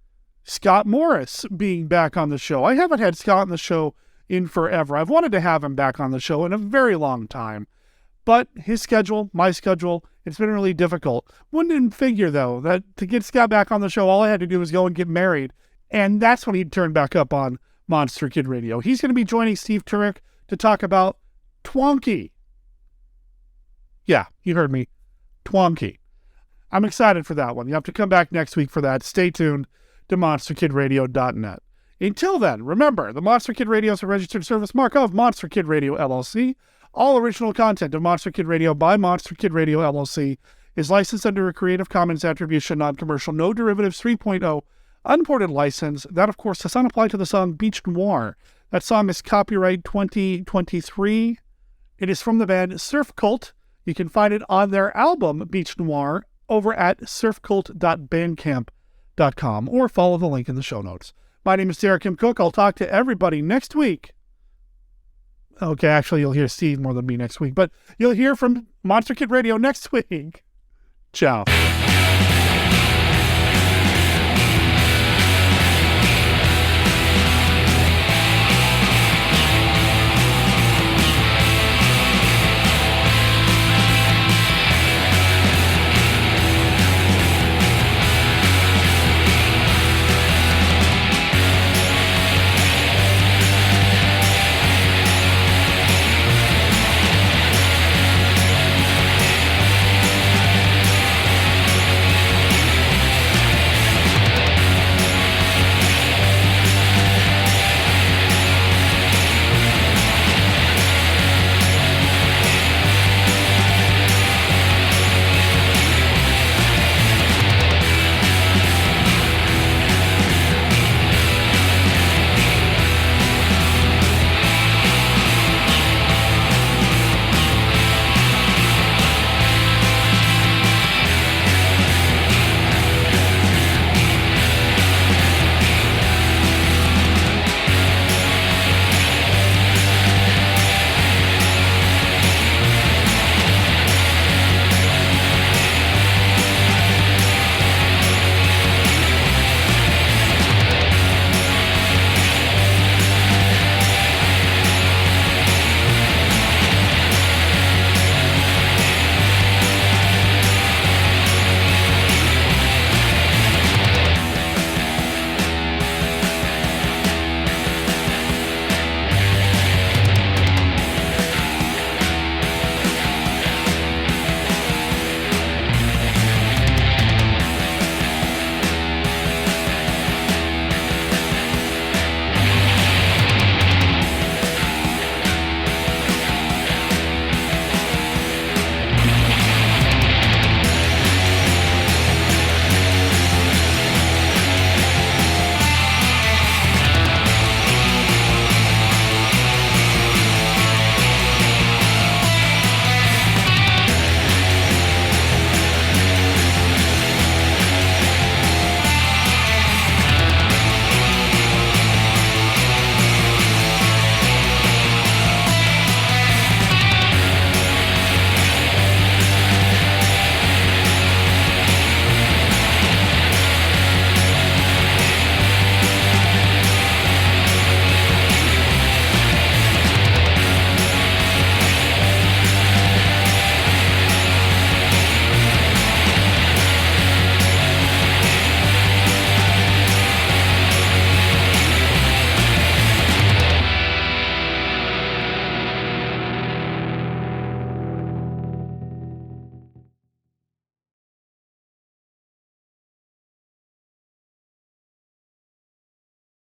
Scott Morris being back on the show. I haven't had Scott on the show in forever. I've wanted to have him back on the show in a very long time. But his schedule, my schedule, it's been really difficult. Wouldn't figure, though, that to get Scott back on the show, all I had to do was go and get married. And that's when he'd turn back up on Monster Kid Radio. He's going to be joining Steve Turek to talk about Twonky. Yeah, you heard me. Twonky. I'm excited for that one. You have to come back next week for that. Stay tuned to monsterkidradio.net. Until then, remember, the Monster Kid Radio is a registered service mark of Monster Kid Radio, LLC. All original content of Monster Kid Radio by Monster Kid Radio, LLC is licensed under a Creative Commons Attribution Non-Commercial No Derivatives 3.0 unported license. That, of course, does not apply to the song Beach Noir. That song is copyright 2023. It is from the band Surf Cult. You can find it on their album Beach Noir over at surfcult.bandcamp.com or follow the link in the show notes. My name is Derek M. Cook. I'll talk to everybody next week. Okay, actually, you'll hear Steve more than me next week, but you'll hear from Monster Kid Radio next week. Ciao.